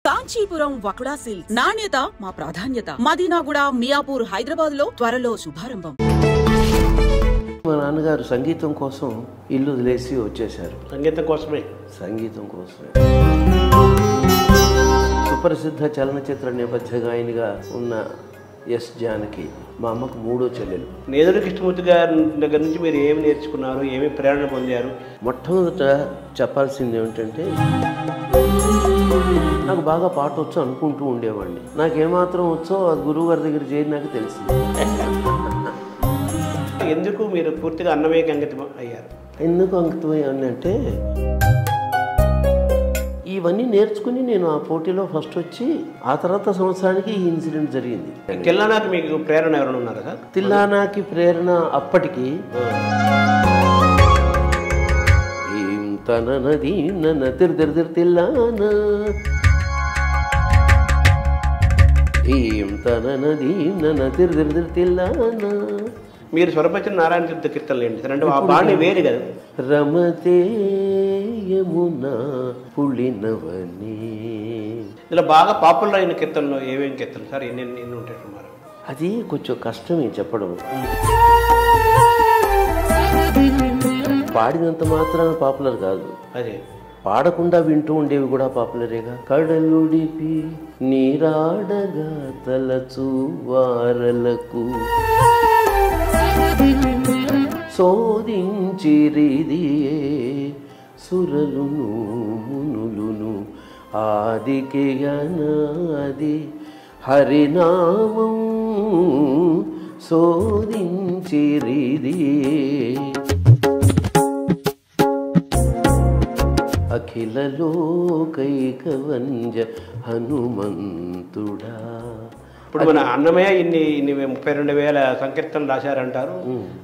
Kanchipuram వకుడా silk నాణ్యత మా ప్రాధాన్యత. మదీనాగూడ, మియాపూర్, హైదరాబాద్ లో త్వరలో శుభారంభం. మా నాన్నగారు సంగీతం కోసం ఇల్లు వదిలేసి వచ్చేశారు. సంగీతం కోసమే. సుప్రసిద్ధ చలనచిత్ర నేపథ్య గాయనిగా ఉన్న ఎస్ జానకి మా అమ్మకు 3వ చెల్లెలు. నేదురు కృష్ణమూర్తి గారి దగ్గర నుంచి మీరు ఏమి నేర్చుకున్నారు, ఏమి ప్రేరణ పొందారు? మొట్టమొదట చెప్పాల్సింది ఏమిటంటే, నాకు బాగా పాట వచ్చు అనుకుంటూ ఉండేవాడిని. నాకేమాత్రం వచ్చో అది గురువు గారి దగ్గర చేరి నాకు తెలిసింది. ఎందుకు మీరు పూర్తిగా అన్నమయ్యకి అంకితం అయ్యారు? ఎందుకు అంకితమయ్యాను అంటే, ఇవన్నీ నేర్చుకుని నేను ఆ పోటీలో ఫస్ట్ వచ్చి ఆ తర్వాత సంవత్సరానికి ఈ ఇన్సిడెంట్ జరిగింది. తిల్లానాకి మీకు ప్రేరణ ఎవరైనా ఉన్నారా సార్? తిల్లానాకి ప్రేరణ అప్పటికి తన నది నన్న తిరు తిల్లానా తన నది నన్న తిరు తిల్లానా. మీరు స్వరపరిచిన నారాయణ తీర్థ కీర్తనలు ఏంటి అంటే ఆ బాణి వేరు కదా. రమతే యమునా పులినవని. ఇలా బాగా పాపులర్ అయిన కీర్తనలు ఏమేమి కీర్తనలు సార్? ఎన్ని ఉంటాయి సుమారు? అది కొంచెం కష్టమే చెప్పడం. పాడినంత మాత్రాన పాపులర్ కాదు, అదే పాడకుండా వింటూ ఉండేవి కూడా పాపులరేగా. కడలుడిపి నీరాడగా తలచు వారలకు శోధించిరిదియే సురలును మునులును ఆదికి అనాది హరినామం శోధించిరిదియే అఖిల లోకైకవంజ హనుమంతుడా. ఇప్పుడు మన అన్నమయ్య ఇన్ని 32,000 సంకీర్తనలు రాశారంటారు.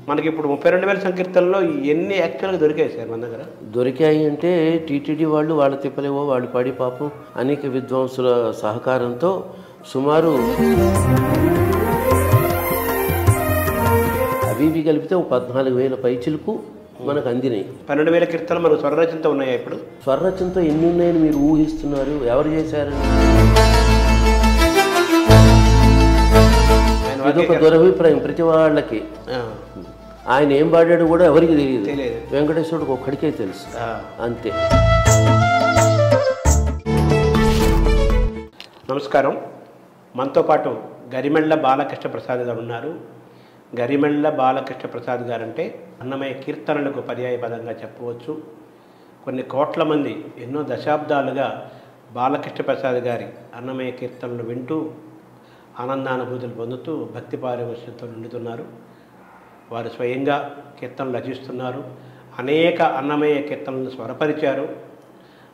మనకి ఇప్పుడు 32,000 సంకీర్తనలో ఎన్ని యాక్చువల్గా దొరికాయి సార్ మన దగ్గర? దొరికాయి అంటే టీటీడీ వాళ్ళు వాళ్ళ తిప్పలేవో వాళ్ళు పాడి పాపం అనేక విద్వాంసుల సహకారంతో సుమారు అవి కలిపితే 14,000 పైచిలకు మనకు అందినాయి. 12,000 కీర్తనలు మనకు స్వరరచనతో ఉన్నాయా? ఇప్పుడు స్వరరచనతో ఎన్ని ఉన్నాయని మీరు ఊహిస్తున్నారు? ఎవరు చేశారు? ఇదొక దురభిప్రాయం ప్రతి వాళ్ళకి. ఆయన ఏం పాడాడు కూడా ఎవరికి తెలియదు. వెంకటేశ్వరుడికి ఒక్కడికే తెలుసు, అంతే. నమస్కారం. మనతో పాటు గరిమెళ్ళ బాలకృష్ణ ప్రసాద్ గారు ఉన్నారు. గరిమెళ్ళ బాలకృష్ణ ప్రసాద్ గారు అంటే అన్నమయ్య కీర్తనలకు పర్యాయ పదంగా చెప్పవచ్చు. కొన్ని కోట్ల మంది ఎన్నో దశాబ్దాలుగా బాలకృష్ణ ప్రసాద్ గారి అన్నమయ్య కీర్తనలు వింటూ ఆనందానుభూతులు పొందుతూ భక్తి పారవశ్యంతో నిండుతున్నారు. వారు స్వయంగా కీర్తనలు రచిస్తున్నారు. అనేక అన్నమయ్య కీర్తనలను స్వరపరిచారు.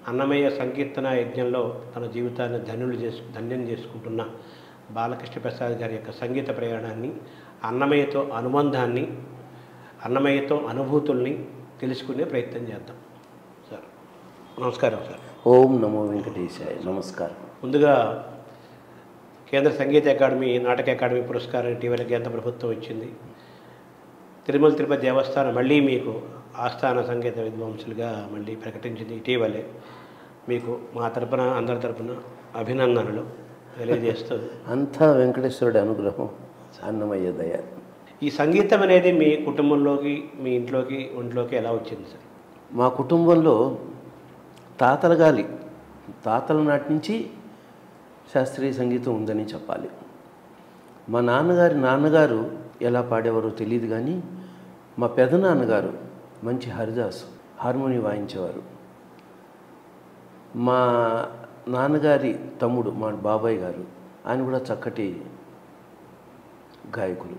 అన్నమయ్య సంకీర్తన యజ్ఞంలో తన జీవితాన్ని ధన్యం చేసుకుంటున్న బాలకృష్ణ ప్రసాద్ గారి యొక్క సంగీత ప్రయాణాన్ని, అన్నమయ్యతో అనుబంధాన్ని, అన్నమయ్యతో అనుభూతుల్ని తెలుసుకునే ప్రయత్నం చేద్దాం. సార్ నమస్కారం. సార్ ఓం నమో వెంకటేశాయ. నమస్కారం. ముందుగా కేంద్ర సంగీత అకాడమీ, నాటక అకాడమీ పురస్కారం ఇటీవల కేంద్ర ప్రభుత్వం ఇచ్చింది. తిరుమల తిరుపతి దేవస్థానం మళ్ళీ మీకు ఆస్థాన సంగీత విద్వాంసులుగా మళ్ళీ ప్రకటించింది ఇటీవలే. మీకు మా తరపున, అందరి తరపున అభినందనలు తెలియజేస్తూ. అంతా వెంకటేశ్వరుడి అనుగ్రహం, అన్నమయ్య దయ. ఈ సంగీతం అనేది మీ కుటుంబంలోకి, మీ ఇంట్లోకి, ఒంట్లోకి ఎలా వచ్చింది సార్? మా కుటుంబంలో తాతల నాటి నుంచి శాస్త్రీయ సంగీతం ఉందని చెప్పాలి. మా నాన్నగారు ఎలా పాడేవారో తెలియదు, కానీ మా పెదనాన్నగారు మంచి హరిదాసు, హార్మోనియం వాయించేవారు. మా నాన్నగారి తమ్ముడు మా బాబాయ్ గారు, ఆయన కూడా చక్కటి గాయకులు.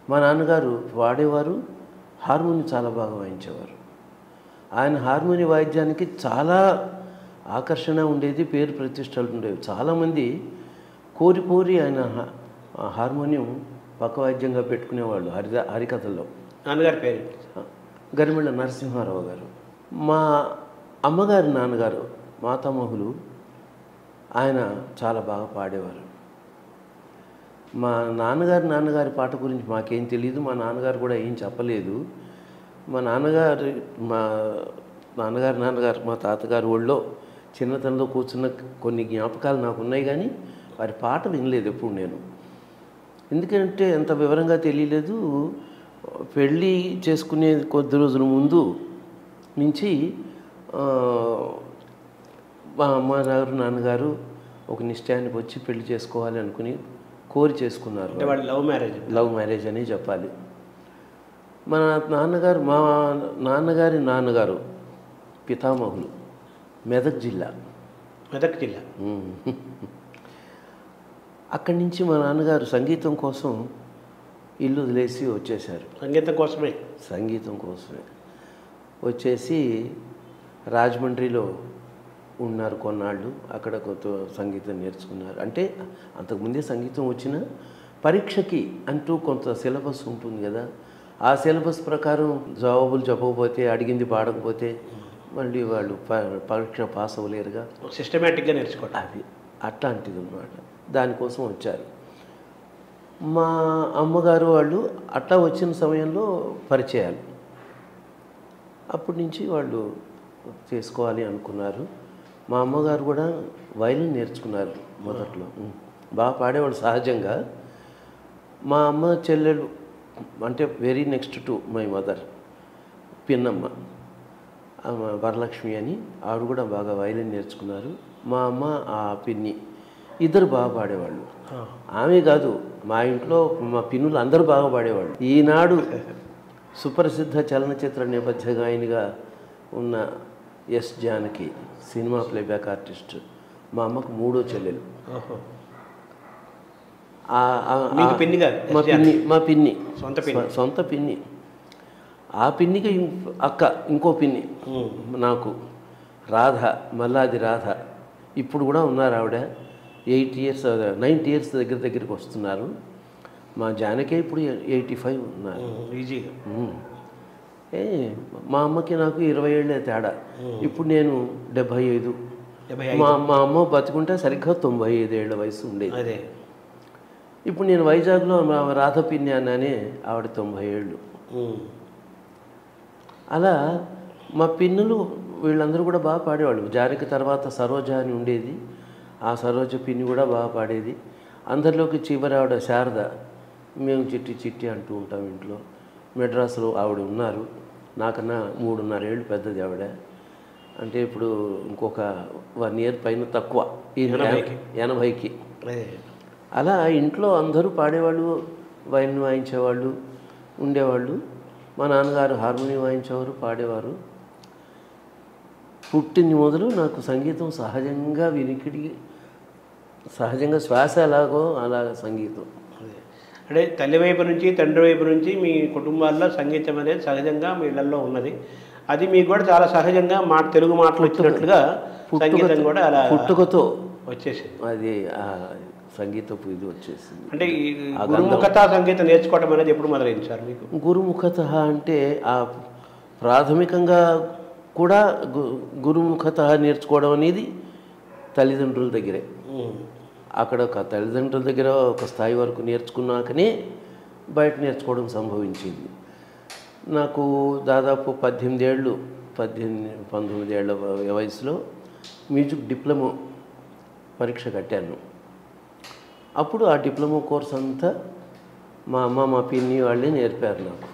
మా నాన్నగారు వాడేవారు, హార్మోనియం చాలా బాగా వాయించేవారు. ఆయన హార్మోనియం వాయిద్యానికి చాలా ఆకర్షణ ఉండేది, పేరు ప్రతిష్టలు ఉండేవి. చాలామంది కోరి ఆయన హార్మోనియం పక్క వాయిద్యంగా పెట్టుకునేవాళ్ళు హరికథల్లో. నాన్నగారి పేరు గరిమెళ్ళ నరసింహారావు గారు. మా అమ్మగారి నాన్నగారు మాతామహులు, ఆయన చాలా బాగా పాడేవారు. మా నాన్నగారి పాట గురించి మాకేం తెలియదు, మా నాన్నగారు కూడా ఏం చెప్పలేదు. మా నాన్నగారు మా తాతగారు ఒళ్ళో చిన్నతనంలో కూర్చున్న కొన్ని జ్ఞాపకాలు నాకు ఉన్నాయి, కానీ వారి పాట వినలేదు ఎప్పుడు నేను. ఎందుకంటే అంత వివరంగా తెలియలేదు. పెళ్ళి చేసుకునే కొద్ది రోజుల ముందు నుంచి మా అమ్మగారు నాన్నగారు ఒక నిశ్చయానికి వచ్చి పెళ్లి చేసుకోవాలి అనుకుని కోరి చేసుకున్నారు. అంటే వాళ్ళు లవ్ మ్యారేజ్ అని చెప్పాలి. మా నాన్నగారి నాన్నగారు పితామహులు మెదక్ జిల్లా. అక్కడి నుంచి మా నాన్నగారు సంగీతం కోసం ఇల్లు వదిలేసి వచ్చేశారు. సంగీతం కోసమే వచ్చేసి రాజమండ్రిలో ఉన్నారు కొన్నాళ్ళు. అక్కడ కొత్త సంగీతం నేర్చుకున్నారు. అంటే అంతకుముందే సంగీతం వచ్చిన పరీక్షకి అంటూ కొంత సిలబస్ ఉంటుంది కదా, ఆ సిలబస్ ప్రకారం జవాబులు చెప్పకపోతే, అడిగింది పాడకపోతే మళ్ళీ వాళ్ళు పరీక్ష పాస్ అవ్వలేరుగా. సిస్టమేటిక్గా నేర్చుకోవడం అది అట్లాంటిది అన్నమాట. దానికోసం వచ్చారు. మా అమ్మగారు వాళ్ళు అట్లా వచ్చిన సమయంలో పరిచయాలు. అప్పటి నుంచి వాళ్ళు చేసుకోవాలి అనుకున్నారు. మా అమ్మగారు కూడా వయలిన్ నేర్చుకున్నారు మొదట్లో. బాగా పాడేవాళ్ళు సహజంగా. మా అమ్మ చెల్లెలు అంటే very next to my mother పిన్నమ్మ వరలక్ష్మి అని, ఆవిడ కూడా బాగా వయలిన్ నేర్చుకున్నారు. మా అమ్మ ఆ పిన్ని ఇద్దరు బాగా పాడేవాళ్ళు. ఆమె కాదు, మా ఇంట్లో మా పిన్నులు అందరూ బాగా పాడేవాళ్ళు. ఈనాడు సుప్రసిద్ధ చలనచిత్ర నేపథ్య గాయనిగా ఉన్న S Janaki cinema playback artist. మా అమ్మకు మూడో చెల్లెలు. మా పిన్ని సొంత పిన్ని. ఆ పిన్నికి అక్క ఇంకో పిన్ని నాకు రాధ, మల్లాది రాధ. ఇప్పుడు కూడా ఉన్నారు ఆవిడ. 90 years దగ్గరికి వస్తున్నారు. మా జానకి ఇప్పుడు 85 ఉన్నారు. మా అమ్మకి నాకు 20 ఏళ్ళే తేడా. ఇప్పుడు నేను 75. మా అమ్మ బతుకుంటే సరిగ్గా 95 ఏళ్ల వయసు ఉండేది. ఇప్పుడు నేను వైజాగ్లో మా రాధ పిన్ని అన్నానే, ఆవిడ 90 ఏళ్ళు. అలా మా పిన్నులు వీళ్ళందరూ కూడా బాగా పాడేవాళ్ళు. జానకి తర్వాత సరోజ అని ఉండేది, ఆ సరోజ పిన్ని కూడా బాగా పాడేది. అందరిలోకి చివరి ఆవిడ శారద. మేము చిట్టి చిట్టి అంటూ ఉంటాం ఇంట్లో. మెడ్రాస్లో ఆవిడ ఉన్నారు. నాకన్నా 3.5 ఏళ్ళు పెద్దది ఆవిడ. అంటే ఇప్పుడు ఇంకొక 1 year పైన తక్కువ, 80కి. అలా ఇంట్లో అందరూ పాడేవాళ్ళు, వయలిన్ వాయించేవాళ్ళు ఉండేవాళ్ళు. మా నాన్నగారు హార్మోనియం వాయించేవారు, పాడేవారు. పుట్టిన మొదలు నాకు సంగీతం సహజంగా సహజంగా శ్వాస ఎలాగో అలాగ సంగీతం. అంటే తల్లి వైపు నుంచి తండ్రి వైపు నుంచి మీ కుటుంబాల్లో సంగీతం అనేది సహజంగా మీ ఇళ్లలో ఉన్నది. అది మీకు కూడా చాలా సహజంగా తెలుగు మాటలు వచ్చినట్లుగా సంగీతం కూడా అలా పుట్టుకతో వచ్చేసింది. అది సంగీతపు ఇది వచ్చేసింది. అంటే ఈ గురుముఖత సంగీతం నేర్చుకోవడం అనేది ఎప్పుడు మొదలైంది సార్ మీకు? గురుముఖత అంటే ఆ ప్రాథమికంగా కూడా గురుముఖత నేర్చుకోవడం అనేది తల్లిదండ్రుల దగ్గరే. అక్కడ ఒక తల్లిదండ్రుల దగ్గర ఒక స్థాయి వరకు నేర్చుకున్నాకనే బయట నేర్చుకోవడం సంభవించింది. నాకు దాదాపు 19 ఏళ్ళ వయసులో మ్యూజిక్ డిప్లొమా పరీక్ష కట్టాను. అప్పుడు ఆ డిప్లొమా కోర్స్ అంతా మా అమ్మ మా పిన్ని వాళ్ళే నేర్పారు నాకు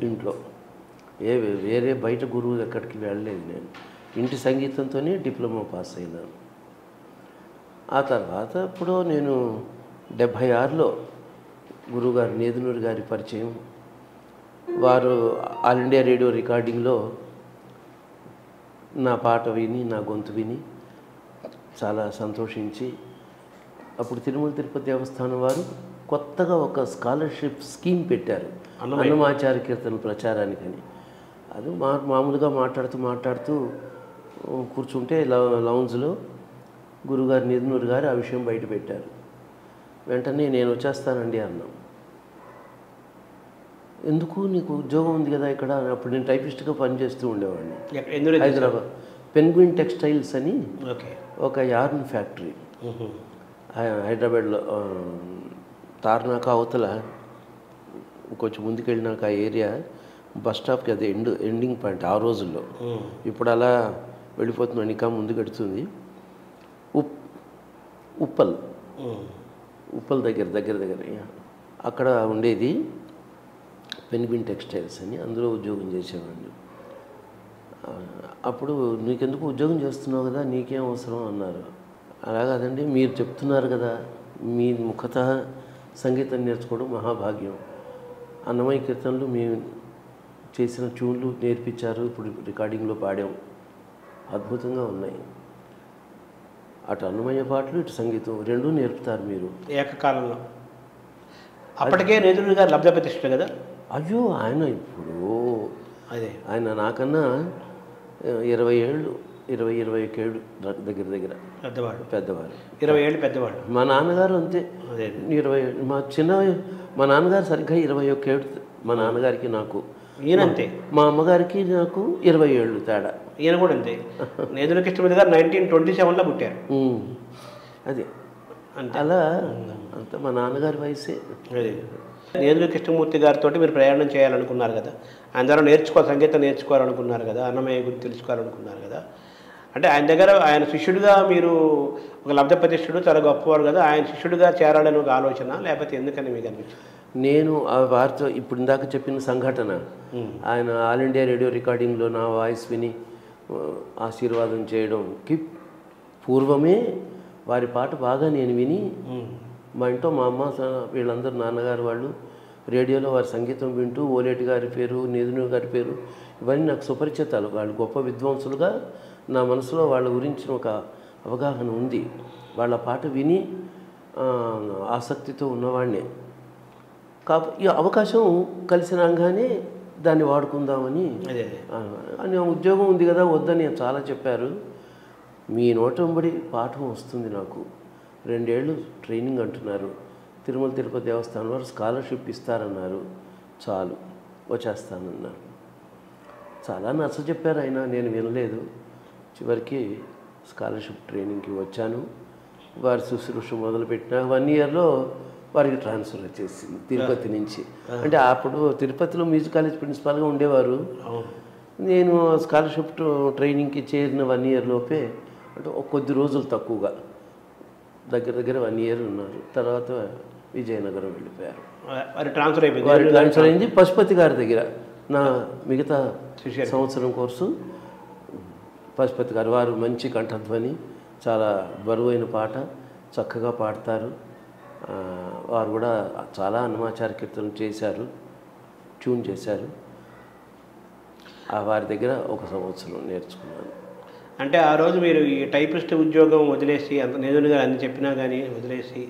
ఇంట్లో. వేరే బయట గురువు ఎక్కడికి వెళ్ళలేదు. నేను ఇంటి సంగీతంతోనే డిప్లొమా పాస్ అయినాను. ఆ తర్వాత ఇప్పుడు నేను 76లో గురువుగారు నేదునూరి గారి పరిచయం. వారు ఆల్ ఇండియా రేడియో రికార్డింగ్లో నా పాట విని, నా గొంతు విని చాలా సంతోషించి, అప్పుడు తిరుమల తిరుపతి దేవస్థానం వారు కొత్తగా ఒక స్కాలర్షిప్ స్కీమ్ పెట్టారు అన్నమాచార్య కీర్తన ప్రచారానికని. అది మామూలుగా మాట్లాడుతూ కూర్చుంటే లౌంజ్లో గురుగారు నేదునూరి గారు ఆ విషయం బయట పెట్టారు. వెంటనే నేను వచ్చేస్తానండి అన్నాం. ఎందుకు, నీకు ఉద్యోగం ఉంది కదా ఇక్కడ. అప్పుడు నేను టైపిస్ట్గా పనిచేస్తూ ఉండేవాడిని హైదరాబాద్. పెన్గ్విన్ టెక్స్టైల్స్ అని ఒక యార్న్ ఫ్యాక్టరీ హైదరాబాద్లో తార్నాక అవతల కొంచెం ముందుకెళ్ళినాక ఆ ఏరియా బస్ స్టాప్కి అది ఎండింగ్ పాయింట్ ఆ రోజుల్లో. ఇప్పుడు అలా వెళ్ళిపోతున్నాను, ఇంకా ముందు గడుతుంది. ఉప్పల్ దగ్గర అక్కడ ఉండేది పెన్గ్విన్ టెక్స్టైల్స్ అని, అందులో ఉద్యోగం చేసేవాడిని. అప్పుడు నీకెందుకు ఉద్యోగం చేస్తున్నావు కదా, నీకేం అవసరం అన్నారు. అలా కాదండి, మీరు చెప్తున్నారు కదా, మీ ముఖత సంగీతం నేర్చుకోవడం మహాభాగ్యం. అన్నమయ్య కీర్తనలు మేము చేసిన ట్యూన్లు నేర్పించారు, ఇప్పుడు రికార్డింగ్లో పాడాం, అద్భుతంగా ఉన్నాయి. అటు అన్నమయ్య పాటలు ఇటు సంగీతం రెండూ నేర్పుతారు మీరు ఏకకాలంలో. అప్పటికే నేదురు గారు లబ్ధ ప్రతిష్ఠ కదా. అయ్యో, ఆయన ఇప్పుడు అదే ఆయన నాకన్నా 20 ఏళ్ళు 21 ఏళ్ళు దగ్గర పెద్దవారు. 20 ఏళ్ళు పెద్దవాడు. మా నాన్నగారు అంతే, 20. మా నాన్నగారు సరిగ్గా 21 ఏళ్ళు మా నాన్నగారికి నాకు. ఈయనంతే. మా అమ్మగారికి నాకు 20 ఏళ్ళు తేడా. ఈయన కూడా అంతే. నేదుల కృష్ణమూర్తి గారు 1927లో పుట్టారు. అదే అలా అంత మా నాన్నగారి వయసే. అదే నేదుల కృష్ణమూర్తి గారితో మీరు ప్రయాణం చేయాలనుకున్నారు కదా, ఆయన ద్వారా సంగీతం నేర్చుకోవాలనుకున్నారు కదా, అన్నమయ్య గురించి తెలుసుకోవాలనుకున్నారు కదా. అంటే ఆయన దగ్గర ఆయన శిష్యుడిగా మీరు ఒక లబ్ధ ప్రతిష్ఠుడు, చాలా గొప్పవారు కదా, ఆయన శిష్యుడిగా చేరాలని ఒక ఆలోచన, లేకపోతే ఎందుకని మీకు అనిపించింది? నేను ఆ వారితో ఇప్పుడు ఇందాక చెప్పిన సంఘటన, ఆయన ఆల్ ఇండియా రేడియో రికార్డింగ్లో నా వాయిస్ విని ఆశీర్వాదం చేయడంకి పూర్వమే వారి పాట బాగా నేను విని, మా ఇంట్లో మా అమ్మ వీళ్ళందరూ నాన్నగారు వాళ్ళు రేడియోలో వారి సంగీతం వింటూ ఓలేటి గారి పేరు, నేదునూరి గారి పేరు ఇవన్నీ నాకు సుపరిచితాలు. వాళ్ళు గొప్ప విద్వాంసులుగా నా మనసులో వాళ్ళ గురించిన ఒక అవగాహన ఉంది. వాళ్ళ పాట విని ఆసక్తితో ఉన్నవాడినే. ఈ అవకాశం కలిసి రాగానే దాన్ని వాడుకుందామని, అని ఉద్యోగం ఉంది కదా వద్దని చాలా చెప్పారు. మీ నోట వెంబడి పాఠం వస్తుంది నాకు, 2 ఏళ్ళు ట్రైనింగ్ అంటున్నారు, తిరుమల తిరుపతి దేవస్థానం వారు స్కాలర్షిప్ ఇస్తారన్నారు, చాలు వచ్చేస్తానన్నారు. చాలా నచ్చ చెప్పారు ఆయన, నేను వినలేదు. చివరికి స్కాలర్షిప్ ట్రైనింగ్కి వచ్చాను. వారి శుశ్రూష మొదలుపెట్టిన 1 ఇయర్లో వారికి ట్రాన్స్ఫర్ వచ్చేసింది తిరుపతి నుంచి. అంటే అప్పుడు తిరుపతిలో మ్యూజిక్ కాలేజ్ ప్రిన్సిపాల్గా ఉండేవారు. నేను స్కాలర్షిప్ ట్రైనింగ్కి చేరిన 1 ఇయర్ లోపే, అంటే కొద్ది రోజులు తక్కువగా, దగ్గర 1 ఇయర్ ఉన్నారు. తర్వాత విజయనగరం వెళ్ళిపోయారు. ట్రాన్స్ఫర్ అయింది పశుపతి గారి దగ్గర. నా మిగతా సంవత్సరం కోర్సు పశుపతి గారు, వారు మంచి కంఠధ్వని, చాలా బరువైన పాట చక్కగా పాడతారు. వారు కూడా చాలా అన్నమాచార్య కీర్తనలు చేశారు, ట్యూన్ చేశారు. వారి దగ్గర 1 సంవత్సరం నేర్చుకున్నాను. అంటే ఆ రోజు మీరు ఈ టైపిస్ట్ ఉద్యోగం వదిలేసి, అంత నేదుని గారు అన్ని చెప్పినా కానీ వదిలేసి,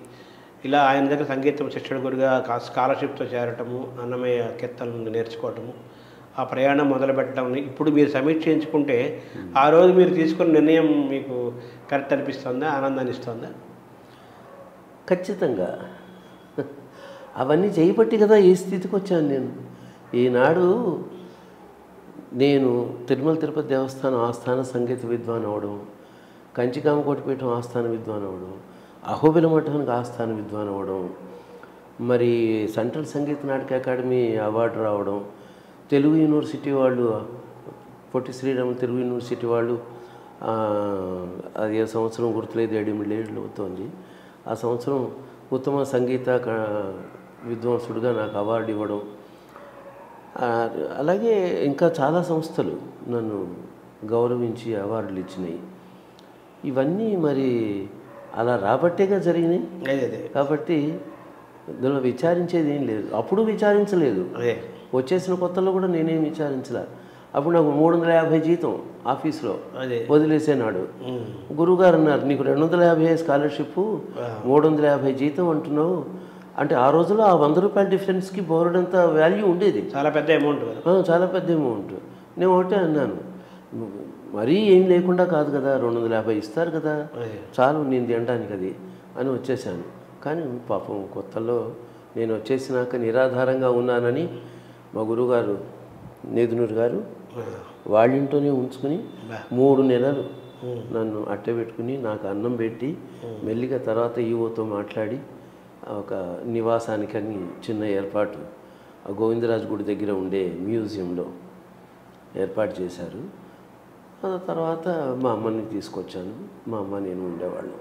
ఇలా ఆయన దగ్గర సంగీతం శిక్షణ గురుగా స్కాలర్షిప్తో చేరటము, అన్నమయ్య కీర్తనలు నేర్చుకోవటము, ఆ ప్రయాణం మొదలుపెట్టడం ఇప్పుడు మీరు సమీక్షించుకుంటే ఆ రోజు మీరు తీసుకున్న నిర్ణయం మీకు కరెక్ట్ అనిపిస్తుందా, ఆనందాన్ని ఇస్తుందా? ఖచ్చితంగా. అవన్నీ చేయబట్టి కదా ఈ స్థితికి వచ్చాను నేను. ఈనాడు నేను తిరుమల తిరుపతి దేవస్థానం ఆస్థాన సంగీత విద్వాన్ అవ్వడం, కంచికామకోటిపీఠం ఆస్థాన విద్వాన్ అవ్వడం, అహోబిల మఠానికి ఆస్థాన విద్వాన్ అవ్వడం, మరి central Sangeet Natak academy award రావడం, తెలుగు యూనివర్సిటీ వాళ్ళు, పొట్టి శ్రీరాములు తెలుగు యూనివర్సిటీ వాళ్ళు, అది ఏ సంవత్సరం గుర్తులేదు, 7 ఏళ్ళు అవుతోంది, ఆ సంవత్సరం ఉత్తమ సంగీత విద్వాంసుడిగా నాకు అవార్డు ఇవ్వడం. అలాగే ఇంకా చాలా సంస్థలు నన్ను గౌరవించి అవార్డులు ఇచ్చినాయి. ఇవన్నీ మరి అలా రాబట్టేగా జరిగినాయి. కాబట్టి ఇందులో విచారించేది ఏం లేదు. అప్పుడు విచారించలేదు, వచ్చేసిన కొత్తలో కూడా నేనేం విచారించలే. అప్పుడు నాకు 350 జీతం ఆఫీస్లో వదిలేసేనాడు. గురువుగారు అన్నారు, నీకు 250 స్కాలర్షిప్, 350 జీతం అంటున్నావు అంటే, ఆ రోజుల్లో ఆ 100 రూపాయల డిఫరెన్స్కి బోర్డంత వాల్యూ ఉండేది. చాలా పెద్ద అమౌంట్, చాలా పెద్ద అమౌంట్. నేను ఒకటే అన్నాను, మరీ ఏం లేకుండా కాదు కదా, 250 ఇస్తారు కదా, చాలు నేను తినడానికి అది అని వచ్చేసాను. కానీ పాపం కొత్తలో నేను వచ్చేసినాక నిరాధారంగా ఉన్నానని మా గురువుగారు నేదునూరి గారు వాళ్ళింట్లోనే ఉంచుకుని 3 నెలలు నన్ను అట్టె పెట్టుకుని నాకు అన్నం పెట్టి, మెల్లిగా తర్వాత ఈవోతో మాట్లాడి ఒక నివాసానికని చిన్న ఏర్పాటు ఆ గోవిందరాజు గుడి దగ్గర ఉండే మ్యూజియంలో ఏర్పాటు చేశారు. ఆ తర్వాత మా అమ్మని తీసుకొచ్చాను. మా అమ్మ నేను ఉండేవాళ్ళం.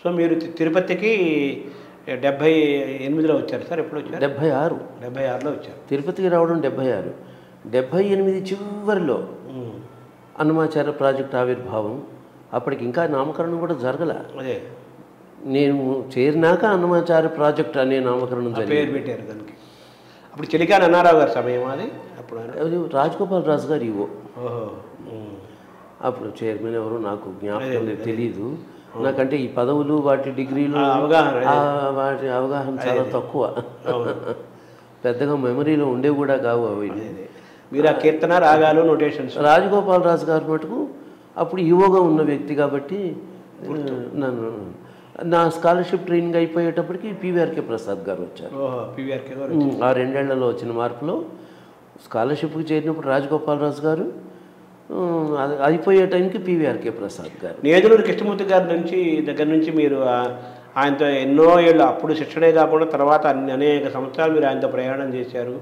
సో మీరు తిరుపతికి 78లో వచ్చారు సార్? ఎప్పుడు వచ్చారు? 76లో వచ్చారు. తిరుపతికి రావడం 76. 78 చివరిలో అన్నమాచార్య ప్రాజెక్ట్ ఆవిర్భావం. అప్పటికి ఇంకా నామకరణం కూడా జరగల. అదే నేను చేరినాక అన్నమాచార్య ప్రాజెక్ట్ అనే నామకరణం పేరు పెట్టారు దానికి. అప్పుడు చెలికాని అన్నారావు గారు సమయం అది. అప్పుడు రాజగోపాల్ రాజు గారు ఇవో. ఓహో. అప్పుడు చైర్మన్ ఎవరు నాకు జ్ఞాపకం తెలీదు. నాకంటే ఈ పదవులు వాటి డిగ్రీలు వాటి అవగాహన చాలా తక్కువ. పెద్దగా మెమరీలో ఉండేవి కూడా కావు అవి. మీరు ఆ కీర్తన రాగాలు నోటేషన్స్. రాజగోపాల్ రాజు గారు మటుకు అప్పుడు ఈవోగా ఉన్న వ్యక్తి కాబట్టి నన్ను నా స్కాలర్షిప్ ట్రైనింగ్ అయిపోయేటప్పటికి పివిఆర్కే ప్రసాద్ గారు వచ్చారు. ఆ 2 ఏళ్లలో వచ్చిన మార్పులో స్కాలర్షిప్కి చేరినప్పుడు రాజగోపాల్ రాజు గారు, అది అయిపోయే టైంకి పివిఆర్కే ప్రసాద్ గారు. నేదులూరు కృష్ణమూర్తి గారి దగ్గర నుంచి మీరు ఆయనతో ఎన్నో ఏళ్ళు, అప్పుడు శిక్షణే కాకుండా తర్వాత అనేక సంవత్సరాలు మీరు ఆయనతో ప్రయాణం చేశారు.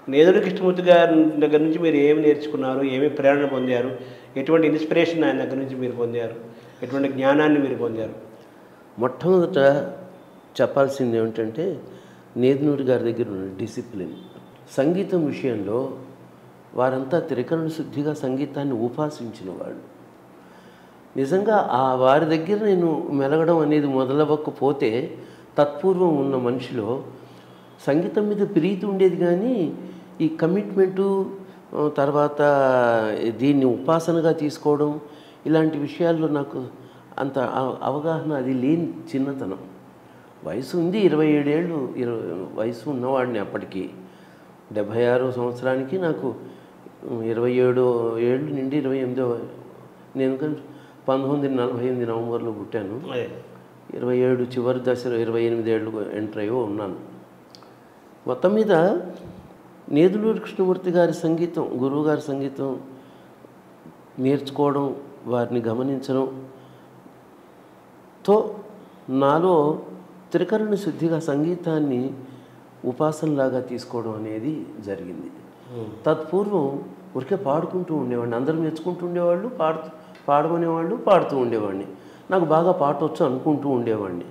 నేదులూరు కృష్ణమూర్తి గారి దగ్గర నుంచి మీరు ఏమి నేర్చుకున్నారు, ఏమి ప్రేరణ పొందారు, ఎటువంటి ఇన్స్పిరేషన్ ఆయన దగ్గర నుంచి మీరు పొందారు, ఎటువంటి జ్ఞానాన్ని మీరు పొందారు? మొట్టమొదట చెప్పాల్సింది ఏమిటంటే నేదునూరి గారి దగ్గర ఉన్న డిసిప్లిన్. సంగీతం విషయంలో వారంతా త్రికరణ శుద్ధిగా సంగీతాన్ని ఉపాసించిన వాళ్ళు. నిజంగా ఆ వారి దగ్గర నేను మెలగడం అనేది మొదలవ్వకపోతే తత్పూర్వం ఉన్న మనిషిలో సంగీతం మీద ప్రీతి ఉండేది, కానీ ఈ కమిట్మెంటు తర్వాత దీన్ని ఉపాసనగా తీసుకోవడం ఇలాంటి విషయాల్లో నాకు అంత అవగాహన అది లేని చిన్నతనం. వయసు ఉంది, 27 ఏళ్ళు వయసు ఉన్నవాడిని అప్పటికి. 76 సంవత్సరానికి నాకు 27 ఏళ్ళు నుండి 28. నేను 1948 నవంబర్లో పుట్టాను. 27 చివరి దశలో 28 ఏళ్ళు ఎంటర్ అయ్యో ఉన్నాను. మొత్తం మీద నేదులూరి కృష్ణమూర్తి గారి సంగీతం, గురువు గారి సంగీతం నేర్చుకోవడం, వారిని గమనించడంతో నాలో త్రికరణ శుద్ధిగా సంగీతాన్ని ఉపాసనలాగా తీసుకోవడం అనేది జరిగింది. తత్పూర్వం ఊరికే పాడుకుంటూ ఉండేవాడిని. అందరూ మెచ్చుకుంటూ ఉండేవాళ్ళు, పాడమనేవాళ్ళు, పాడుతూ ఉండేవాడిని. నాకు బాగా పాట వచ్చు అనుకుంటూ ఉండేవాడిని.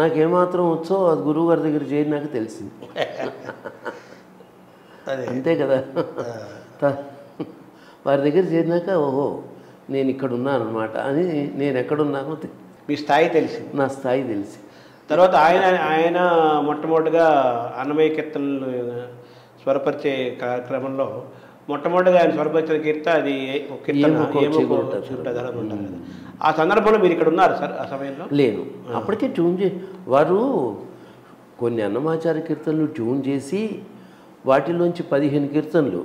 నాకేమాత్రం వచ్చో అది గురువు గారి దగ్గర చేరినాక తెలిసింది. అంతే కదా. వారి దగ్గర చేరినాక ఓహో నేను ఇక్కడ ఉన్నాను అనమాట అని, నేను ఎక్కడున్నానో మీ స్థాయి తెలిసి, నా స్థాయి తెలిసి. తర్వాత ఆయన మొట్టమొదటిగా అన్నమయ్య కీర్తనలు స్వరపరిచే కార్యక్రమంలో మొట్టమొదటిగా ఆయన స్వరపరిచిన కీర్త అది ఆ సందర్భంలో మీరు ఇక్కడ ఉన్నారు సార్? ఆ సమయంలో లేను. అప్పటికే ట్యూన్ వారు కొన్ని అన్నమాచార్య కీర్తనలు ట్యూన్ చేసి వాటిలోంచి 15 కీర్తనలు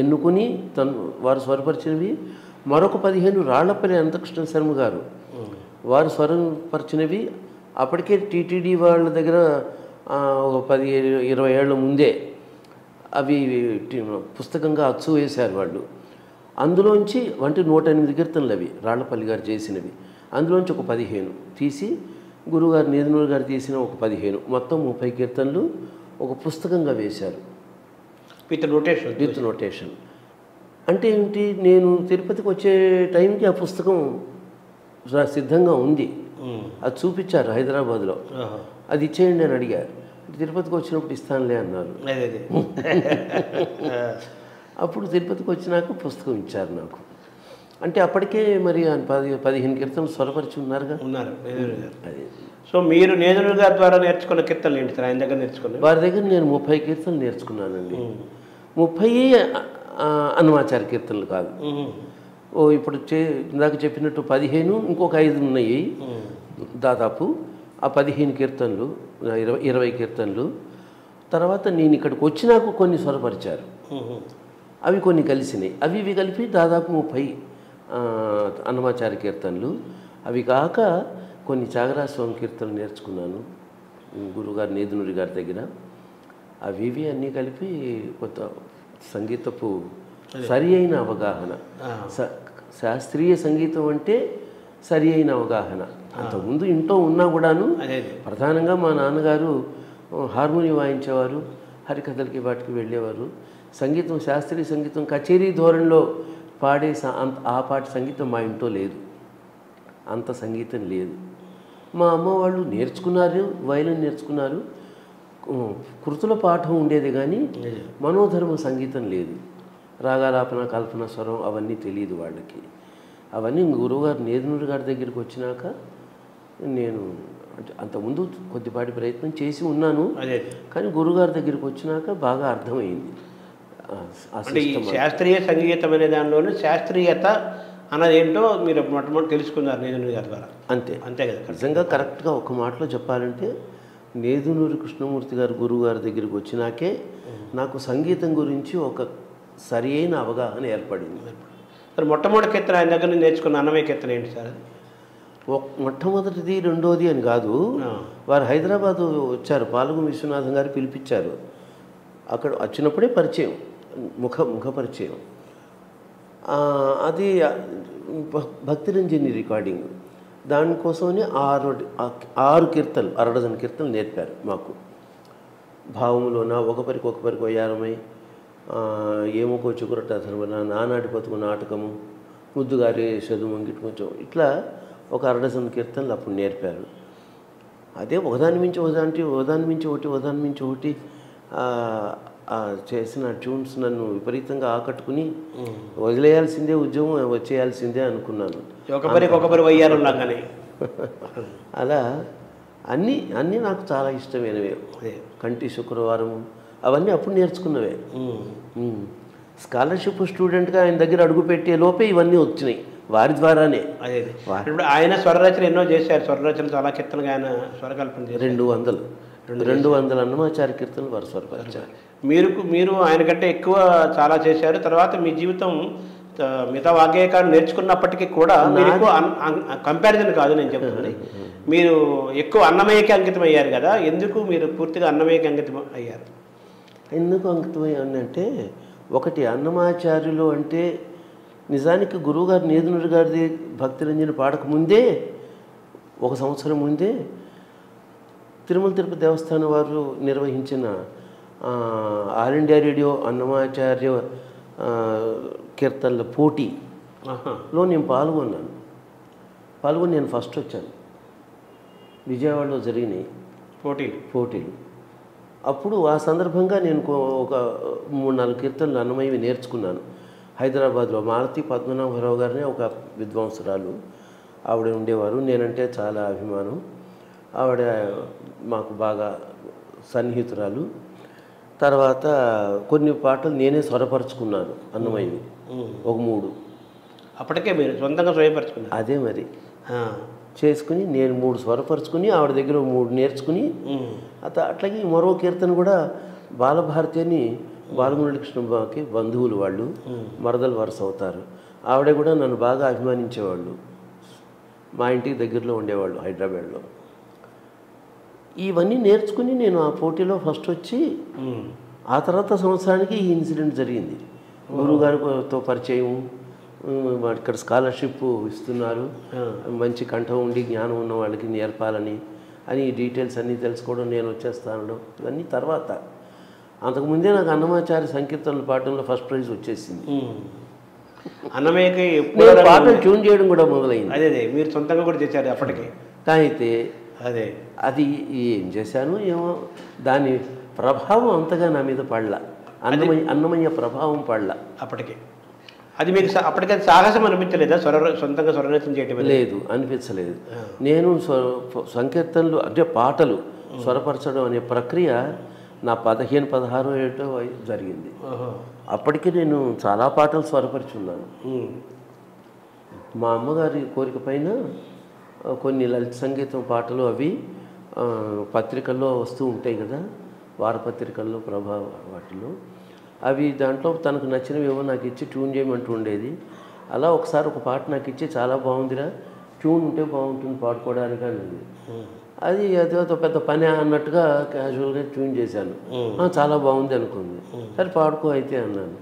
ఎన్నుకుని వారు స్వరపరిచినవి, మరొక 15 రాళ్లపల్లి అనంతకృష్ణ శర్మ గారు వారు స్వరపరిచినవి. అప్పటికే టీటీడీ వాళ్ళ దగ్గర ఒక 10-20 ఏళ్ల ముందే అవి పుస్తకంగా అచ్చు వేశారు వాళ్ళు. అందులోంచి 108 కీర్తనలు అవి రాళ్లపల్లి గారు చేసినవి. అందులోంచి ఒక 15 తీసి గురువుగారు నేదునూరి గారు తీసిన ఒక 15, మొత్తం 30 కీర్తనలు ఒక పుస్తకంగా వేశారు విత్ నోటేషన్. అంటే ఏంటి, నేను తిరుపతికి వచ్చే టైంకి ఆ పుస్తకం సిద్ధంగా ఉంది. అది చూపించారు హైదరాబాద్లో. అది ఇచ్చేయండి అని అడిగారు. తిరుపతికి వచ్చినప్పుడు ఇస్తానులే అన్నారు. అప్పుడు తిరుపతికి వచ్చినాక పుస్తకం ఇచ్చారు నాకు. అంటే అప్పటికే మరి 15 కీర్తనలు స్వరపరిచి ఉన్నారుగా. అదే. సో మీరు నేదునూరి గారి ద్వారా నేర్చుకున్న కీర్తనలు ఏంటి సార్ ఆయన దగ్గర నేర్చుకున్నాను? వారి దగ్గర నేను 30 కీర్తనలు నేర్చుకున్నానండి. 30 అన్నమాచార్య కీర్తనలు కాదు. ఇప్పుడు ఇందాక చెప్పినట్టు 15, ఇంకొక 5 ఉన్నాయి దాదాపు. ఆ 15 కీర్తనలు, 20 కీర్తనలు. తర్వాత నేను ఇక్కడికి వచ్చినాక కొన్ని స్వరపరిచారు, అవి కొన్ని కలిసినాయి. అవి కలిపి దాదాపు 30 అన్నమాచార్య కీర్తనలు. అవి కాక కొన్ని త్యాగరాజ స్వామి కీర్తనలు నేర్చుకున్నాను గురువుగారు నేదునూరి గారి దగ్గర. అవి అన్నీ కలిపి కొత్త సంగీతపు సరి అయిన అవగాహన. శాస్త్రీయ సంగీతం అంటే సరి అయిన అవగాహన. అంతకుముందు ఇంట్లో ఉన్నా కూడాను ప్రధానంగా మా నాన్నగారు హార్మోనియం వాయించేవారు, హరికథలకి వాటికి వెళ్ళేవారు. సంగీతం, శాస్త్రీయ సంగీతం కచేరీ ధోరణిలో పాడే ఆ పాటి సంగీతం మా ఇంట్లో లేదు, అంత సంగీతం లేదు. మా అమ్మ వాళ్ళు నేర్చుకున్నారు, వయలిన్ నేర్చుకున్నారు, కృతుల పాఠం ఉండేది కానీ మనోధర్మ సంగీతం లేదు. రాగాలాపన, కల్పన, స్వరం అవన్నీ తెలియదు వాళ్ళకి. అవన్నీ గురువుగారు నేదునూరి గారి దగ్గరికి వచ్చినాక నేను అంతకుముందు కొద్దిపాటి ప్రయత్నం చేసి ఉన్నాను, కానీ గురువుగారి దగ్గరికి వచ్చినాక బాగా అర్థమైంది. శాస్త్రీయ సంగీతం అనే దానిలోనే శాస్త్రీయత అన్నది ఏంటో మీరు మొట్టమొదటి తెలుసుకున్నారు నేదునూరి గారి ద్వారా. అంతే అంతే కదా. నిజంగా కరెక్ట్గా ఒక మాటలో చెప్పాలంటే నేదునూరి కృష్ణమూర్తి గారు గురువు గారి దగ్గరికి వచ్చినాకే నాకు సంగీతం గురించి ఒక సరి అయిన అవగాహన ఏర్పడింది. సార్ మొట్టమొదటి కీర్తన ఆయన దగ్గర నుంచి నేర్చుకున్న అన్నమయ్య కీర్తన ఏంటి సార్? మొట్టమొదటిది రెండోది అని కాదు, వారు హైదరాబాదు వచ్చారు, పాల్గొ విశ్వనాథం గారు పిలిపించారు. అక్కడ వచ్చినప్పుడే పరిచయం, ముఖ పరిచయం. అది భక్తిరంజని రికార్డింగ్. దానికోసమని 6 కీర్తనలు, 6 డజన్ కీర్తనలు నేర్పారు మాకు. భావములోన ఒకపరికి వయ్యారమై, ఏమోకో చుకురట ధర్మన, నానాటి బతుకు నాటకము, ముద్దుగారి చదువు మంగిటి కొంచెం, ఇట్లా ఒక 6 డజన్ కీర్తనలు అప్పుడు నేర్పారు. అదే ఒకదాని మించి ఒకటి చేసిన ట్యూన్స్ నన్ను విపరీతంగా ఆకట్టుకుని వదిలేయాల్సిందే, ఉద్యమం వచ్చేయాల్సిందే అనుకున్నాను. ఒకరి వయ్యారు లాగానే అలా అన్నీ నాకు చాలా ఇష్టమైనవే. కంటి శుక్రవారం అవన్నీ అప్పుడు నేర్చుకున్నవే. స్కాలర్షిప్ స్టూడెంట్గా ఆయన దగ్గర అడుగుపెట్టే లోపే ఇవన్నీ వచ్చినాయి వారి ద్వారానే. అదే ఇప్పుడు ఆయన స్వరరచన ఎన్నో చేశారు, స్వరరచన చాలా కీర్తనగా ఆయన స్వరకల్పన చేశారు. 200 అన్నమాచార్య కీర్తనలు వారు స్వరపరిచారు. మీరు ఆయన కంటే ఎక్కువ చాలా చేశారు. తర్వాత మీ జీవితం మిగతా వాగ్గేయకాన్ని నేర్చుకున్నప్పటికీ కూడా మీరు ఎక్కువ కంపారిజన్ కాదు నేను చెప్తుంది, మీరు ఎక్కువ అన్నమయ్యకి అంకితం అయ్యారు కదా. ఎందుకు మీరు పూర్తిగా అన్నమయ్యకి అంకితం అయ్యారు? ఎందుకు అంకితమయ్యానంటే, ఒకటి అన్నమాచార్యులు అంటే నిజానికి గురువుగారు నేదునూరి గారిది భక్తిరంజని పాడకముందే, 1 సంవత్సరం ముందే తిరుమల తిరుపతి దేవస్థానం వారు నిర్వహించిన ఆల్ ఇండియా రేడియో అన్నమాచార్య కీర్తనల పోటీలో నేను పాల్గొని నేను ఫస్ట్ వచ్చాను. విజయవాడలో జరిగినాయి పోటీలు. అప్పుడు ఆ సందర్భంగా నేను ఒక 3-4 కీర్తనలు అన్నమయ్యవి నేర్చుకున్నాను. హైదరాబాద్లో మాలతి పద్మనాభరావు గారిని ఒక విద్వాంసురాలు ఆవిడ ఉండేవారు, నేనంటే చాలా అభిమానం. ఆవిడ మాకు బాగా సన్నిహితురాలు. తర్వాత కొన్ని పాటలు నేనే స్వరపరుచుకున్నాను అన్నమయ్యవి, ఒక 3. అప్పటికే మీరు సొంతంగా స్వరపరుచుకున్నారు? అదే మరి చేసుకుని నేను 3 స్వరపరుచుకుని ఆవిడ దగ్గర 3 నేర్చుకుని, అట్లాగే మరో కీర్తన కూడా బాలభారతి అని బాలమురళీ కృష్ణకి బంధువులు వాళ్ళు, మరదలు వరుస అవుతారు. ఆవిడ కూడా నన్ను బాగా అభిమానించేవాళ్ళు, మా ఇంటికి దగ్గరలో ఉండేవాళ్ళు హైదరాబాద్లో. ఇవన్నీ నేర్చుకుని నేను ఆ పోటీలో ఫస్ట్ వచ్చి, ఆ తర్వాత సంవత్సరానికి ఈ ఇన్సిడెంట్ జరిగింది. గురువుగారితో పరిచయం, ఇక్కడ స్కాలర్షిప్ ఇస్తున్నారు, మంచి కంఠం ఉండి జ్ఞానం ఉన్న వాళ్ళకి నేర్పాలని అని డీటెయిల్స్ అన్నీ తెలుసుకోవడం, నేను వచ్చేస్తాను ఇవన్నీ తర్వాత. అంతకుముందే నాకు అన్నమాచార్య సంకీర్తనలు పాడడంలో ఫస్ట్ ప్రైజ్ వచ్చేసింది. అన్నమయ్యకి పాటలు ట్యూన్ చేయడం కూడా మొదలైంది. అదే మీరు సొంతంగా కూడా చేశారు అప్పటికే. అయితే అది ఏం చేశాను ఏమో, దాని ప్రభావం అంతగా నా మీద పడలా, అన్నమయ్య ప్రభావం పడలా అప్పటికే. అది మీకు అప్పటికే సాహసం అనిపించలేదా సొంతంగా స్వరరచన చేయటం? లేదు, అనిపించలేదు. నేను సంకీర్తనలు అంటే పాటలు స్వరపరచడం అనే ప్రక్రియ నా 15-16 ఏటో జరిగింది. అప్పటికే నేను చాలా పాటలు స్వరపరిచున్నాను. మా అమ్మగారి కోరిక పైన కొన్ని లలిత సంగీతం పాటలు అవి పత్రికల్లో వస్తూ ఉంటాయి కదా, వారపత్రికల్లో, వాటిలో అవి దాంట్లో తనకు నచ్చినవి ఏవో నాకు ఇచ్చి ట్యూన్ చేయమంటూ ఉండేది. అలా ఒకసారి ఒక పాట నాకు ఇచ్చి, చాలా బాగుందిరా, ట్యూన్ ఉంటే బాగుంటుంది పాడుకోవడానికి అన్నది. అది పెద్ద పని అన్నట్టుగా క్యాజువల్గా ట్యూన్ చేశాను. చాలా బాగుంది అనుకుంది. సరే పాడుకో అయితే అన్నాను.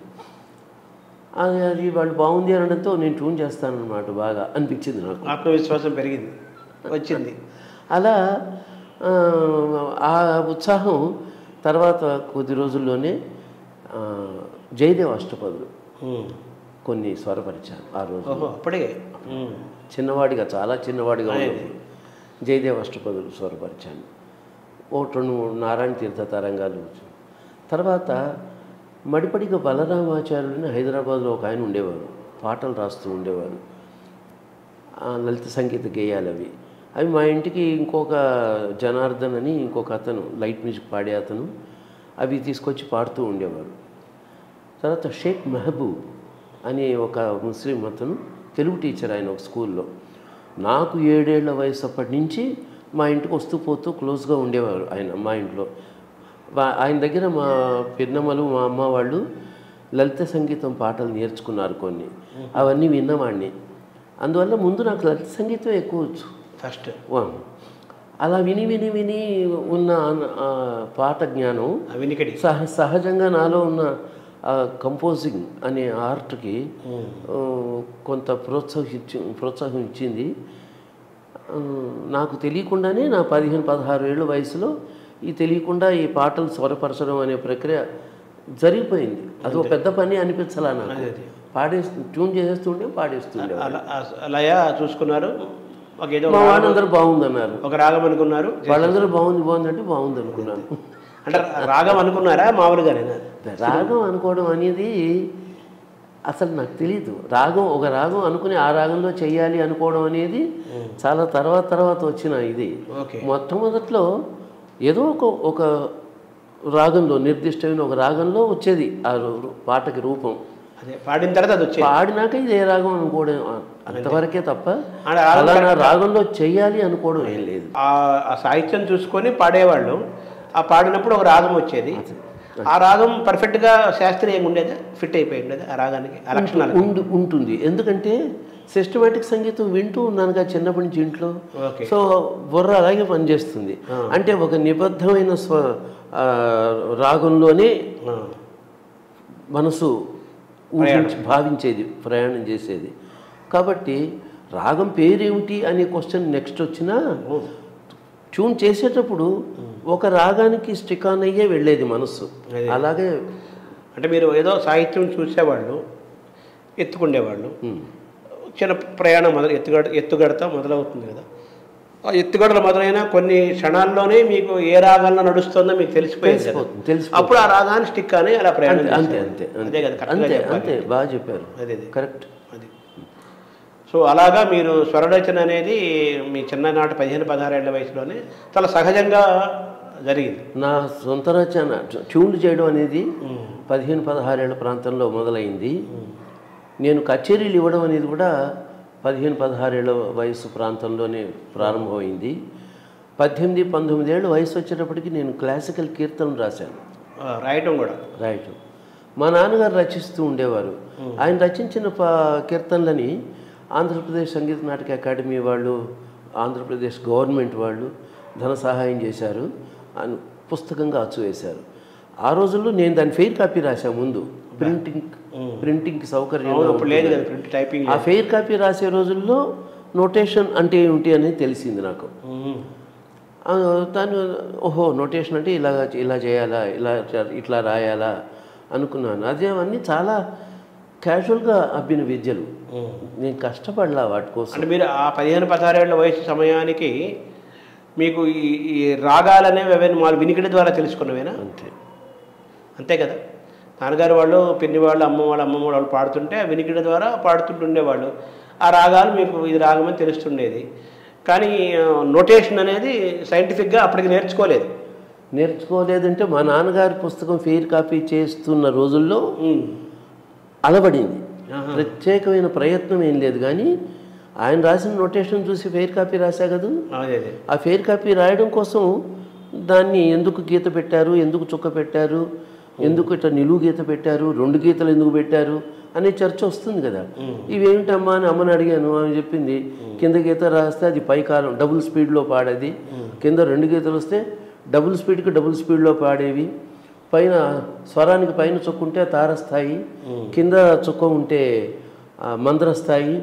అది వాళ్ళు బాగుంది అనడంతో నేను ట్యూన్ చేస్తానన్నమాట. బాగా అనిపించింది నాకు, ఆత్మవిశ్వాసం పెరిగింది, వచ్చింది. అలా ఆ ఉత్సాహం తర్వాత కొద్ది రోజుల్లోనే జయదేవ్ అష్టపదులు కొన్ని స్వరపరిచాను ఆ రోజు. అప్పుడే చిన్నవాడిగా, చాలా చిన్నవాడిగా ఉన్నప్పుడు జయదేవ్ అష్టపదులు స్వరపరిచాను. 2-3 నారాయణ తీర్థ తరంగాలు. తర్వాత మడిపడిగా బలరామాచార్యులని హైదరాబాద్లో ఒక ఆయన ఉండేవారు, పాటలు రాస్తూ ఉండేవారు, లలిత సంగీత గేయాలు అవి మా ఇంటికి ఇంకొక జనార్దన్ అని ఇంకొక అతను లైట్ మ్యూజిక్ పాడే అతను అవి తీసుకొచ్చి పాడుతూ ఉండేవారు. తర్వాత షేక్ మెహబూబ్ అని ఒక ముస్లిం అతను, తెలుగు టీచర్ ఆయన ఒక స్కూల్లో. నాకు 7 ఏళ్ల వయసు అప్పటి నుంచి మా ఇంటికి వస్తూ పోతూ క్లోజ్గా ఉండేవారు ఆయన. మా ఇంట్లో ఆయన దగ్గర మా పిన్నమ్మలు, మా అమ్మ వాళ్ళు లలిత సంగీతం పాటలు నేర్చుకున్నారు కొన్ని, అవన్నీ విన్నవాడిని. అందువల్ల ముందు నాకు లలిత సంగీతం ఎక్కువ వచ్చు ఫస్ట్. అలా విని విని విని ఉన్న పాట జ్ఞానం వినికిడి సహజంగా నాలో ఉన్న కంపోజింగ్ అనే ఆర్ట్కి కొంత ప్రోత్సాహం ఇచ్చింది. నాకు తెలియకుండానే నా 15-16 ఏళ్ళ వయసులో తెలియకుండా ఈ పాటలు స్వరపరచడం అనే ప్రక్రియ జరిగిపోయింది. అది ఒక పెద్ద పని అనిపించాలా నాకు. ట్యూన్ చేసేస్తుండే పాడేస్తుండే. అలా చూసుకున్నారు. మా వాళ్ళందరూ బాగుందన్నారు, ఒక రాగం అనుకున్నారు, వాళ్ళందరూ బాగుంది అంటే బాగుంది అనుకున్నాను. అంటే రాగం అనుకున్నారా మామూలుగానే? రాగం అనుకోవడం అనేది అసలు నాకు తెలియదు. ఒక రాగం అనుకుని ఆ రాగంలో చెయ్యాలి అనుకోవడం అనేది చాలా తర్వాత వచ్చిన ఇది. మొట్టమొదట్లో ఏదో ఒక రాగంలో, నిర్దిష్టమైన ఒక రాగంలో వచ్చేది ఆ పాటకి రూపం. అదే పాడిన తర్వాత అది వచ్చేది. పాడినాక ఇది ఏ రాగం అనుకోవడం అంతవరకే తప్ప అలా నా రాగంలో చెయ్యాలి అనుకోవడం ఏం లేదు. ఆ సాహిత్యం చూసుకొని పాడేవాళ్ళు. ఆ పాడినప్పుడు ఒక రాగం వచ్చేది. ఆ రాగం పర్ఫెక్ట్గా శాస్త్రీయంగా ఉండేది, ఫిట్ అయిపోయి ఉండేది ఆ రాగానికి, ఆ లక్షణాలు ఉంటుంది. ఎందుకంటే సిస్టమేటిక్ సంగీతం వింటూ ఉన్నాను కదా చిన్నప్పటి నుంచి ఇంట్లో. సో బుర్ర అలాగే పనిచేస్తుంది. అంటే ఒక నిబద్ధమైన రాగంలోనే మనసు భావించేది, ప్రయాణం చేసేది. కాబట్టి రాగం పేరేమిటి అనే క్వశ్చన్ నెక్స్ట్ వచ్చినా ట్యూన్ చేసేటప్పుడు ఒక రాగానికి స్టిక్ ఆన్ అయ్యే వెళ్ళేది మనస్సు. అలాగే అంటే మీరు ఏదో సాహిత్యం చూసేవాళ్ళు, ఎత్తుకుండేవాళ్ళు, చిన్న ప్రయాణం ఎత్తుగడత మొదలవుతుంది కదా. ఆ ఎత్తుగడలు మొదలైన కొన్ని క్షణాల్లోనే మీకు ఏ రాగాల్లో నడుస్తుందో మీకు తెలిసిపోయింది. అప్పుడు ఆ రాగాన్ని స్టిక్ అని అలా ప్రయాణం. అంతే బాగా చెప్పారు. అదే కరెక్ట్. అది సో అలాగా మీరు స్వరరచన అనేది మీ చిన్ననాటి 15-16 ఏళ్ల వయసులోనే చాలా సహజంగా జరిగింది. నా సొంత రచన ట్యూన్లు చేయడం అనేది 15-16 ఏళ్ల ప్రాంతంలో మొదలైంది. నేను కచేరీలు ఇవ్వడం అనేది కూడా 15-16 ఏళ్ల వయసు ప్రాంతంలోనే ప్రారంభమైంది. 18-19 ఏళ్ళ వయసు వచ్చేటప్పటికి నేను క్లాసికల్ కీర్తనలు రాశాను. రాయటం మా నాన్నగారు రచిస్తూ ఉండేవారు. ఆయన రచించిన కీర్తనలని ఆంధ్రప్రదేశ్ సంగీత నాటక అకాడమీ వాళ్ళు, ఆంధ్రప్రదేశ్ గవర్నమెంట్ వాళ్ళు ధన సహాయం చేశారు, పుస్తకంగా అచ్చువేశారు. ఆ రోజుల్లో నేను దాని ఫెయిర్ కాపీ రాశాను. ముందు ప్రింటింగ్కి సౌకర్యంగా ఆ ఫెయిర్ కాపీ రాసే రోజుల్లో నోటేషన్ అంటే ఏమిటి అనేది తెలిసింది నాకు. దాని నోటేషన్ అంటే ఇలా చేయాలా, ఇట్లా రాయాలా అనుకున్నాను. అన్నీ చాలా క్యాజువల్గా అబ్బిన విద్యలు. నేను కష్టపడలా వాటి కోసం. అంటే మీరు ఆ 15-16 ఏళ్ల వయసు సమయానికి మీకు ఈ రాగాలనేవి అవన్నీ వినికిడి ద్వారా తెలుసుకున్నవేనా? అంతే కదా. నాన్నగారు వాళ్ళు, పిన్ని వాళ్ళు, అమ్మమ్మ వాళ్ళు పాడుతుంటే ఆ వినికిడి ద్వారా పాడుతుంటుండేవాళ్ళు. ఆ రాగాలు మీకు ఇది రాగమని తెలుస్తుండేది. కానీ నోటేషన్ అనేది సైంటిఫిక్గా అప్పటికి నేర్చుకోలేదంటే మా నాన్నగారి పుస్తకం ఫెయిర్ కాపీ చేస్తున్న రోజుల్లో అలబడింది. ప్రత్యేకమైన ప్రయత్నం ఏం లేదు. కానీ ఆయన రాసిన నోటేషన్ చూసి ఫెయిర్ కాపీ రాశా కదా. ఆ ఫెయిర్ కాపీ రాయడం కోసం దాన్ని ఎందుకు గీత పెట్టారు, ఎందుకు చుక్క పెట్టారు, ఎందుకు ఇట్లా నిలువు గీత పెట్టారు, 2 గీతలు ఎందుకు పెట్టారు అనే చర్చ వస్తుంది కదా. ఇవేమిటమ్మా అని అమ్మని అడిగాను. ఆమె చెప్పింది, కింద గీత రాస్తే అది పైకాలం డబుల్ స్పీడ్లో పాడేది, కింద 2 గీతలు వస్తే డబుల్ స్పీడ్కి డబుల్ స్పీడ్లో పాడేవి, పైన స్వరానికి పైన చుక్క ఉంటే తారస్థాయి, కింద చుక్క ఉంటే మంద్రస్థాయి,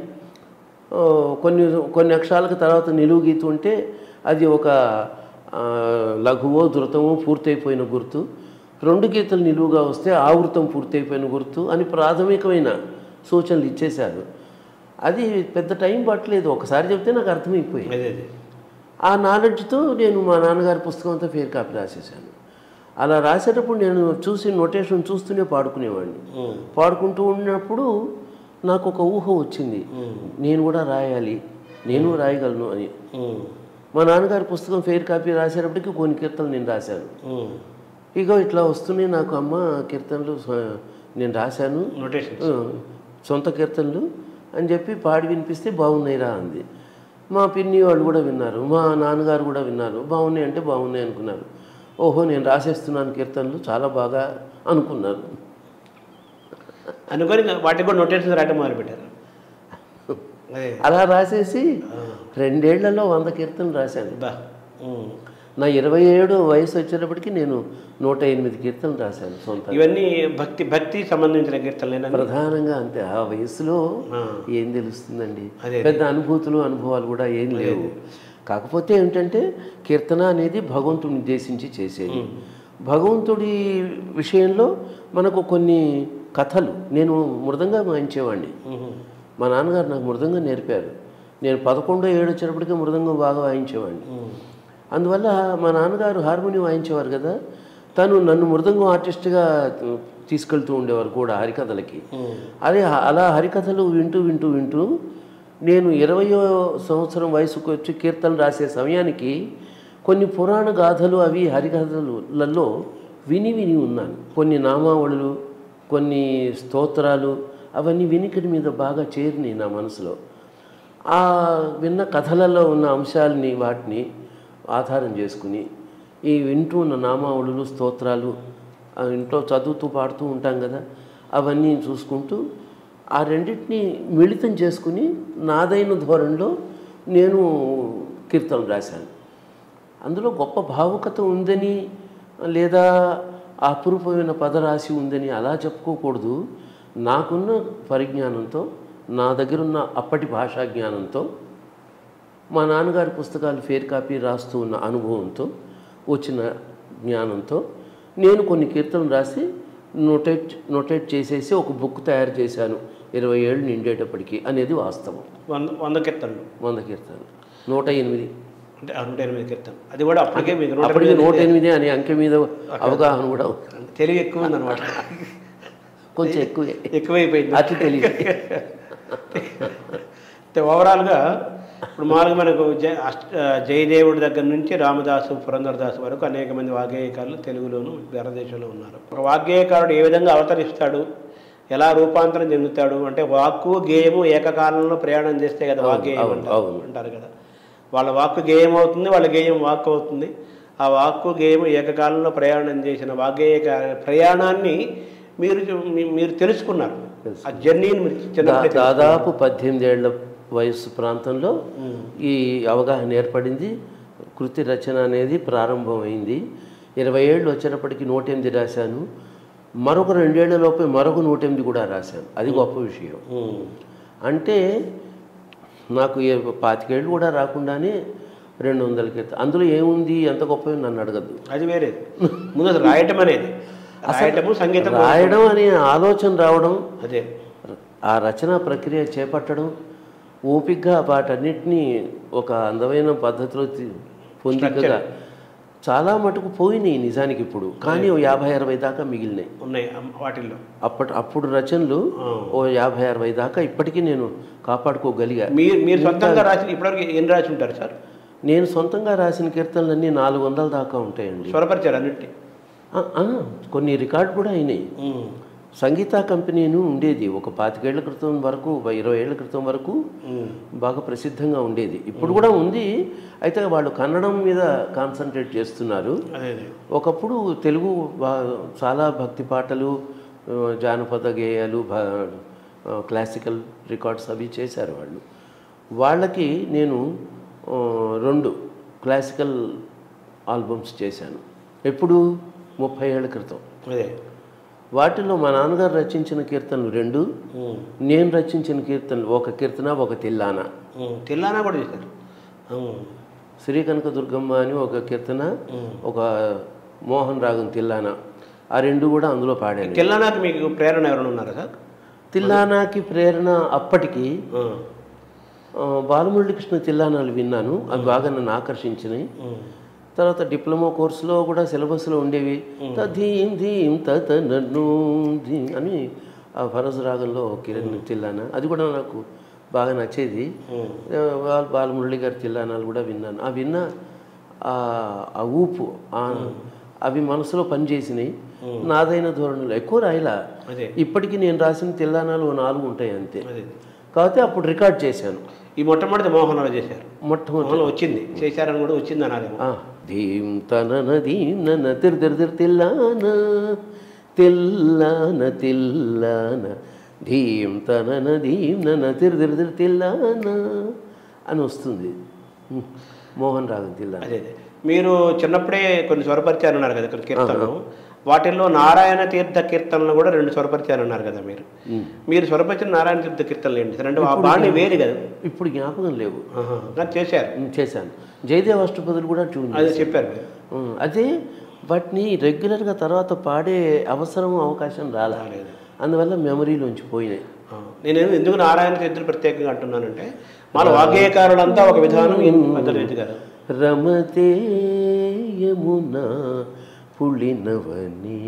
కొన్ని అక్షరాలకు తర్వాత నిలువు గీత ఉంటే అది ఒక లఘువో ధృతమో పూర్తయిపోయిన గుర్తు, 2 గీతలు నిలువుగా వస్తే ఆవృతం పూర్తయిపోయిన గుర్తు అని ప్రాథమికమైన సూచనలు ఇచ్చేశారు. అది పెద్ద టైం పట్టలేదు, ఒకసారి చెప్తే నాకు అర్థమైపోయింది. ఆ నాలెడ్జ్తో నేను మా నాన్నగారి పుస్తకం అంతా ఫేర్ కాపీ రాసేసాను. అలా రాసేటప్పుడు నేను చూసి నోటేషన్ చూస్తూనే పాడుకునేవాడిని. పాడుకుంటూ ఉన్నప్పుడు నాకు ఒక ఊహ వచ్చింది, నేను కూడా రాయాలి, నేను రాయగలను అని. మా నాన్నగారి పుస్తకం ఫెయిర్ కాపీ రాసేటప్పటికి కొన్ని కీర్తనలు నేను రాశాను. ఇక ఇట్లా వస్తున్నాయి నాకు, అమ్మ కీర్తనలు నేను రాశాను, సొంత కీర్తనలు అని చెప్పి పాడి వినిపిస్తే బాగున్నాయిరా అంది. మా పిన్ని వాళ్ళు కూడా విన్నారు, మా నాన్నగారు కూడా విన్నారు. బాగున్నాయి అంటే బాగున్నాయి అనుకున్నారు. ఓహో నేను రాసేస్తున్నాను కీర్తనలు, చాలా బాగా అనుకున్నారు. అనుకొని వాటికి కూడా నోటేషన్ రాయటం మొదలుపెట్టారు. అలా రాసేసి 2 ఏళ్లలో 100 కీర్తనలు రాశాను. నా 27 వయసు వచ్చేటప్పటికి నేను 108 కీర్తనలు రాశాను సొంత. ఇవన్నీ భక్తి సంబంధించిన కీర్తనలు ప్రధానంగా. అంతే, ఆ వయసులో ఏం తెలుస్తుందండి, పెద్ద అనుభవాలు కూడా ఏం లేవు. కాకపోతే ఏంటంటే కీర్తన అనేది భగవంతుడిని ఉద్దేశించి చేసేది. భగవంతుడి విషయంలో మనకు కొన్ని కథలు, నేను మృదంగా వాయించేవాడిని. మా నాన్నగారు నాకు మృదంగం నేర్పారు. నేను 11 ఏడు వచ్చేటప్పటికే మృదంగం బాగా వాయించేవాడిని. అందువల్ల మా నాన్నగారు హార్మోనియం వాయించేవారు కదా, తను నన్ను మృదంగం ఆర్టిస్ట్గా తీసుకెళ్తూ ఉండేవారు కూడా హరికథలకి. అలా హరికథలు వింటూ వింటూ వింటూ నేను 20వ సంవత్సరం వయసుకు వచ్చి కీర్తనలు రాసే సమయానికి కొన్ని పురాణ గాథలు అవి హరికథలలో విని ఉన్నాను. కొన్ని నామావళులు, కొన్ని స్తోత్రాలు అవన్నీ వినికిడి మీద బాగా చేరినాయి నా మనసులో. ఆ విన్న కథలలో ఉన్న అంశాలని వాటిని ఆధారం చేసుకుని ఈ వింటూ ఉన్న నామావళులు, స్తోత్రాలు ఇంట్లో చదువుతూ పాడుతూ ఉంటాం కదా, అవన్నీ చూసుకుంటూ ఆ రెండింటినీ మిళితం చేసుకుని నాదైన ధోరణిలో నేను కీర్తనలు రాశాను. అందులో గొప్ప భావుకత ఉందని లేదా అపురూపమైన పదరాశి ఉందని అలా చెప్పుకోకూడదు. నాకున్న పరిజ్ఞానంతో, నా దగ్గరున్న అప్పటి భాషా జ్ఞానంతో, మా నాన్నగారి పుస్తకాలు ఫేర్ కాపీ రాస్తూ ఉన్న అనుభవంతో వచ్చిన జ్ఞానంతో నేను కొన్ని కీర్తనలు రాసి నోటేట్ చేసేసి ఒక బుక్ తయారు చేశాను 20 ఏళ్ళు నిండేటప్పటికి అనేది వాస్తవం. 100 కీర్తనలు 108 అంటే 108 కీర్తనలు. అది కూడా అప్పటికే 108 అనే అంకె మీద అవగాహన కూడా తెలివి ఎక్కువ ఉందన్నమాట. కొంచెం ఎక్కువైపోయింది, అతి తెలివి. ఓవరాల్గా ఇప్పుడు మామూలుగా మనకు జయదేవుడి దగ్గర నుంచి రామదాసు, పురంధరదాసు వరకు అనేక మంది వాగ్గేయకారులు తెలుగులోను భారతదేశంలో ఉన్నారు. ఒక వాగ్గేయకారుడు ఏ విధంగా అవతరిస్తాడు, ఎలా రూపాంతరం చెందుతాడు అంటే వాక్కు గేయము ఏకకాలంలో ప్రయాణం చేస్తే కదా వాగ్గేయం అంటారు కదా. వాళ్ళ వాక్కు గేయం అవుతుంది, వాళ్ళ గేయం వాక్కు అవుతుంది. ఆ వాక్కు గేయము ఏకకాలంలో ప్రయాణం చేసిన వాగ్గేయ ప్రయాణాన్ని మీరు తెలుసుకున్నారు. ఆ జర్నీని దాదాపు 18 ఏళ్ల వయస్సు ప్రాంతంలో ఈ అవగాహన ఏర్పడింది. కృతి రచన అనేది ప్రారంభమైంది. 20 ఏళ్ళు వచ్చేటప్పటికి 108 రాశాను. మరొక 2 ఏళ్లలోపే మరొక 108 కూడా రాశాను. అది గొప్ప విషయం. అంటే నాకు 25 ఏళ్ళు కూడా రాకుండానే 200 కీర్తన. అందులో ఏముంది, ఎంత గొప్ప నన్ను అడగద్దు. అది వేరే. ముందు రాయటం అనేది, సంగీతం రాయడం అనే ఆలోచన రావడం, అదే ఆ రచన ప్రక్రియ చేపట్టడం, ఓపికగా వాటన్నిటినీ ఒక అందమైన పద్ధతిలో పొందికగా చాలా మటుకు పోయినాయి నిజానికి ఇప్పుడు. కానీ 50-60 దాకా మిగిలినాయి ఉన్నాయి వాటిల్లో. అప్పుడు రచనలు 50-60 దాకా ఇప్పటికీ నేను కాపాడుకోగలిగా. మీరు సొంతంగా రాసిన ఇప్పటివరకు ఎన్ని రాసి ఉంటారు సార్? నేను సొంతంగా రాసిన కీర్తనలన్నీ 400 దాకా ఉంటాయండి. స్వరపరిచారు అన్నిటి? కొన్ని రికార్డు కూడా అయినాయి. సంగీత కంపెనీను ఉండేది ఒక 25 ఏళ్ల క్రితం వరకు, 20 ఏళ్ల క్రితం వరకు బాగా ప్రసిద్ధంగా ఉండేది. ఇప్పుడు కూడా ఉంది. అయితే వాళ్ళు కన్నడం మీద కాన్సన్ట్రేట్ చేస్తున్నారు. ఒకప్పుడు తెలుగు చాలా భక్తి పాటలు, జానపద గేయాలు, క్లాసికల్ రికార్డ్స్ అవి చేశారు వాళ్ళు. వాళ్ళకి నేను 2 క్లాసికల్ ఆల్బమ్స్ చేశాను. ఎప్పుడు 30 ఏళ్ల క్రితం. వాటిలో మా నాన్నగారు రచించిన కీర్తనలు 2, నేను రచించిన కీర్తనలు, ఒక కీర్తన, ఒక తిల్లానా. తిల్లానా కూడా చేశారు. శ్రీకనక దుర్గమ్మ అని ఒక కీర్తన, ఒక మోహన్ రాగం తిల్లానా, ఆ రెండు కూడా అందులో పాడాను. తిల్లానాకి మీకు ప్రేరణ ఎవరైనా ఉన్నారా సార్? తిల్లానాకి ప్రేరణ అప్పటికి బాలమురళీకృష్ణ తిల్లానాలు విన్నాను, అవి బాగా నన్ను ఆకర్షించినాయి. తర్వాత డిప్లొమా కోర్సులో కూడా సిలబస్లో ఉండేవి. తధీం ధీం తత నన్ను ధీం అని ఆ ఫరజ్ రాగంలో కిరణ్ తిల్లానా, అది కూడా నాకు బాగా నచ్చేది. బాలమురళి గారి తిల్లానాలు కూడా విన్నాను. ఆ విన్న ఆ ఊపు అవి మనసులో పనిచేసినాయి. నాదైన ధోరణిలో ఎక్కువ రాయలా. ఇప్పటికీ నేను రాసిన తిల్లానాలు 4 ఉంటాయి అంతే. కాకపోతే అప్పుడు రికార్డ్ చేశాను. ఈ మొట్టమొదటి మోహన్లో చేశారు, మొట్టమొదటి వచ్చింది, చేశారని కూడా వచ్చింది అనాలి. ధీం తన ధీం నన్న తిర్ తిల్లాన తిల్లాన తిల్లాన ధీం తన ధీం నన్న తిర్ తిల్లాన అని వస్తుంది మోహన్ రాగం తిల్లాన. అదే మీరు చిన్నప్పుడే కొన్ని స్వరపరిచారు అన్నారు కదా కీర్తనలు, వాటిల్లో నారాయణ తీర్థ కీర్తనలు కూడా 2 స్వరపరిచారు అన్నారు కదా మీరు. మీరు స్వరపరిచిన నారాయణ తీర్థ కీర్తనలు ఏంటి సార్? అంటే ఆ బాణి వేరు కదా, ఇప్పుడు జ్ఞాపకం లేవు. చేశాను. జయదేవ అష్టపదులు కూడా ట్యూన్ అదే చెప్పారు. అదే వాటిని రెగ్యులర్గా తర్వాత పాడే అవసరం అవకాశం రాలేదు, అందువల్ల మెమరీలోంచి పోయినాయి. నేను ఎందుకు నారాయణ తీర్థులు ప్రత్యేకంగా అంటున్నానంటే మన వాగ్గేయకారులంతా ఒక విధానం పద్ధతి కదా. రమతే యమునా పుళినవని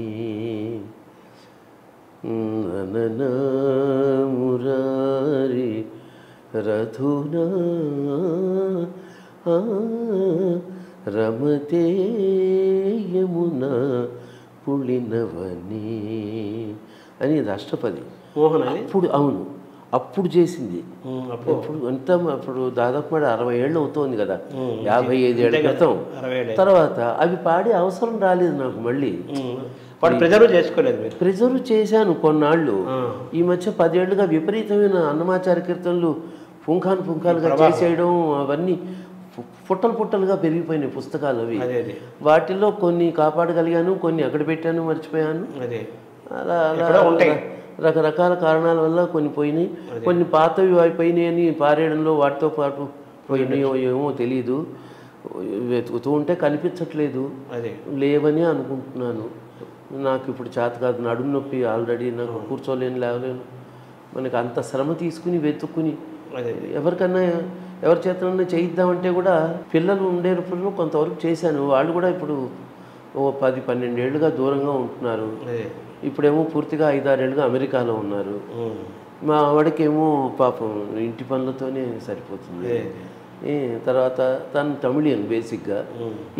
మురారి రథునా రమతే యమునా పుళినవని అని ఇది అష్టపది. మోహన్ అప్పుడు అవును, అప్పుడు చేసింది. అప్పుడు అంత అప్పుడు దాదాపు 60 ఏళ్ళు అవుతోంది కదా, 55 ఏళ్ళ క్రితం. తర్వాత అవి పాడే అవసరం రాలేదు నాకు. మళ్ళీ ప్రిజర్వ్ చేసుకోలేదు. ప్రిజర్వ్ చేశాను కొన్నాళ్ళు. ఈ మధ్య 10 ఏళ్ళుగా విపరీతమైన అన్నమాచార్య కీర్తనలు పుంఖాలుగా చేసేయడం, అవన్నీ పుట్టలుగా పెరిగిపోయినాయి పుస్తకాలు. అవి వాటిల్లో కొన్ని కాపాడగలిగాను, కొన్ని అక్కడ పెట్టాను, మర్చిపోయాను. అలా అలా ఉంటాయి. రకరకాల కారణాల వల్ల కొన్ని పోయినాయి, కొన్ని పాతవి అయిపోయినాయి అని పారేయడంలో వాటితో పాటు పోయినాయో ఏమో తెలీదు. వెతుకుతూ ఉంటే కనిపించట్లేదు, లేవని అనుకుంటున్నాను. నాకు ఇప్పుడు చేత కాదు, నడుము నొప్పి ఆల్రెడీ, నాకు కూర్చోలేను, లేవలేను. మనకి అంత శ్రమ తీసుకుని వెతుక్కుని ఎవరికన్నా ఎవరి చేతనన్నా చేయిద్దామంటే కూడా పిల్లలు ఉండేటప్పుడు కొంతవరకు చేశాను. వాళ్ళు కూడా ఇప్పుడు 10-12 ఏళ్ళుగా దూరంగా ఉంటున్నారు. ఇప్పుడేమో పూర్తిగా 5-6 ఏళ్ళుగా అమెరికాలో ఉన్నారు. మా ఆవిడకేమో పాపం ఇంటి పనులతోనే సరిపోతుంది. తర్వాత తను తమిళియన్ బేసిక్గా.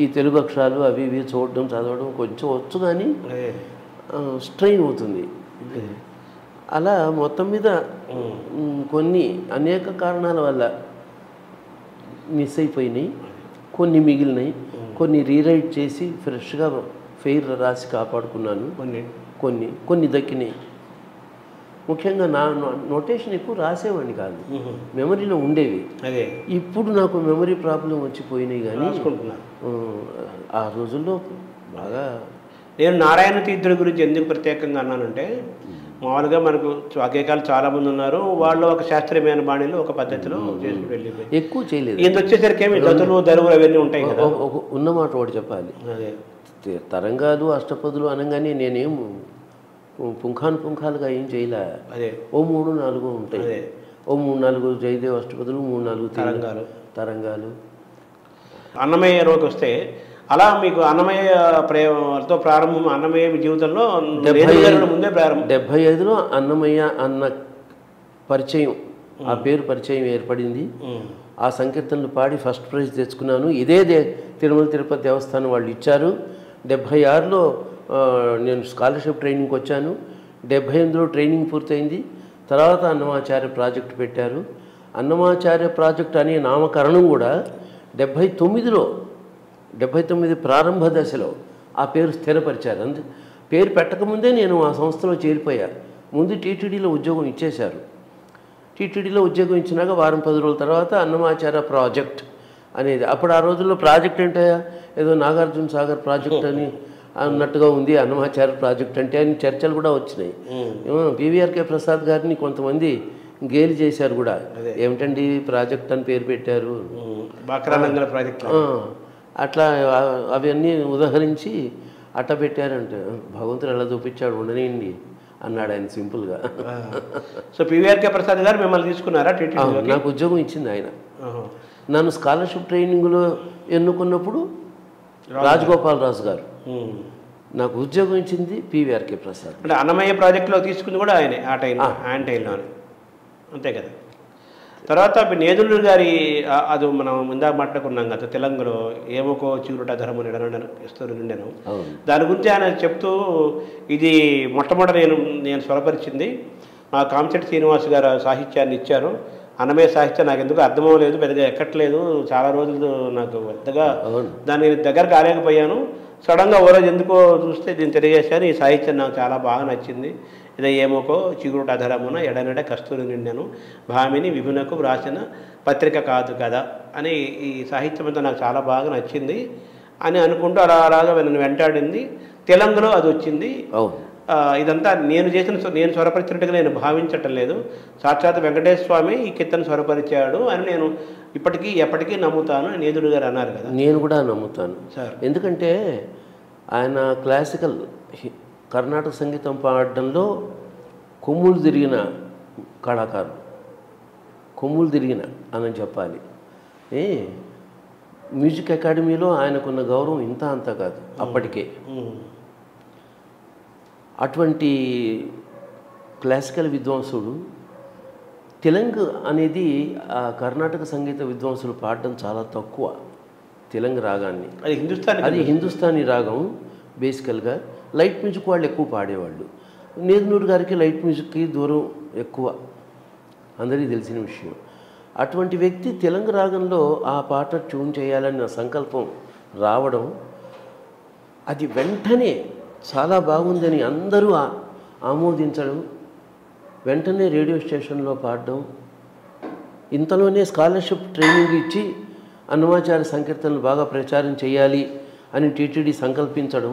ఈ తెలుగు అక్షరాలు అవి ఇవి చూడడం చదవడం కొంచెం వచ్చు, కానీ స్ట్రెయిన్ అవుతుంది. అలా మొత్తం మీద కొన్ని అనేక కారణాల వల్ల మిస్ అయిపోయినాయి, కొన్ని మిగిలినాయి, కొన్ని రీరైట్ చేసి ఫ్రెష్గా ఫెయిర్ రాసి కాపాడుకున్నాను. కొన్ని దక్కినాయి. ముఖ్యంగా నా నోటేషన్ ఎక్కువ రాసేవాడిని కాదు, మెమరీలో ఉండేవి. ఇప్పుడు నాకు మెమరీ ప్రాబ్లం వచ్చిపోయినాయి. కానీ ఆ రోజుల్లో బాగా. నేను నారాయణ తీర్థుల గురించి ఎందుకు ప్రత్యేకంగా అన్నానంటే, మామూలుగా మనకు వాగ్గేయకాలు చాలామంది ఉన్నారు, వాళ్ళు ఒక శాస్త్రీయమైన బాణిలో ఒక పద్ధతిలో చేసుకుని వెళ్ళిపోయి ఎక్కువ చేయలేదు. ఇది వచ్చేసరికి ఏమి జతులు దరువులు అవన్నీ ఉంటాయి కదా. ఉన్నమాట ఒకటి చెప్పాలి, తరంగాలు అష్టపదులు అనగానే నేనేం పుంఖాలుగా ఏం చేయలే. ఓ 3-4 ఉంటాయి, ఓ 3-4 జయదేవ్ అష్టపదులు, 3-4 తరంగాలు. అన్నమయ్య రోజు వస్తే అలా మీకు అన్నమయ్య ప్రేమతో ప్రారంభం, అన్నమయ్య జీవితంలో ముందే ప్రారంభం. 75లో అన్నమయ్య అన్న పరిచయం, ఆ పేరు పరిచయం ఏర్పడింది. ఆ సంకీర్తనలు పాడి ఫస్ట్ ప్రైజ్ తెచ్చుకున్నాను. ఇదే తిరుమల తిరుపతి దేవస్థానం వాళ్ళు ఇచ్చారు. 76లో నేను స్కాలర్షిప్ ట్రైనింగ్కి వచ్చాను. 78లో ట్రైనింగ్ పూర్తయింది. తర్వాత అన్నమాచార్య ప్రాజెక్టు పెట్టారు. అన్నమాచార్య ప్రాజెక్ట్ అనే నామకరణం కూడా 79 ప్రారంభ దశలో ఆ పేరు స్థిరపరిచారు. పేరు పెట్టకముందే నేను ఆ సంస్థలో చేరిపోయా. ముందు టీటీడీలో ఉద్యోగం ఇచ్చేశారు. టీటీడీలో ఉద్యోగం ఇచ్చినాక వారం 10 రోజుల తర్వాత అన్నమాచార్య ప్రాజెక్ట్ అనేది. అప్పుడు ఆ రోజుల్లో ప్రాజెక్ట్ అంటే ఏదో నాగార్జున సాగర్ ప్రాజెక్ట్ అని అన్నట్టుగా ఉంది. అన్నమాచార్య ప్రాజెక్ట్ అంటే అని చర్చలు కూడా వచ్చినాయి. పివిఆర్కే ప్రసాద్ గారిని కొంతమంది గేలి చేశారు కూడా, ఏమిటండి ప్రాజెక్ట్ అని పేరు పెట్టారు. బాక్రానంగల ప్రాజెక్ట్ అట్లా అవన్నీ ఉదహరించి అట్ట పెట్టారంటే భగవంతుడు ఎలా చూపించాడు ఉండనేయండి అన్నాడు ఆయన సింపుల్గా. సో పివిఆర్కే ప్రసాద్ గారు మిమ్మల్ని తీసుకున్నారా టీటీడీలో? నాకు ఉద్యోగం ఇచ్చింది ఆయన. నన్ను స్కాలర్షిప్ ట్రైనింగ్లో ఎన్నుకున్నప్పుడు రాజగోపాలరాజు గారు నాకు ఉద్యోగం ఇచ్చింది పివిఆర్కే ప్రసాద్. అంటే అన్నమయ్య ప్రాజెక్టులో తీసుకుంది కూడా ఆయనే ఆ టైంలో, ఆయన టైంలోనే, అంతే కదా. తర్వాత నేదులు గారి అది మనం ముందాక మాట్లాడుకున్నాం కదా, తెలంగాణలో ఏమోకో చిగురుట ధర్మం ఇస్తూ నిండాను. దాని గురించి ఆయన చెప్తూ ఇది మొట్టమొదట నేను స్వరపరిచింది మా కామచెట్టి శ్రీనివాస్ గారు సాహిత్యాన్ని ఇచ్చారు. అన్నమయ్య సాహిత్యం నాకు ఎందుకు అర్థమవ్వలేదు, పెద్దగా ఎక్కట్లేదు, చాలా రోజులు నాకు పెద్దగా దాని దగ్గర కాలేకపోయాను. సడన్గా ఓ రోజు ఎందుకో చూస్తే దీన్ని తెలియజేశాను. ఈ సాహిత్యం నాకు చాలా బాగా నచ్చింది. ఇదే ఏమోకో చిగురుట అధరమున ఎడనెడ కస్తూరి నిండెను భామిని విభునకు వ్రాసిన పత్రిక కాదు కదా అని ఈ సాహిత్యం అంతా నాకు చాలా బాగా నచ్చింది అని అనుకుంటూ అలాగా నన్ను వెంటాడింది. తెలంగాణలో అది వచ్చింది. ఇదంతా నేను స్వరపరిచినట్టుగా నేను భావించటం లేదు. సాక్షాత్ వెంకటేశ్వర స్వామి ఈ కీర్తన స్వరపరిచాడు అని నేను ఇప్పటికీ ఎప్పటికీ నమ్ముతాను. నేదుడు గారు అన్నారు కదా, నేను కూడా నమ్ముతాను సార్. ఎందుకంటే ఆయన క్లాసికల్ కర్ణాటక సంగీతం పాడడంలో కొమ్ములు తిరిగిన కళాకారుడు, కొమ్ములు తిరిగిన అని చెప్పాలి. మ్యూజిక్ అకాడమీలో ఆయనకున్న గౌరవం ఇంత అంత కాదు అప్పటికే. అటువంటి క్లాసికల్ విద్వాంసుడు తెలంగు అనేది ఆ కర్ణాటక సంగీత విద్వాంసులు పాడడం చాలా తక్కువ. తెలంగు రాగాన్ని అది హిందుస్థానీ రాగం బేసికల్గా. లైట్ మ్యూజిక్ వాళ్ళు ఎక్కువ పాడేవాళ్ళు. నేదునూరు గారికి లైట్ మ్యూజిక్కి దూరం ఎక్కువ, అందరికీ తెలిసిన విషయం. అటువంటి వ్యక్తి తెలంగు రాగంలో ఆ పాట ట్యూన్ చేయాలని సంకల్పం రావడం, అది వెంటనే చాలా బాగుందని అందరూ ఆమోదించడం, వెంటనే రేడియో స్టేషన్లో పాడడం, ఇంతలోనే స్కాలర్షిప్ ట్రైనింగ్ ఇచ్చి అన్నమాచార్య సంకీర్తనలు బాగా ప్రచారం చేయాలి అని టీటీడీ సంకల్పించడం,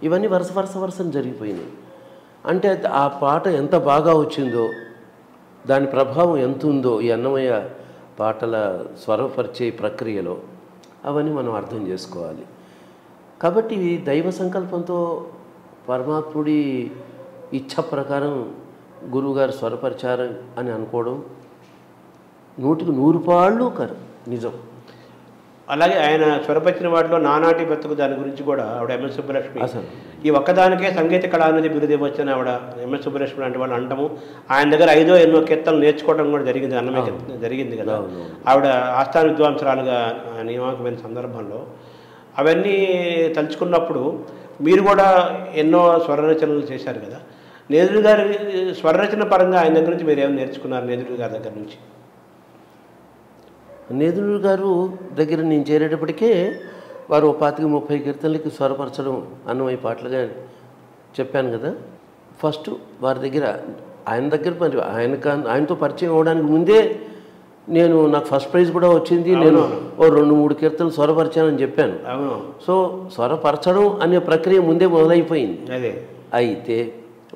ఇవన్నీ వరుసను జరిగిపోయినాయి. అంటే ఆ పాట ఎంత బాగా వచ్చిందో, దాని ప్రభావం ఎంత ఉందో ఈ అన్నమయ్య పాటల స్వరపరిచే ప్రక్రియలో, అవన్నీ మనం అర్థం చేసుకోవాలి. కాబట్టి దైవ సంకల్పంతో పరమాత్ముడి ఇచ్ఛ ప్రకారం గురువుగారు స్వరపరిచారు అని అనుకోవడం 100కి 100 పాళ్ళు నిజం. అలాగే ఆయన స్వరపరిచిన వాటిలో నానాటి బతుకు దాని గురించి కూడా ఆవిడ ఎంఎస్ సుబ్బలక్ష్మి ఈ ఒక్కదానికే సంగీత కళ అనేది బిరుదు ఇవ్వచ్చని ఆవిడ ఎంఎస్ సుబ్బలక్ష్మి లాంటి వాళ్ళు అంటాము. ఆయన దగ్గర 5 ఎన్నో కీర్తనలు నేర్చుకోవడం కూడా జరిగింది, అన్నమయ్య కీర్తన జరిగింది కదా. ఆవిడ ఆస్థాన విద్వాంసరాలుగా నియామకమైన సందర్భంలో అవన్నీ తలుచుకున్నప్పుడు మీరు కూడా ఎన్నో స్వరరచనలు చేశారు కదా. నేదుడు గారి స్వరరచన పరంగా ఆయన దగ్గర నుంచి మీరు ఏమైనా నేర్చుకున్నారు? నేదుడు గారి దగ్గర నుంచి నేదుడు గారు దగ్గర నేను చేరేటప్పటికే వారు 25-30 కీర్తనలకి స్వరపరచడం అన్నమయ్య పాటలుగా చెప్పాను కదా. ఫస్ట్ వారి దగ్గర ఆయన దగ్గర ఆయనతో పరిచయం అవ్వడానికి ముందే నాకు ఫస్ట్ ప్రైజ్ కూడా వచ్చింది. నేను 2-3 కీర్తనలు స్వరపరిచానని చెప్పాను. సో స్వరపరచడం అనే ప్రక్రియ ముందే మొదలైపోయింది. అయితే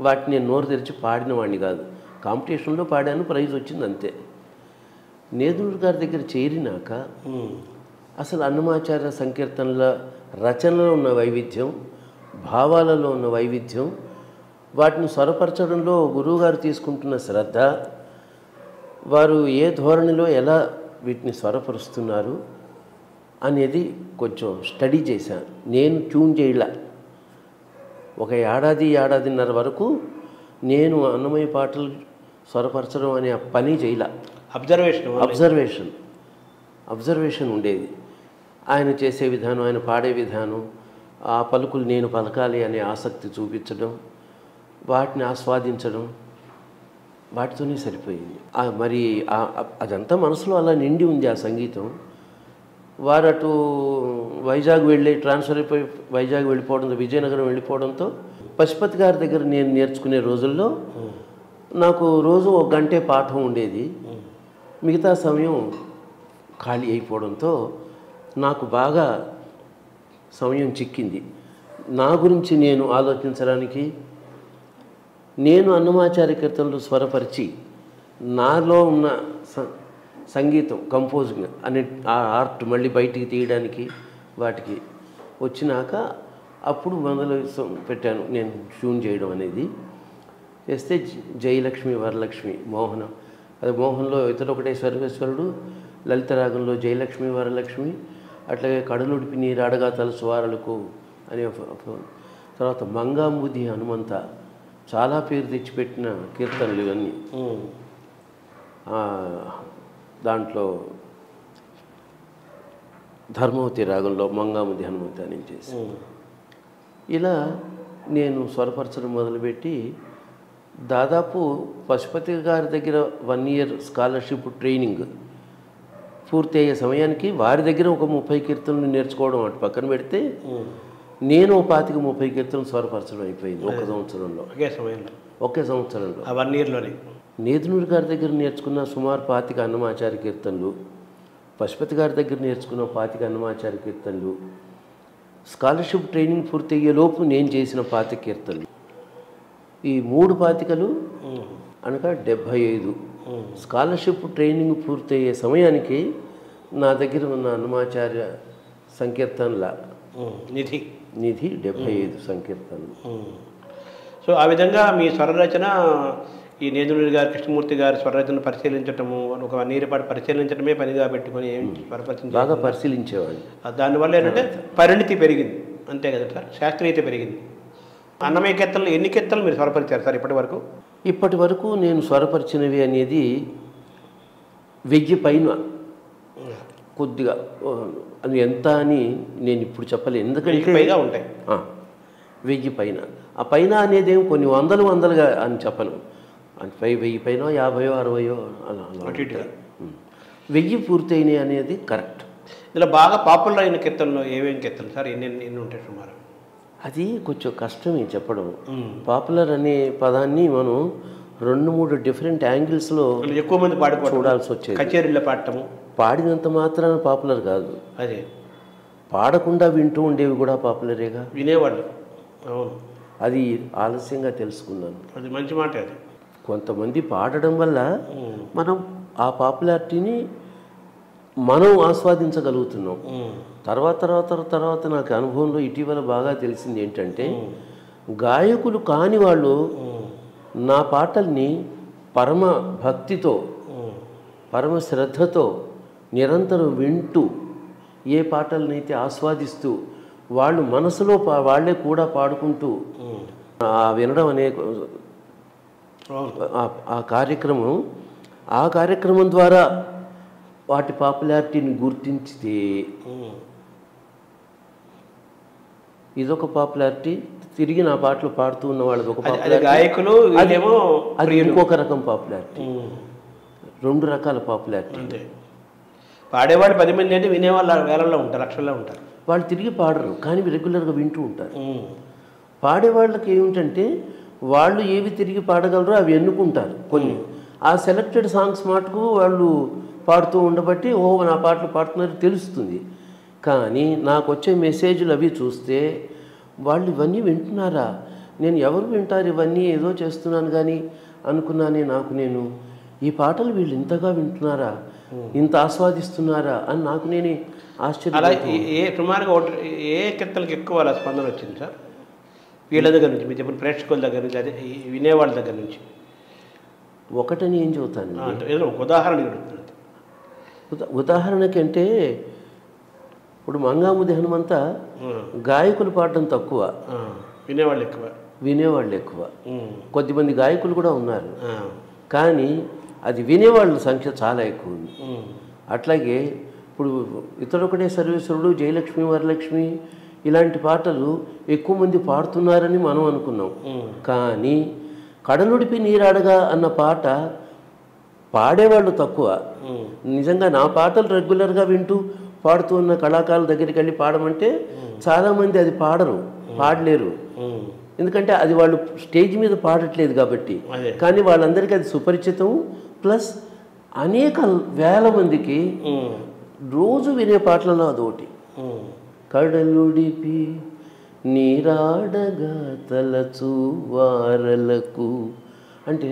వాటిని నేను నోరు తెరిచి పాడిన వాడిని కాదు. కాంపిటీషన్లో పాడాను, ప్రైజ్ వచ్చింది, అంతే. నేదుడు గారి దగ్గర చేరినాక అసలు అన్నమాచార్య సంకీర్తనల రచనలో ఉన్న వైవిధ్యం, భావాలలో ఉన్న వైవిధ్యం, వాటిని స్వరపరచడంలో గురువుగారు తీసుకుంటున్న శ్రద్ధ, వారు ఏ ధోరణిలో ఎలా వీటిని స్వరపరుస్తున్నారు అనేది కొంచెం స్టడీ చేశాను. నేను ట్యూన్ చేయలే. ఒక ఏడాదిన్నర వరకు నేను అన్నమయ్య పాటలు స్వరపరచడం అనే పని చేయలే. అబ్జర్వేషన్ ఉండేది. ఆయన చేసే విధానం, ఆయన పాడే విధానం, ఆ పలుకులు నేను పలకాలి అనే ఆసక్తి చూపించడం, వాటిని ఆస్వాదించడం, వాటితోనే సరిపోయింది. మరి అదంతా మనసులో అలా నిండి ఉంది ఆ సంగీతం. వారు అటు వైజాగ్ ట్రాన్స్ఫర్ అయిపోయి వైజాగ్ వెళ్ళిపోవడంతో, విజయనగరం వెళ్ళిపోవడంతో పశుపతి గారి దగ్గర నేను నేర్చుకునే రోజుల్లో నాకు రోజు 1 గంటే పాఠం ఉండేది. మిగతా సమయం ఖాళీ అయిపోవడంతో నాకు బాగా సమయం చిక్కింది నా గురించి నేను ఆలోచించడానికి. నేను అన్నమాచార్య కీర్తనలు స్వరపరిచి నాలో ఉన్న సంగీతం కంపోజింగ్ అనే ఆ ఆర్ట్ మళ్ళీ బయటికి తీయడానికి వాటికి వచ్చినాక అప్పుడు మొదలు పెట్టాను నేను ట్యూన్ చేయడం అనేది. చేస్తే జయలక్ష్మి వరలక్ష్మి మోహనం, అది మోహన్లో ఇతడు ఒకటే సర్వేశ్వరుడు, లలిత రాగంలో జయలక్ష్మి వరలక్ష్మి, అట్లాగే కడలుడిపి నీరాడగా తలసువారలకు అనే తర్వాత మంగాంబుది హనుమంత, చాలా పేరు తెచ్చిపెట్టిన కీర్తనలు ఇవన్నీ. దాంట్లో ధర్మవతి రాగంలో మంగాంబుది హనుమంత అని చేసి ఇలా నేను స్వరపరచడం మొదలుపెట్టి దాదాపు పశుపతి గారి దగ్గర 1 year స్కాలర్షిప్ ట్రైనింగ్ పూర్తయ్యే సమయానికి వారి దగ్గర ఒక 30 కీర్తనలు నేర్చుకోవడం అటు పక్కన పెడితే నేను 25-30 కీర్తనలు స్వరపరచడం అయిపోయింది ఒక సంవత్సరంలో. ఒకే సంవత్సరంలో 1 yearలోనే నేదునూరు గారి దగ్గర నేర్చుకున్న సుమారు 25 అన్నమాచార్య కీర్తనలు, పశుపతి గారి దగ్గర నేర్చుకున్న 25 అన్నమాచార్య కీర్తనలు, స్కాలర్షిప్ ట్రైనింగ్ పూర్తయ్యేలోపు నేను చేసిన 25 కీర్తనలు, ఈ 3 పాతికలు అనగా 75. స్కాలర్షిప్ ట్రైనింగ్ పూర్తయ్యే సమయానికి నా దగ్గర ఉన్న అన్నమాచార్య సంకీర్తనల నిధి 75 సంకీర్తనలు. సో ఆ విధంగా మీ స్వరరచన ఈ నేదునూరి గారు కృష్ణమూర్తి గారి స్వరరచన పరిశీలించటము, ఒక 1 year పాటు పరిశీలించడమే పనిగా పెట్టుకొని స్వరపరిచయం బాగా పరిశీలించేవాడిని. దానివల్ల ఏంటంటే పరిణితి పెరిగింది, అంతే కదా సార్, శాస్త్రీయత పెరిగింది. అన్నమయ్య కీర్తనలు ఎన్ని కీర్తనలు మీరు స్వరపరిచారు సార్ ఇప్పటి వరకు? ఇప్పటి వరకు నేను స్వరపరిచినవి అనేది 1000 పైన, కొద్దిగా అది ఎంత అని నేను ఇప్పుడు చెప్పలేను, ఎందుకంటే పైగా ఉంటాయి. 1000 పైన. ఆ పైన అనేది ఏం కొన్ని వందలుగా అని చెప్పను, అంటే 1000 పైన 50 60 అలా 1000 పూర్తయినాయి అనేది కరెక్ట్. ఇలా బాగా పాపులర్ అయిన కీర్తనలు ఏమేమి కీర్తనలు సార్, ఎన్ని ఉంటాయి సుమారు? అది కొంచెం కష్టమే చెప్పడం. పాపులర్ అనే పదాన్ని మనం 2-3 డిఫరెంట్ యాంగిల్స్లో ఎక్కువ మంది చూడాల్సి వచ్చేది. కచేరీలో పాడటము, పాడినంత మాత్రాన పాపులర్ కాదు, అదే పాడకుండా వింటూ ఉండేవి కూడా పాపులరేగా, వినేవాళ్ళు. అవును, అది ఆలస్యంగా తెలుసుకున్నాను. అది మంచి మాట. అది కొంతమంది పాడడం వల్ల మనం ఆ పాపులారిటీని మనం ఆస్వాదించగలుగుతున్నాం. తర్వాత నాకు అనుభవంలో ఇటీవల బాగా తెలిసింది ఏంటంటే, గాయకులు కాని వాళ్ళు నా పాటల్ని పరమ భక్తితో పరమ శ్రద్ధతో నిరంతరం వింటూ ఏ పాటలనైతే ఆస్వాదిస్తూ వాళ్ళు మనసులో వాళ్ళే కూడా పాడుకుంటూ వినడం అనే ఆ కార్యక్రమం ద్వారా వాటి పాపులారిటీని గుర్తించితే ఇదొక పాపులారిటీ, తిరిగి నా పాటలు పాడుతూ ఉన్న వాళ్ళది ఒక గాయకులు, అది ఇంకొక రకం పాపులారిటీ. 2 రకాల పాపులారిటీ. అంటే పాడేవాళ్ళు 10 మంది అంటే వినేవాళ్ళు వేలల్లో ఉంటారు, లక్షల్లో ఉంటారు. వాళ్ళు తిరిగి పాడరు, కానీ రెగ్యులర్గా వింటూ ఉంటారు. పాడేవాళ్ళకి ఏమిటంటే వాళ్ళు ఏవి తిరిగి పాడగలరో అవి ఎన్నుకుంటారు కొన్ని. ఆ సెలెక్టెడ్ సాంగ్స్ మటుకు వాళ్ళు పాడుతూ ఉండబట్టి నా పాటలు పాడుతున్నారు తెలుస్తుంది. కానీ నాకు వచ్చే మెసేజ్లు అవి చూస్తే వాళ్ళు ఇవన్నీ వింటున్నారా, నేను ఎవరు వింటారు ఇవన్నీ, ఏదో చేస్తున్నాను కానీ అనుకున్నానే నేను ఈ పాటలు వీళ్ళు ఇంతగా వింటున్నారా, ఇంత ఆస్వాదిస్తున్నారా అని నాకు నేనే ఆశ్చర్యం. సుమారుగా ఏ కీర్తనలకు ఎక్కువ అలా స్పందన వచ్చింది సార్ వీళ్ళ దగ్గర నుంచి, మీరు చెప్పిన ప్రేక్షకుల దగ్గర నుంచి, అదే వినేవాళ్ళ దగ్గర నుంచి? ఒకటని ఏం చెబుతాను, ఉదాహరణకంటే ఇప్పుడు మంగాంబుది హనుమంత గాయకులు పాడడం తక్కువ, వినేవాళ్ళు ఎక్కువ. కొద్దిమంది గాయకులు కూడా ఉన్నారు, కానీ అది వినేవాళ్ళ సంఖ్య చాలా ఎక్కువ ఉంది. అట్లాగే ఇప్పుడు ఇతడొకటే సర్వేశ్వరుడు, జయలక్ష్మి వరలక్ష్మి ఇలాంటి పాటలు ఎక్కువ మంది పాడుతున్నారని మనం అనుకున్నాం. కానీ కడలుడిపి నీరాడగా అన్న పాట పాడేవాళ్ళు తక్కువ. నిజంగా నా పాటలు రెగ్యులర్గా వింటూ పాడుతూ ఉన్న కళాకారుల దగ్గరికి వెళ్ళి పాడమంటే చాలామంది అది పాడలేరు. ఎందుకంటే అది వాళ్ళు స్టేజ్ మీద పాడట్లేదు కాబట్టి. కానీ వాళ్ళందరికీ అది సుపరిచితం. ప్లస్ అనేక వేల మందికి రోజు వినే పాటలలో అదొకటి. కడలుడిపి నీరాడగా తలచు వారలకు అంటే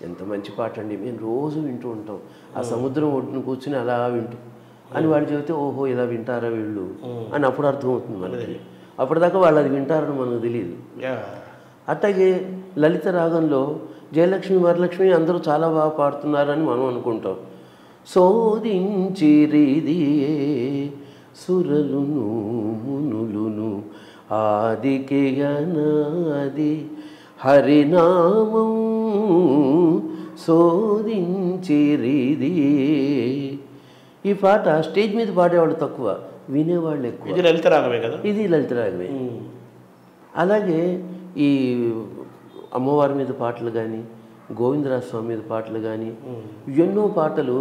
ఎంత మంచి పాట అండి, మేము రోజు వింటూ ఉంటాం, ఆ సముద్రం ఒడ్డున కూర్చుని అలా వింటూ అని వాళ్ళు చెబితే ఓహో ఇలా వింటారా వీళ్ళు అని అప్పుడు అర్థమవుతుంది మనకి. అప్పటిదాకా వాళ్ళు అది వింటారని మనకు తెలియదు. అట్లాగే లలిత రాగంలో జయలక్ష్మి వరలక్ష్మి అందరూ చాలా బాగా పాడుతున్నారని మనం అనుకుంటాం. శోధించిరిదియే సురలును మునులును ఆదికి అనాది హరినామం శోధించిరిదియే. ఈ పాట స్టేజ్ మీద పాడేవాళ్ళు తక్కువ, వినేవాళ్ళు ఎక్కువ. ఇది లలిత రాగమే కదా, ఇది లలిత రాగమే. అలాగే ఈ అమ్మవారి మీద పాటలు కానీ, గోవిందరాజ స్వామి మీద పాటలు కానీ, ఎన్నో పాటలు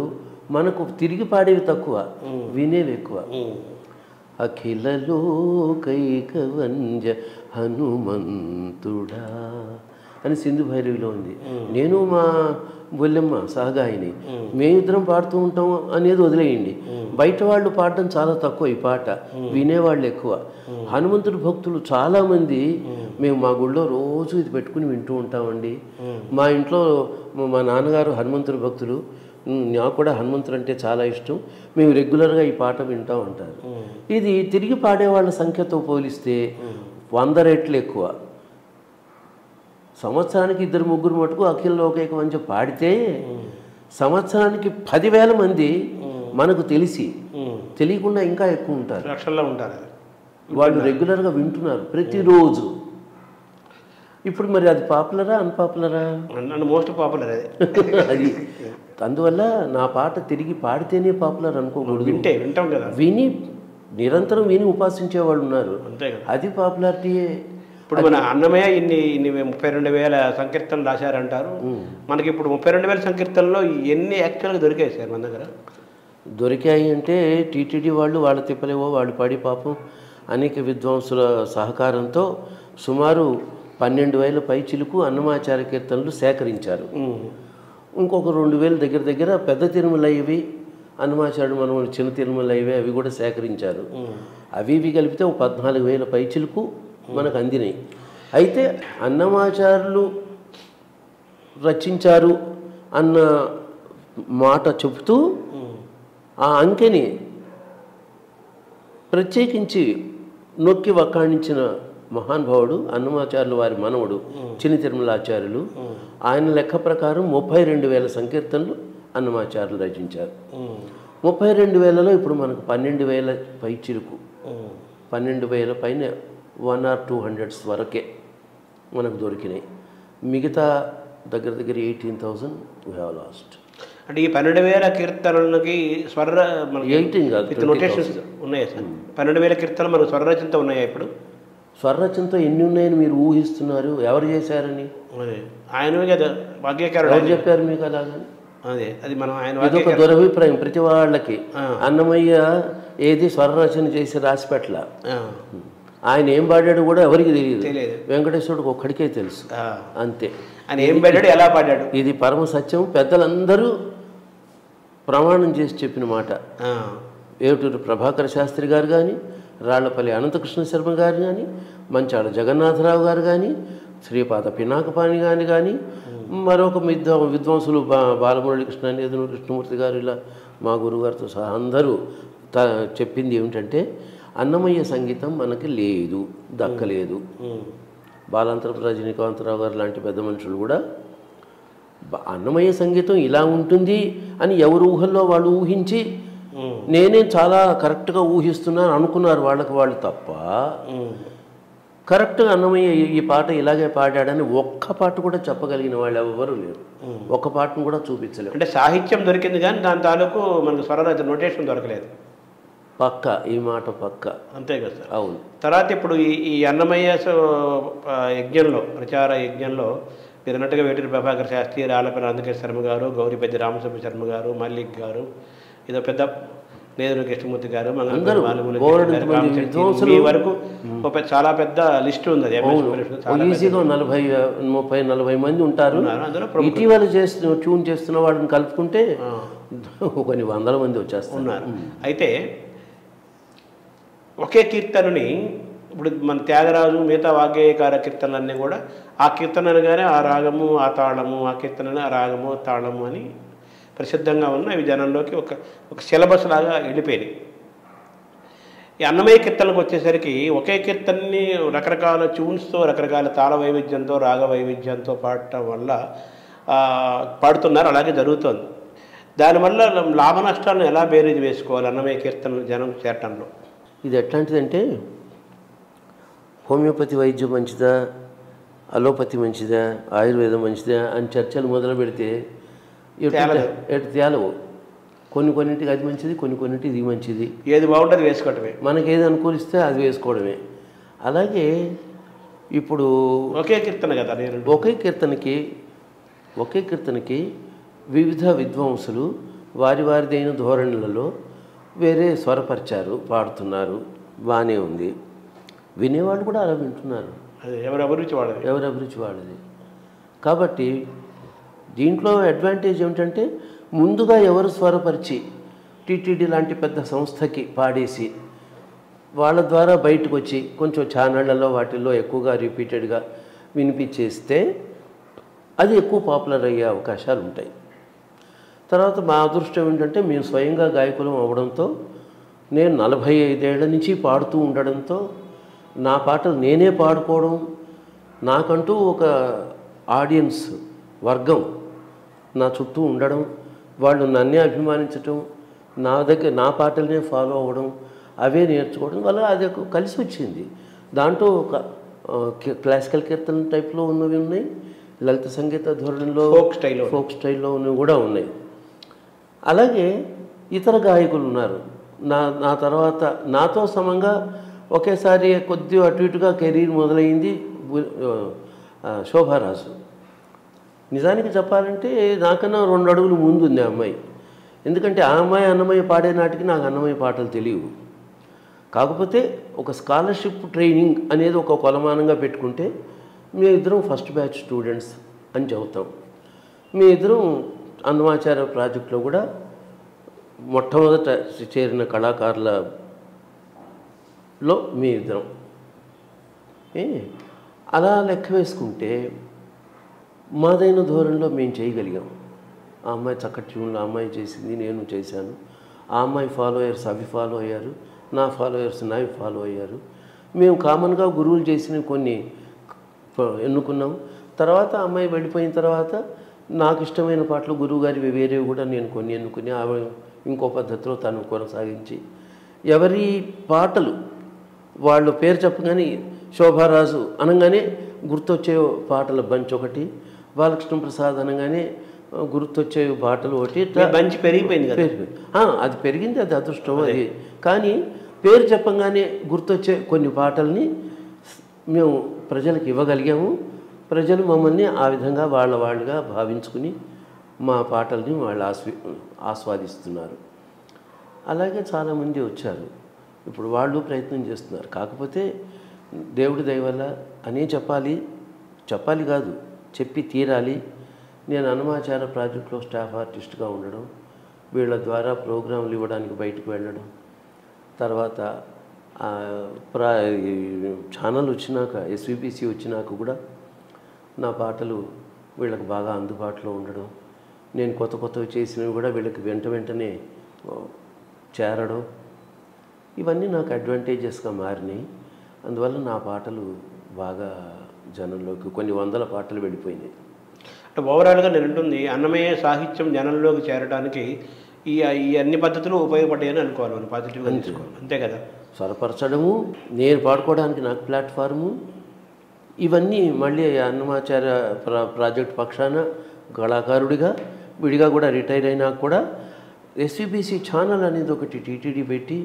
మనకు తిరిగి పాడేవి తక్కువ, వినేవి ఎక్కువ. అఖిల లోకైకవంజ హనుమంతుడా అని సింధు భైరవిలో ఉంది. నేను మా బొల్లెమ్మ సహగాయని మేమిద్దరం పాడుతూ ఉంటాం అనేది వదిలేయండి, బయట వాళ్ళు పాడడం చాలా తక్కువ, ఈ పాట వినేవాళ్ళు ఎక్కువ. హనుమంతుడి భక్తులు చాలామంది మేము మా గుళ్ళో రోజు ఇది పెట్టుకుని వింటూ ఉంటామండి. మా ఇంట్లో మా నాన్నగారు హనుమంతుడి భక్తులు, నాకు కూడా హనుమంతుడు అంటే చాలా ఇష్టం, మేము రెగ్యులర్గా ఈ పాట వింటూ ఉంటారు. ఇది తిరిగి పాడేవాళ్ళ సంఖ్యతో పోలిస్తే 100 రెట్లు ఎక్కువ. సంవత్సరానికి 2-3 మటుకు అఖిల లోకైక వంచ పాడితే సంవత్సరానికి 10,000 మంది మనకు తెలియకుండా ఇంకా ఎక్కువ ఉంటారు, లక్షల్లో ఉంటారు. వాళ్ళు రెగ్యులర్గా వింటున్నారు ప్రతిరోజు. ఇప్పుడు మరి అది పాపులరా అన్పాపులరా? మోస్ట్ పాపులర్ అది. అందువల్ల నా పాట తిరిగి పాడితేనే పాపులర్ అనుకోకూడదు, వింటాం కదా, విని నిరంతరం విని ఉపాసించే వాళ్ళు ఉన్నారు, అది పాపులారిటీయే. ఇప్పుడు మన అన్నమయ్య ఇన్ని 32,000 సంకీర్తనలు రాశారంటారు. మనకి ఇప్పుడు 32,000 సంకీర్తనలో ఎన్ని యాక్చువల్గా దొరికాయి సార్ మన దగ్గర? దొరికాయి అంటే టీటీడీ వాళ్ళు వాళ్ళ తిప్పలేవో వాళ్ళు పడి పాపం అనేక విద్వాంసుల సహకారంతో సుమారు 12,000 పైచిలుకు అన్నమాచార్య కీర్తనలు సేకరించారు. ఇంకొక 2,000 దగ్గర పెద్ద తిరుమల ఇవి, అన్నమాచార్యుడు మనం చిన్న తిరుమల ఇవి, అవి కూడా సేకరించారు. అవి కలిపితే 14,000 పైచిలుకు మనకు అందినాయి. అయితే అన్నమాచార్యులు రచించారు అన్న మాట చెబుతూ ఆ అంకెని ప్రత్యేకించి నొక్కి వక్కాణించిన మహానుభావుడు అన్నమాచార్యులు వారి మనవడు చిన్న తిరుమలాచార్యులు. ఆయన లెక్క ప్రకారం 32,000 సంకీర్తనలు అన్నమాచార్యులు రచించారు. 32,000లో ఇప్పుడు మనకు 12,000 పైచిలుకు, 12,000 పైన 1 or 200 వరకే మనకు దొరికినాయి. మిగతా దగ్గర 18,000 we have lost. అంటే ఈ 12,000 కీర్తనలకి స్వర 18 కాదు, నోటేషన్స్ ఉన్నాయా సార్? 12,000 కీర్తనలు మనకు స్వరరచనతో ఉన్నాయా ఇప్పుడు? స్వరరచనతో ఎన్ని ఉన్నాయని మీరు ఊహిస్తున్నారు? ఎవరు చేశారని? ఆయన కదా వాక్యకారుడు. ఎవరు చెప్పారు మీకు అలాగని? అది మనం ఆయన ఇదొక దురభిప్రాయం ప్రతి వాళ్ళకి. అన్నమయ్య ఏది స్వరరచన చేసి రాసిపెట్ల, ఆయన ఏం పాడాడు కూడా ఎవరికి తెలియదు, వెంకటేశ్వరుడికి ఒక్కడికే తెలుసు, అంతే. ఆయన ఏం పాడాడు, ఎలా పాడాడు, ఇది పరమ సత్యం. పెద్దలందరూ ప్రమాణం చేసి చెప్పిన మాట. ఏటూరు ప్రభాకర శాస్త్రి గారు కానీ, రాళ్లపల్లి అనంతకృష్ణ శర్మ గారు కానీ, మంచాళ జగన్నాథరావు గారు కానీ, శ్రీపాద పినాకపాణి గాని కానీ, మరొక విద్వాంసులు బాలమురళి కృష్ణ, నేదురు కృష్ణమూర్తి గారు, ఇలా మా గురుగారితో సహా అందరూ చెప్పింది ఏమిటంటే అన్నమయ్య సంగీతం మనకి లేదు, దక్కలేదు. బాలాంతరపు రజనీకాంతరావు గారు లాంటి పెద్ద మనుషులు కూడా అన్నమయ్య సంగీతం ఇలా ఉంటుంది అని ఎవరు ఊహల్లో వాళ్ళు ఊహించి నేనే చాలా కరెక్ట్గా ఊహిస్తున్నాను అనుకున్నారు వాళ్ళకి వాళ్ళు తప్ప, కరెక్ట్గా అన్నమయ్య ఈ పాట ఇలాగే పాడాడని ఒక్క పాట కూడా చెప్పగలిగిన వాళ్ళు ఎవరు లేరు, ఒక్క పాటను కూడా చూపించలేరు. అంటే సాహిత్యం దొరికింది కానీ దాని తాలూకు మనకు స్వరరచన నోటేషన్ దొరకలేదు. పక్క ఈ మాట పక్క, అంతే కదా సార్. అవును. తర్వాత ఇప్పుడు ఈ అన్నమయ్య యజ్ఞంలో, ప్రచార యజ్ఞంలో మీరు అన్నట్టుగా వేటూరి ప్రభాకర్ శాస్త్రి, రాళ్లపల్లి అనంతకృష్ణ శర్మ గారు, గౌరిపెద్ది రామసుబ్బ శర్మ గారు, మల్లిక్ గారు, ఇదో పెద్ద నేదురు కృష్ణమూర్తి గారు, ఈ వరకు చాలా పెద్ద లిస్ట్ ఉంది. అది ఈజీగా 30-40 మంది ఉంటారు. ఇటీవల ట్యూన్ చేస్తున్న వాళ్ళని కలుపుకుంటే కొన్ని 100 మంది వచ్చేస్తున్నారు. అయితే ఒకే కీర్తనని ఇప్పుడు మన త్యాగరాజు మిగతా వాగ్గేయకార కీర్తనలన్నీ కూడా ఆ కీర్తన అనగానే ఆ రాగము ఆ తాళము, ఆ కీర్తనని ఆ రాగము తాళము అని ప్రసిద్ధంగా ఉన్న ఇవి జనంలోకి ఒక సిలబస్ లాగా వెళ్ళిపోయినాయి. ఈ అన్నమయ్య కీర్తనలకు వచ్చేసరికి ఒకే కీర్తనని రకరకాల ట్యూన్స్తో, రకరకాల తాళ వైవిధ్యంతో, రాగ వైవిధ్యంతో పాడటం వల్ల పాడుతున్నారు, అలాగే జరుగుతుంది. దానివల్ల లాభ నష్టాలను ఎలా బేరీజ్ వేసుకోవాలి అన్నమయ్య కీర్తనలు జనం చేరటంలో? ఇది ఎట్లాంటిదంటే, హోమియోపతి వైద్యం మంచిదా, అలోపతి మంచిదా, ఆయుర్వేదం మంచిదా అని చర్చలు మొదలు పెడితే ఎటు తేలవు. కొన్నింటికి అది మంచిది, కొన్నింటికి ఇది మంచిది. ఏది బాగుంటుంది వేసుకోవటమే, మనకి ఏది అనుకూలిస్తే అది వేసుకోవడమే. అలాగే ఇప్పుడు ఒకే కీర్తన కదా, ఒకే కీర్తనకి వివిధ విద్వాంసులు వారిదైన ధోరణులలో వేరే స్వరపరిచారు, పాడుతున్నారు, బాగానే ఉంది. వినేవాళ్ళు కూడా అలా వింటున్నారు. అది ఎవరి అభిరుచి వాళ్ళది. కాబట్టి దీంట్లో అడ్వాంటేజ్ ఏమిటంటే, ముందుగా ఎవరు స్వరపరిచి టీటీడీ లాంటి పెద్ద సంస్థకి పాడేసి వాళ్ళ ద్వారా బయటకు వచ్చి కొంచెం ఛానళ్లలో వాటిల్లో ఎక్కువగా రిపీటెడ్గా వినిపించేస్తే అది ఎక్కువ పాపులర్ అయ్యే అవకాశాలు ఉంటాయి. తర్వాత మా అదృష్టం ఏంటంటే, మేము స్వయంగా గాయకులం అవ్వడంతో, నేను 45 ఏళ్ల నుంచి పాడుతూ ఉండడంతో నా పాటలు నేనే పాడుకోవడం, నాకంటూ ఒక ఆడియన్స్ వర్గం నా చుట్టూ ఉండడం, వాళ్ళు నన్నే అభిమానించటం, నా పాటలనే ఫాలో అవ్వడం, అవే నేర్చుకోవడం వల్ల అది కలిసి వచ్చింది. దాంట్లో ఒక క్లాసికల్ కీర్తన టైప్లో ఉన్నవి ఉన్నాయి, లలిత సంగీత ధోరణిలో ఫోక్ స్టైల్లో ఉన్నవి కూడా ఉన్నాయి. అలాగే ఇతర గాయకులు ఉన్నారు. నా తర్వాత నాతో సమంగా ఒకేసారి కొద్దిగా అటు ఇటుగా కెరీర్ మొదలైంది శోభారాజు. నిజానికి చెప్పాలంటే నాకన్నా 2 అడుగులు ముందు ఉంది ఆ అమ్మాయి. ఎందుకంటే ఆ అమ్మాయి అన్నమయ్య పాడే నాటికి నాకు అన్నమయ్య పాటలు తెలియవు. కాకపోతే ఒక స్కాలర్షిప్ ట్రైనింగ్ అనేది ఒక కొలమానంగా పెట్టుకుంటే మేమిద్దరం ఫస్ట్ బ్యాచ్ స్టూడెంట్స్ అని చెబుతాం. మేమిద్దరం అన్నమాచార్య ప్రాజెక్టులో కూడా మొట్టమొదట చేరిన కళాకారులలో మేమిద్దరం. అలా లెక్క వేసుకుంటే మాదైన ధోరణిలో మేము చేయగలిగాం. ఆ అమ్మాయి చక్కటి ట్యూన్లో ఆ అమ్మాయి చేసింది, నేను చేశాను. ఆ అమ్మాయి ఫాలోయర్స్ అవి ఫాలో అయ్యారు, నా ఫాలోయర్స్ నావి ఫాలో అయ్యారు. మేము కామన్గా గురువులు చేసినవి కొన్ని ఎన్నుకున్నాం. తర్వాత ఆ అమ్మాయి వెళ్ళిపోయిన తర్వాత నాకు ఇష్టమైన పాటలు గురువుగారి వేరేవి కూడా నేను కొన్ని ఎన్నుకుని ఆమె ఇంకో పద్ధతిలో తను కొనసాగించి, ఎవరి పాటలు వాళ్ళు పేరు చెప్పగానే శోభారాజు అనగానే గుర్తొచ్చే పాటల బంచ్ ఒకటి, బాలకృష్ణ ప్రసాద్ అనగానే గుర్తొచ్చే పాటలు ఒకటి. బంచ్ పెరిగిపోయింది కదా, అది పెరిగింది, అది అదృష్టం. అది కానీ పేరు చెప్పగానే గుర్తొచ్చే కొన్ని పాటల్ని మేము ప్రజలకు ఇవ్వగలిగాము. ప్రజలు మమ్మల్ని ఆ విధంగా వాళ్ళుగా భావించుకుని మా పాటల్ని వాళ్ళు ఆస్వాదిస్తున్నారు. అలాగే చాలామంది వచ్చారు, ఇప్పుడు వాళ్ళు ప్రయత్నం చేస్తున్నారు. కాకపోతే దేవుడి దయ వల్ల అనే చెప్పాలి కాదు, చెప్పి తీరాలి. నేను అన్నమాచార్య ప్రాజెక్టులో స్టాఫ్ ఆర్టిస్ట్గా ఉండడం, వీళ్ళ ద్వారా ప్రోగ్రాంలు ఇవ్వడానికి బయటకు వెళ్ళడం, తర్వాత ఛానల్ వచ్చినాక ఎస్విపిసి వచ్చినాక కూడా నా పాటలు వీళ్ళకి బాగా అందుబాటులో ఉండడం, నేను కొత్తవి చేసినవి కూడా వీళ్ళకి వెంటనే చేరడం, ఇవన్నీ నాకు అడ్వాంటేజెస్గా మారినాయి. అందువల్ల నా పాటలు బాగా జనంలోకి కొన్ని 100 పాటలు వెళ్ళిపోయినాయి. అంటే ఓవరాల్గా నేను అంటుంది, అన్నమయ్య సాహిత్యం జనంలోకి చేరడానికి ఈ అన్ని పద్ధతులు ఉపయోగపడ్డాయని అనుకోవాలి, మనం పాజిటివ్గా తీసుకోవాలి, అంతే కదా. స్వరపరచడము, నేను పాడుకోవడానికి నాకు ప్లాట్ఫార్ము, ఇవన్నీ మళ్ళీ అన్నమాచార్య ప్రాజెక్ట్ పక్షాన కళాకారుడిగా విడిగా కూడా రిటైర్ అయినా కూడా ఎస్విబిసి ఛానల్ అనేది ఒకటి టీటీడీ పెట్టి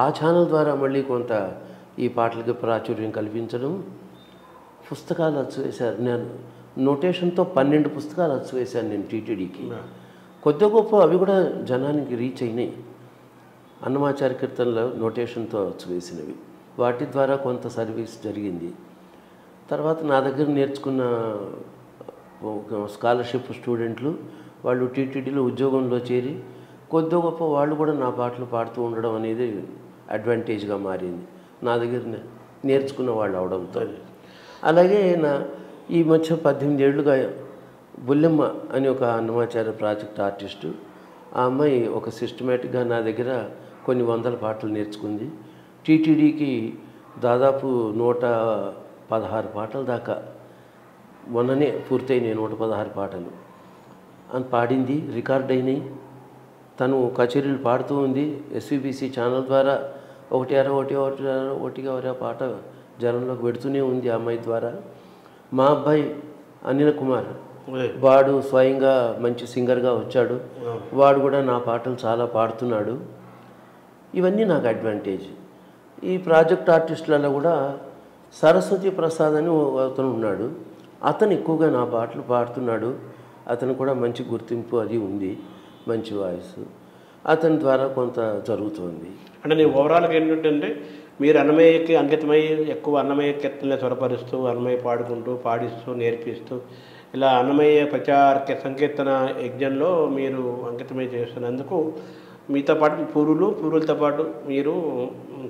ఆ ఛానల్ ద్వారా మళ్ళీ కొంత ఈ పాటలకి ప్రాచుర్యం కల్పించడం. పుస్తకాలు అచ్చువేశారు, నేను నోటేషన్తో 12 పుస్తకాలు అచ్చువేశాను నేను టీటీడీకి. కొద్ది గొప్ప అవి కూడా జనానికి రీచ్ అయినాయి. అన్నమాచార్య కీర్తనలో నోటేషన్తో అచ్చువేసినవి, వాటి ద్వారా కొంత సర్వీస్ జరిగింది. తర్వాత నా దగ్గర నేర్చుకున్న స్కాలర్షిప్ స్టూడెంట్లు వాళ్ళు టీటీడీలో ఉద్యోగంలో చేరి కొద్ది గొప్ప వాళ్ళు కూడా నా పాటలు పాడుతూ ఉండడం అనేది అడ్వాంటేజ్గా మారింది. నా దగ్గర నేర్చుకున్న వాళ్ళు అవడంతో. అలాగే ఈ మధ్య 18 ఏళ్ళుగా బుల్లెమ్మ అని ఒక అన్నమాచార్య ప్రాజెక్ట్ ఆర్టిస్టు, ఆ అమ్మాయి ఒక సిస్టమేటిక్గా నా దగ్గర కొన్ని వందల పాటలు నేర్చుకుంది. టీటీడీకి దాదాపు 116 పాటల దాకా మొన్ననే పూర్తయినాయి. 116 పాటలు అని పాడింది, రికార్డ్ అయినాయి. తను కచేరీలు పాడుతూ ఉంది. ఎస్విబిసి ఛానల్ ద్వారా ఒకటిగా పాట జనంలోకి పెడుతూనే ఉంది ఆ అమ్మాయి ద్వారా. మా అబ్బాయి అనిల్ కుమార్, వాడు స్వయంగా మంచి సింగర్గా వచ్చాడు. వాడు కూడా నా పాటలు చాలా పాడుతున్నాడు. ఇవన్నీ నాకు అడ్వాంటేజ్. ఈ ప్రాజెక్ట్ ఆర్టిస్టులలో కూడా సరస్వతి ప్రసాద్ అని అతను ఉన్నాడు. అతను ఎక్కువగా నా పాటలు పాడుతున్నాడు. అతను కూడా మంచి గుర్తింపు అది ఉంది, మంచి వాయిస్. అతని ద్వారా కొంత జరుగుతుంది. అంటే నేను ఓవరాల్గా ఏంటంటే మీరు అన్నమయ్యకి అంకితమై ఎక్కువ అన్నమయ్య కీర్తనలే స్వరపరుస్తూ, అన్నమయ్య పాడుకుంటూ, పాడిస్తూ, నేర్పిస్తూ, ఇలా అన్నమయ్య ప్రచార సంకీర్తన యజ్ఞంలో మీరు అంకితమై చేస్తున్నందుకు మీతో పాటు పూర్వులతో పాటు మీరు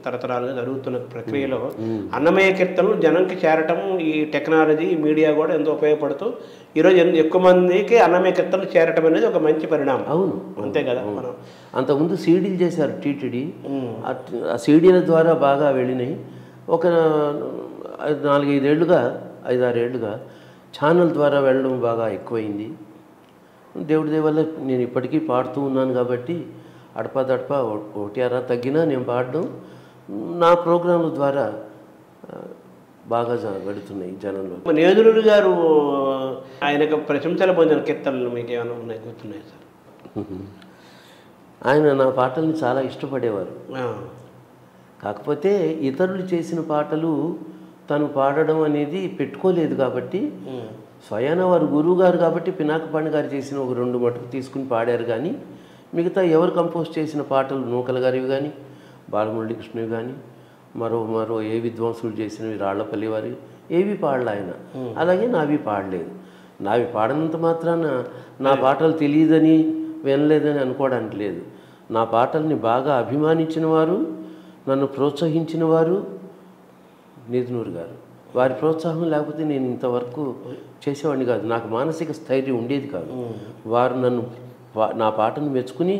తరతరాలుగా జరుగుతున్న ప్రక్రియలో అన్నమయ్య కీర్తనలు జనంకి చేరటం, ఈ టెక్నాలజీ మీడియా కూడా ఎంతో ఉపయోగపడుతూ ఈరోజు ఎక్కువ మందికి అన్నమయ్య కీర్తనలు చేరటం అనేది ఒక మంచి పరిణామం. అవును, అంతే కదా. మనం అంతకుముందు సీడీలు చేశారు టీటీడీ. ఆ సీడీల ద్వారా బాగా వెళ్ళినాయి. ఒక 5-6 ఏళ్ళుగా ఛానల్ ద్వారా వెళ్ళడం బాగా ఎక్కువైంది. దేవుడి దయ వల్ల నేను ఇప్పటికీ పాడుతూ ఉన్నాను కాబట్టి అడపా ఒకటి అరా తగ్గినా నేను పాడడం నా ప్రోగ్రాంల ద్వారా బాగా వెళుతున్నాయి జనంలో. నేదురుడు గారు ఆయనకు ప్రశంసలు పొందిన కీర్తనలు మీకు ఏమైనా ఉన్నాయి, గుర్తున్నాయి సార్? ఆయన నా పాటల్ని చాలా ఇష్టపడేవారు. కాకపోతే ఇతరులు చేసిన పాటలు తను పాడడం అనేది పెట్టుకోలేదు కాబట్టి, స్వయాన వారు గురువు గారు కాబట్టి పినాకపాణి గారు చేసిన ఒక 2 మటుకు తీసుకుని పాడారు. కానీ మిగతా ఎవరు కంపోజ్ చేసిన పాటలు నూకల గారివి కానీ, బాలమురళీకృష్ణవి కానీ, మరో ఏ విద్వాంసులు చేసినవి రాళ్లపల్లి వారి ఏవి పాడలే ఆయన. అలాగే నావి పాడలేదు. నావి పాడనంత మాత్రాన నా పాటలు తెలియదని వినలేదని అనుకోవడానికి లేదు. నా పాటల్ని బాగా అభిమానించిన వారు, నన్ను ప్రోత్సహించిన వారు నేదునూరు గారు. వారి ప్రోత్సాహం లేకపోతే నేను ఇంతవరకు చేసేవాడిని కాదు. నాకు మానసిక స్థైర్యం ఉండేది కాదు. వారు నా పాటను మెచ్చుకుని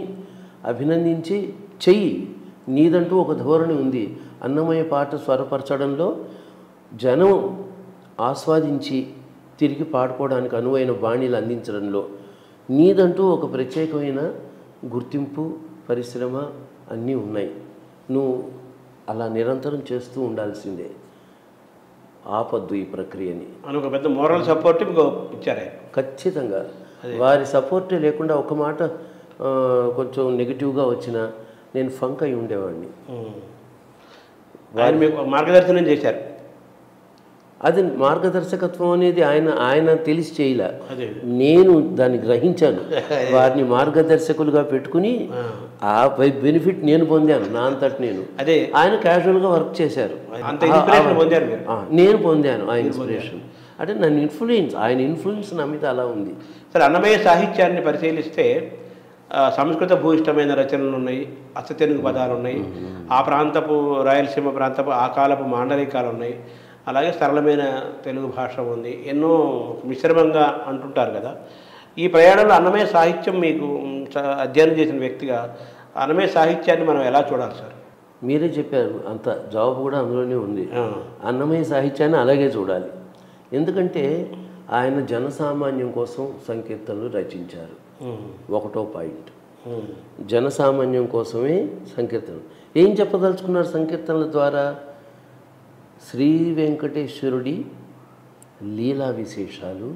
అభినందించి చెయ్యి, నీదంటూ ఒక ధోరణి ఉంది, అన్నమయ్య పాట స్వరపరచడంలో జనం ఆస్వాదించి తిరిగి పాడుకోవడానికి అనువైన బాణీలు అందించడంలో నీదంటూ ఒక ప్రత్యేకమైన గుర్తింపు, పరిశ్రమ అన్నీ ఉన్నాయి. నువ్వు అలా నిరంతరం చేస్తూ ఉండాల్సిందే, ఆపద్దు ఈ ప్రక్రియని అని ఒక పెద్ద మోరల్ సపోర్ట్ ఇచ్చారు. ఖచ్చితంగా వారి సపోర్టే లేకుండా ఒక మాట కొంచెం నెగిటివ్గా వచ్చినా నేను ఫంక్ అయి ఉండేవాడిని. వారు మీకు మార్గదర్శనం చేశారు. అది మార్గదర్శకత్వం అనేది ఆయన తెలిసి చేయలే, నేను దాన్ని గ్రహించాను. వారిని మార్గదర్శకులుగా పెట్టుకుని ఆ బెనిఫిట్ నేను పొందాను నా అంతటి నేను. అదే ఆయన క్యాజువల్గా వర్క్ చేశారు, నేను పొందాను ఆ ఇన్స్పిరేషన్. అంటే ఆయన ఇన్ఫ్లుయెన్స్ నా మీద అలా ఉంది. సరే, అన్నమయ్య సాహిత్యాన్ని పరిశీలిస్తే సంస్కృత భూయిష్టమైన రచనలు ఉన్నాయి, అచ్చతెనుగు పదాలు ఉన్నాయి, ఆ ప్రాంతపు రాయలసీమ ప్రాంతపు ఆ కాలపు మాండలికాలు ఉన్నాయి, అలాగే సరళమైన తెలుగు భాష ఉంది, ఎన్నో మిశ్రమంగా అంటుంటారు కదా. ఈ ప్రయాణంలో అన్నమయ్య సాహిత్యం మీకు అధ్యయనం చేసిన వ్యక్తిగా అన్నమయ్య సాహిత్యాన్ని మనం ఎలా చూడాలి సార్? మీరే చెప్పారు, అంత జవాబు కూడా అందులోనే ఉంది. అన్నమయ్య సాహిత్యాన్ని అలాగే చూడాలి. ఎందుకంటే ఆయన జనసామాన్యం కోసం సంకీర్తనలు రచించారు. ఒకటో పాయింట్, జనసామాన్యం కోసమే సంకీర్తనలు. ఏం చెప్పదలుచుకున్నారు సంకీర్తనల ద్వారా? శ్రీ వెంకటేశ్వరుడి లీలా విశేషాలు,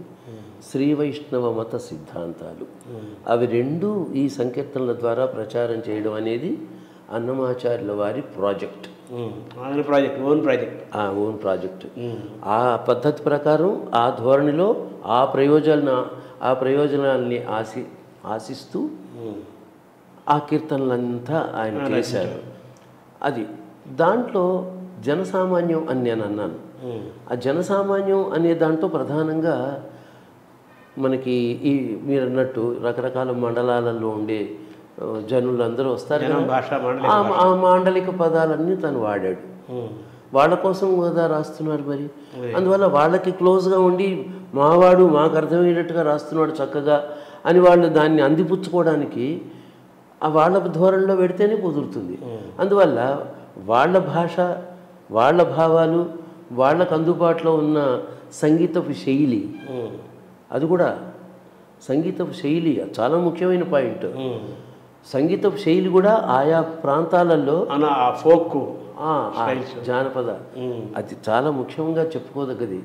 శ్రీ వైష్ణవ మత సిద్ధాంతాలు, అవి రెండు ఈ సంకీర్తనల ద్వారా ప్రచారం చేయడం అనేది అన్నమాచార్యుల వారి ప్రాజెక్ట్. Own project. ఆ పద్ధతి ప్రకారం, ఆ ధోరణిలో, ఆ ప్రయోజనాల్ని ఆశిస్తూ ఆ కీర్తనలంతా ఆయన చేశారు. అది దాంట్లో జనసామాన్యం అని నేను అన్నాను. ఆ జనసామాన్యం అనే దాంట్లో ప్రధానంగా మనకి మీరు అన్నట్టు రకరకాల మండలాలలో ఉండే జనులందరూ వస్తారు. ఆ మాండలిక పదాలన్నీ తను వాడాడు. వాళ్ళ కోసం కదా రాస్తున్నారు మరి. అందువల్ల వాళ్ళకి క్లోజ్గా ఉండి మావాడు మాకు అర్థమయ్యేటట్టుగా రాస్తున్నాడు చక్కగా అని వాళ్ళు దాన్ని అందిపుచ్చుకోవడానికి వాళ్ళ ధోరణిలో పెడితేనే కుదురుతుంది. అందువల్ల వాళ్ళ భాష, వాళ్ళ భావాలు, వాళ్ళకు అందుబాటులో ఉన్న సంగీతపు శైలి, అది కూడా సంగీతపు శైలి చాలా ముఖ్యమైన పాయింట్. సంగీతపు శైలి కూడా ఆయా ప్రాంతాలలో ఫోక్ జానపద అది చాలా ముఖ్యంగా చెప్పుకోదగ్గది.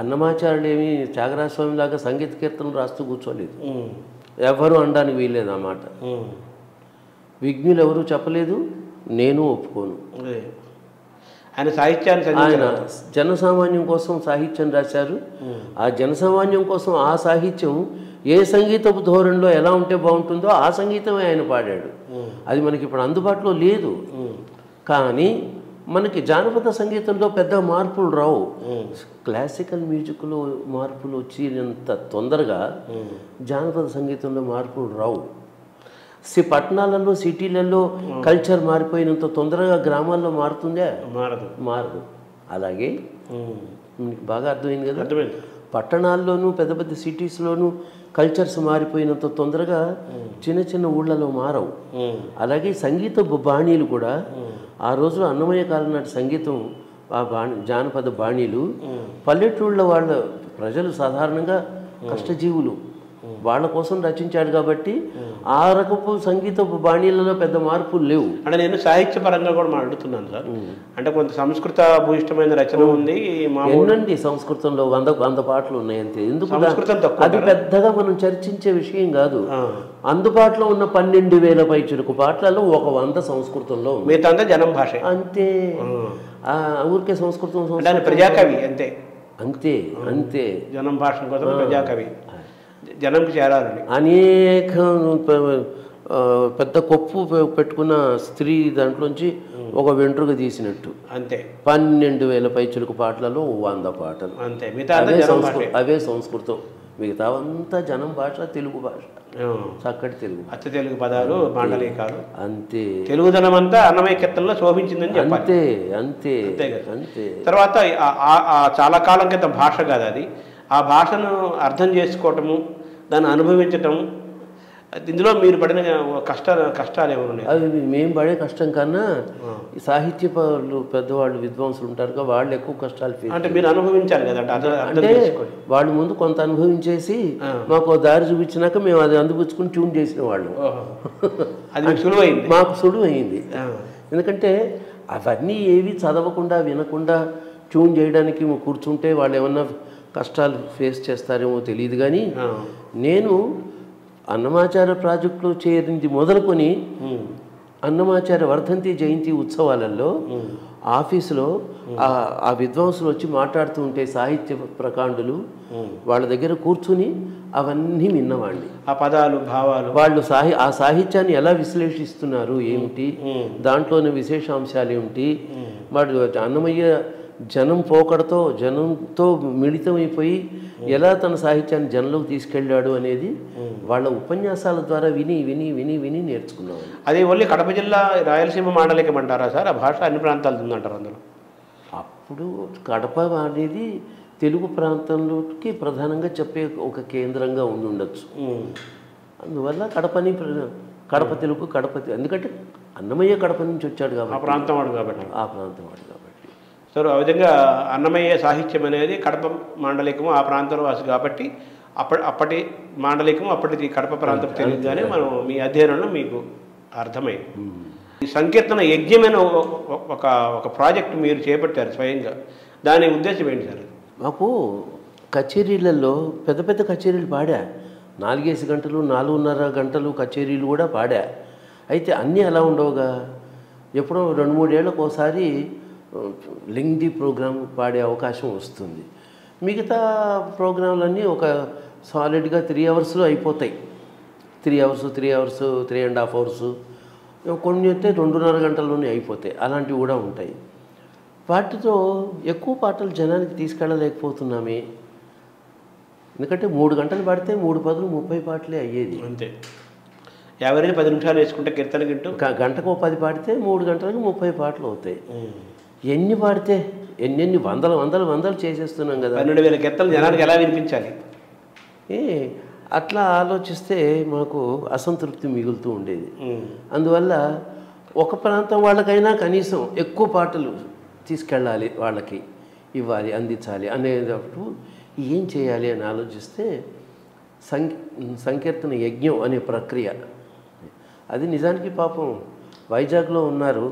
అన్నమాచార్యులు ఏమి త్యాగరాజస్వామి లాగా సంగీత కీర్తనలు రాస్తూ కూర్చోలేదు, ఎవరు అనడానికి వీల్లేదు అన్నమాట. విఘ్నులు ఎవరు చెప్పలేదు, నేను ఒప్పుకోను. ఆయన సాహిత్యాన్ని ఆయన జనసామాన్యం కోసం సాహిత్యం రాశారు. ఆ జనసామాన్యం కోసం ఆ సాహిత్యం ఏ సంగీతపు ధోరణిలో ఎలా ఉంటే బాగుంటుందో ఆ సంగీతమే ఆయన పాడాడు. అది మనకి ఇప్పుడు అందుబాటులో లేదు. కానీ మనకి జానపద సంగీతంలో పెద్ద మార్పులు రావు. క్లాసికల్ మ్యూజిక్లో మార్పులు వచ్చినంత తొందరగా జానపద సంగీతంలో మార్పులు రావు. పట్టణాలలో సిటీలలో కల్చర్ మారిపోయినంత తొందరగా గ్రామాల్లో మారుతుందే? మారదు. అలాగే మీకు బాగా అర్థమైంది కదా, పట్టణాల్లోనూ పెద్ద పెద్ద సిటీస్లోనూ కల్చర్స్ మారిపోయినంత తొందరగా చిన్న చిన్న ఊళ్ళలో మారవు. అలాగే సంగీత బాణీలు కూడా ఆ రోజు అన్నమయ్య కాలం నాటి సంగీతం, ఆ జానపద బాణీలు పల్లెటూళ్ళ వాళ్ళ ప్రజలు సాధారణంగా కష్టజీవులు, వాళ్ళ కోసం రచించాడు కాబట్టి ఆ రకపు సంగీతపు బాణీలలో పెద్ద మార్పులు లేవు. అంటే నేను సాహిత్యపరంగా కూడా మాట్లాడుతున్నాను సార్. అంటే కొంత సంస్కృత భూయిష్టమైన రచన ఉంది. ఎన్నండి సంస్కృతంలో 100 పాటలు ఉన్నాయి అంతే. ఎందుకు అది పెద్దగా మనం చర్చించే విషయం కాదు. అందుబాటులో ఉన్న 12,000 పైచులకు పాటలలో 100 సంస్కృతంలో, మిగతా జనం భాష అంతే. ఊరికే సంస్కృతం ప్రజాకవి అంతే అంతే అంతే జనం భాష కోసం ప్రజాకవి జనంకి చేరాలని. అనేక పెద్ద కొప్పు పెట్టుకున్న స్త్రీ దాంట్లోంచి ఒక వెంట్రుక తీసినట్టు అంతే. 12,000 పైచులకు పాటలలో 100 పాటలు అంతే. అవే సంస్కృతం, మిగతా అంతా జనం భాష, తెలుగు భాష, చక్కటి తెలుగు, అచ్చ తెలుగు పదాలు, మాండలికాలు అంతే. తెలుగుదనం అంతా అన్నమయ్య కీర్తనలో శోభించిందని చెప్పాలి. అంతే అంతే అంతే. తర్వాత చాలా కాలం క్రితం భాష కాదు అది. ఆ భాషను అర్థం చేసుకోవటము, దాన్ని అనుభవించటం, ఇందులో మీరు పడిన కష్టాలు ఏమైనా ఉన్నాయి? అవి మేము పడే కష్టం కన్నా ఈ సాహిత్య పెద్దవాళ్ళు విద్వాంసులు ఉంటారు, వాళ్ళు ఎక్కువ కష్టాలు అంటే మీరు అనుభవించాలి కదా. అంటే వాళ్ళు ముందు కొంత అనుభవించేసి మాకు దారి చూపించినాక మేము అది అందిపుచ్చుకుని ట్యూన్ చేసిన వాళ్ళు. అది సులువైంది, మాకు సులువైంది. ఎందుకంటే అవన్నీ ఏవి చదవకుండా వినకుండా ట్యూన్ చేయడానికి కూర్చుంటే వాళ్ళు ఏమన్నా కష్టాలు ఫేస్ చేస్తారేమో తెలియదు. కానీ నేను అన్నమాచార్య ప్రాజెక్టులో చేరింది మొదలుకొని అన్నమాచార్య వర్ధంతి జయంతి ఉత్సవాలలో ఆఫీసులో ఆ విద్వాంసులు వచ్చి మాట్లాడుతూ ఉంటే సాహిత్య ప్రకాండులు వాళ్ళ దగ్గర కూర్చుని అవన్నీ విన్నవాడిని. ఆ పదాలు, భావాలు, వాళ్ళు ఆ సాహిత్యాన్ని ఎలా విశ్లేషిస్తున్నారు ఏమిటి, దాంట్లోని విశేషాంశాలు ఏమిటి, వాడు అన్నమయ్య జనం పోకడతో జనంతో మిళితమైపోయి ఎలా తన సాహిత్యాన్ని జనంలోకి తీసుకెళ్ళాడు అనేది వాళ్ళ ఉపన్యాసాల ద్వారా విని విని విని విని నేర్చుకున్నాం. అది ఓన్లీ కడప జిల్లా రాయలసీమ మాండలికం అంటారా సార్? ఆ భాష అన్ని ప్రాంతాలు ఉందంటారు అందులో? అప్పుడు కడప అనేది తెలుగు ప్రాంతంలోకి ప్రధానంగా చెప్పే ఒక కేంద్రంగా ఉండి ఉండొచ్చు. అందువల్ల కడప తెలుగు ఎందుకంటే అన్నమయ్య కడప నుంచి వచ్చాడు కాబట్టి, ఆ ప్రాంతం వాడు కాబట్టి. సో ఆ విధంగా అన్నమయ్య సాహిత్యం అనేది కడప మాండలికము ఆ ప్రాంతంలో వాసి కాబట్టి అప్పటి మాండలికము అప్పటిది కడప ప్రాంతం తెలియదుగానే మనం మీ అధ్యయనంలో మీకు అర్థమైంది. ఈ సంకీర్తన యజ్ఞమైన ఒక ప్రాజెక్ట్ మీరు చేపట్టారు స్వయంగా, దాని ఉద్దేశం ఏంటి సార్? మాకు కచేరీలలో పెద్ద పెద్ద కచేరీలు పాడా, 4 గంటలు 4.5 గంటలు కచేరీలు కూడా పాడా. అయితే అన్నీ అలా ఉండవుగా, ఎప్పుడో 2-3 ఏళ్ళకు ఒకసారి లెంగ్దీ ప్రోగ్రామ్ పాడే అవకాశం వస్తుంది. మిగతా ప్రోగ్రాంలన్నీ ఒక సాలిడ్గా 3 అవర్స్లో అయిపోతాయి. 3 అవర్స్ 3.5 అవర్స్, కొన్ని అయితే 2.5 గంటల్లోనే అయిపోతాయి. అలాంటివి కూడా ఉంటాయి. వాటితో ఎక్కువ పాటలు జనానికి తీసుకెళ్ళలేకపోతున్నామే. ఎందుకంటే 3 గంటలు పాడితే 3 పదులు 30 పాటలే అయ్యేది. అంతే. యావరేజ్ 10 నిమిషాలు వేసుకుంటే కీర్తన గంటకు 10 పాడితే 3 గంటలకు 30 పాటలు అవుతాయి. ఎన్ని పాడితే ఎన్ని వందలు చేసేస్తున్నాం కదా. 12,000 కీర్తనలు జనానికి ఎలా వినిపించాలి? అట్లా ఆలోచిస్తే మాకు అసంతృప్తి మిగులుతూ ఉండేది. అందువల్ల ఒక ప్రాంతం వాళ్ళకైనా కనీసం ఎక్కువ పాటలు తీసుకెళ్ళాలి, వాళ్ళకి ఇవ్వాలి, అందించాలి అనేటప్పుడు ఏం చేయాలి అని ఆలోచిస్తే సంకీర్తన యజ్ఞం అనే ప్రక్రియ అది. నిజానికి పాపం వైజాగ్లో ఉన్నారు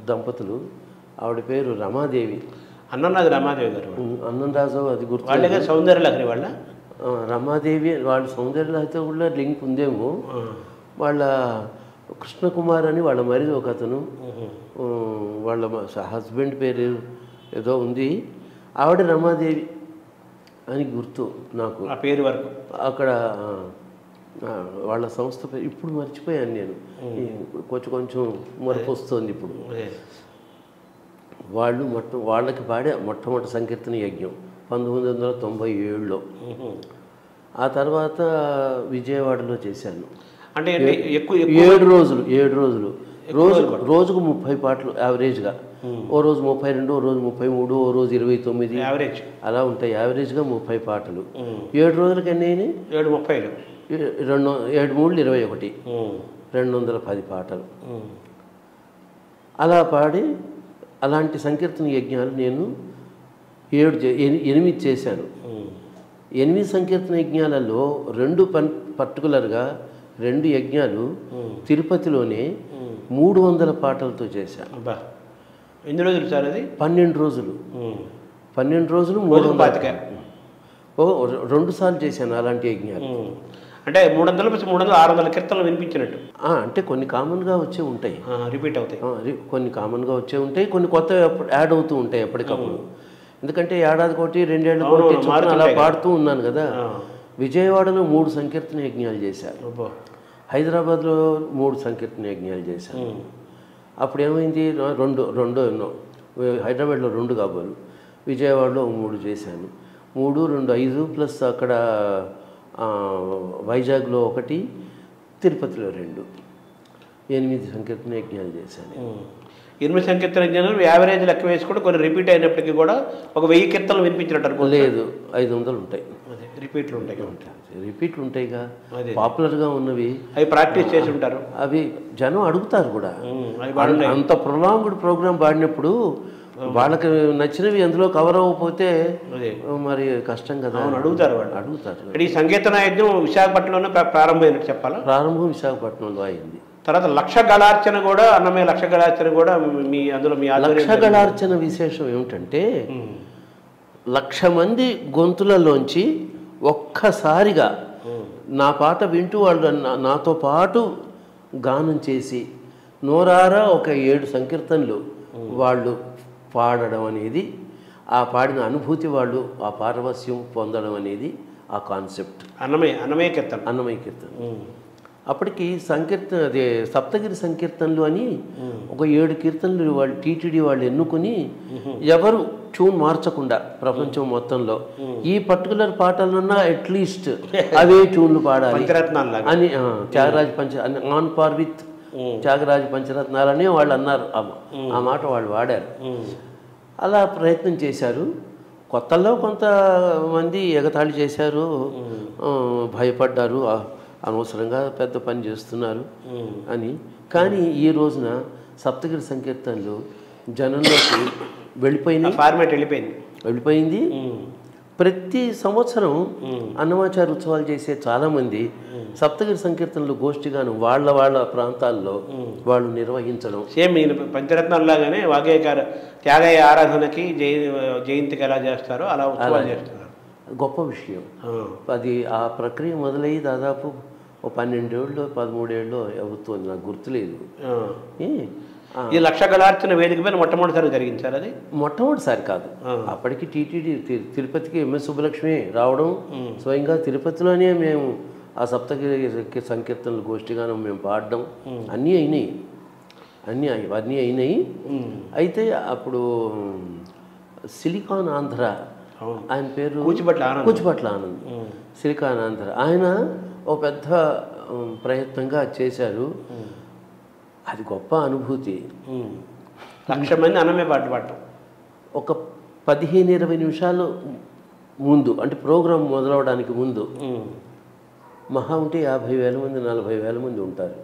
దంపతులు, ఆవిడ పేరు రమాదేవి, అన్నంరాజు రమాదేవి గారు. అన్నంరాజు అది గుర్తు. వాళ్ళే సౌందర్యలహరి వాళ్ళ రమాదేవి వాళ్ళ సౌందర్యలహరితో కూడా లింక్ ఉందేమో. వాళ్ళ కృష్ణకుమార్ అని వాళ్ళ మరిది ఒక అతను, వాళ్ళ హస్బెండ్ పేరు ఏదో ఉంది, ఆవిడ రమాదేవి అని గుర్తు నాకు ఆ పేరు వరకు. అక్కడ వాళ్ళ సంస్థ పేరు ఇప్పుడు మర్చిపోయాను నేను, కొంచెం మరపు వస్తుంది ఇప్పుడు. వాళ్ళు వాళ్ళకి పాడే మొట్టమొదటి సంకీర్తన యజ్ఞం 1997లో. ఆ తర్వాత విజయవాడలో చేశాను. అంటే 7 రోజులు రోజుకు 30 పాటలు యావరేజ్గా. ఓ రోజు 32, ఓ రోజు 33, ఓ రోజు 29 యావరేజ్ అలా ఉంటాయి. యావరేజ్గా 30 పాటలు. 7 రోజులకి ఎన్ని అయినాయి? 7:30. 7 3 21, 210 పాటలు అలా పాడి. అలాంటి సంకీర్తన యజ్ఞాలు నేను 8 చేశాను. 8 సంకీర్తన యజ్ఞాలలో 2 పర్టికులర్గా 2 యజ్ఞాలు తిరుపతిలోనే 300 పాటలతో చేశాను. ఎన్ని రోజులు సార్ అది? 12 రోజులు. 12 రోజులు 2 సార్లు చేశాను అలాంటి యజ్ఞాలు. అంటే 300 + 300 600 కీర్తనలు వినిపించినట్టు. అంటే కొన్ని కామన్గా వచ్చే ఉంటాయి, రిపీట్ అవుతాయి. కొన్ని కామన్గా వచ్చే ఉంటాయి, కొన్ని కొత్త యాడ్ అవుతూ ఉంటాయి ఎప్పటికప్పుడు. ఎందుకంటే ఏడాదికోటి 2 ఏళ్ళకోటి అలా పాడుతూ ఉన్నాను కదా. విజయవాడలో 3 సంకీర్తన యజ్ఞాలు చేశారు, హైదరాబాద్లో 3 సంకీర్తన యజ్ఞాలు చేశాను. అప్పుడు ఏమైంది, 2 ఎన్నో, హైదరాబాద్లో 2 కాబోలు, విజయవాడలో 3 చేశాను. 3, 2, 5 ప్లస్ అక్కడ వైజాగ్లో 1, తిరుపతిలో 2, 8 సంకీర్తన యజ్ఞాలు చేశాను. 8 సంకీర్తన యజ్ఞాలు యావరేజ్ లెక్క వేసి కూడా కొన్ని రిపీట్ అయినప్పటికీ కూడా ఒక 1000 కీర్తనలు వినిపించినట్టు లేదు, 500 ఉంటాయి. రిపీట్లు ఉంటాయి. రిపీట్లు ఉంటాయిగా, పాపులర్గా ఉన్నవి అవి ప్రాక్టీస్ చేసి ఉంటారు. అవి జనం అడుగుతారు కూడా. అంత ప్రొలాంగ్డ్ ప్రోగ్రామ్ పాడినప్పుడు వాళ్ళకి నచ్చినవి అందులో కవర్ అవ్వకపోతే మరి కష్టం కదా. అడుగుతారు. ఈ సంకీర్తన యజ్ఞం విశాఖపట్నంలో ప్రారంభమైనట్టు చెప్పాలా? ప్రారంభం విశాఖపట్నంలో అయింది. తర్వాత లక్ష గళార్చన కూడా, అన్నమయ్య లక్ష గళార్చన కూడా అందులో మీ లక్ష గళార్చన విశేషం ఏమిటంటే 1,00,000 మంది గొంతులలోంచి ఒక్కసారిగా నా పాట వింటూ వాళ్ళు నాతో పాటు గానం చేసి నోరారా ఒక 7 సంకీర్తనలు వాళ్ళు పాడడం అనేది, ఆ పాడిన అనుభూతి, వాళ్ళు ఆ పారవస్యం పొందడం అనేది ఆ కాన్సెప్ట్. అన్నమయ్య కీర్తన. అప్పటికి సంకీర్తన అదే సప్తగిరి సంకీర్తనలు అని ఒక 7 కీర్తనలు వాళ్ళు టీటీడీ వాళ్ళు ఎన్నుకుని ఎవరు ట్యూన్ మార్చకుండా ప్రపంచం మొత్తంలో ఈ పర్టికులర్ పాటలన్నా అట్లీస్ట్ అవే ట్యూన్లు పాడాలి అని Tyagaraja on par with Tyagaraja పంచరత్నాలని వాళ్ళు అన్నారు. ఆ మాట వాళ్ళు వాడారు. అలా ప్రయత్నం చేశారు. కొత్తల్లో కొంతమంది ఎగతాళి చేశారు, భయపడ్డారు, అనవసరంగా పెద్ద పని చేస్తున్నారు అని. కానీ ఈ రోజున సప్తగిరి సంకీర్తనలు జనంలోకి వెళ్ళిపోయినాయి, ఫార్మాట్ వెళ్ళిపోయింది. ప్రతి సంవత్సరం అన్నమాచార్య ఉత్సవాలు చేసే చాలామంది సప్తగిరి సంకీర్తనలు గోష్ఠిగాను వాళ్ళ ప్రాంతాల్లో వాళ్ళు నిర్వహించడం. సేమ్ పంచరత్నాలు లాగానే వాగ్గేయకార త్యాగయ్య ఆరాధనకి జయంతికి ఎలా చేస్తారో అలా ఉత్సవాలు చేస్తున్నారు. గొప్ప విషయం అది. ఆ ప్రక్రియ మొదలయ్యి దాదాపు 12 ఏళ్ళు 13 ఏళ్ళు అవుతుంది, నాకు గుర్తులేదు. ఈ లక్ష గళార్చన వేదిక పైన మొట్టమొదటిసారి జరిగించారు. అది మొట్టమొదటిసారి కాదు, అప్పటికి టీటీడీ తిరుపతికి ఎంఎస్ సుబ్బలక్ష్మి రావడం, స్వయంగా తిరుపతిలోనే మేము ఆ సప్తగిరి సంకీర్తనలు గోష్ఠిగానం మేము పాడడం అన్నీ అయినాయి. అయితే అప్పుడు సిలికాన్ ఆంధ్ర, ఆయన పేరు కూచిపట్ల ఆనంద్, సిలికాన్ ఆంధ్ర, ఆయన ఒక పెద్ద ప్రయత్నంగా చేశారు. అది గొప్ప అనుభూతి. 1,00,000 మంది అన్నమే పాట పాడటం. ఒక 15-20 నిమిషాలు ముందు, అంటే ప్రోగ్రాం మొదలవడానికి ముందు మహా ఉంటే 50,000 మంది 40,000 మంది ఉంటారు.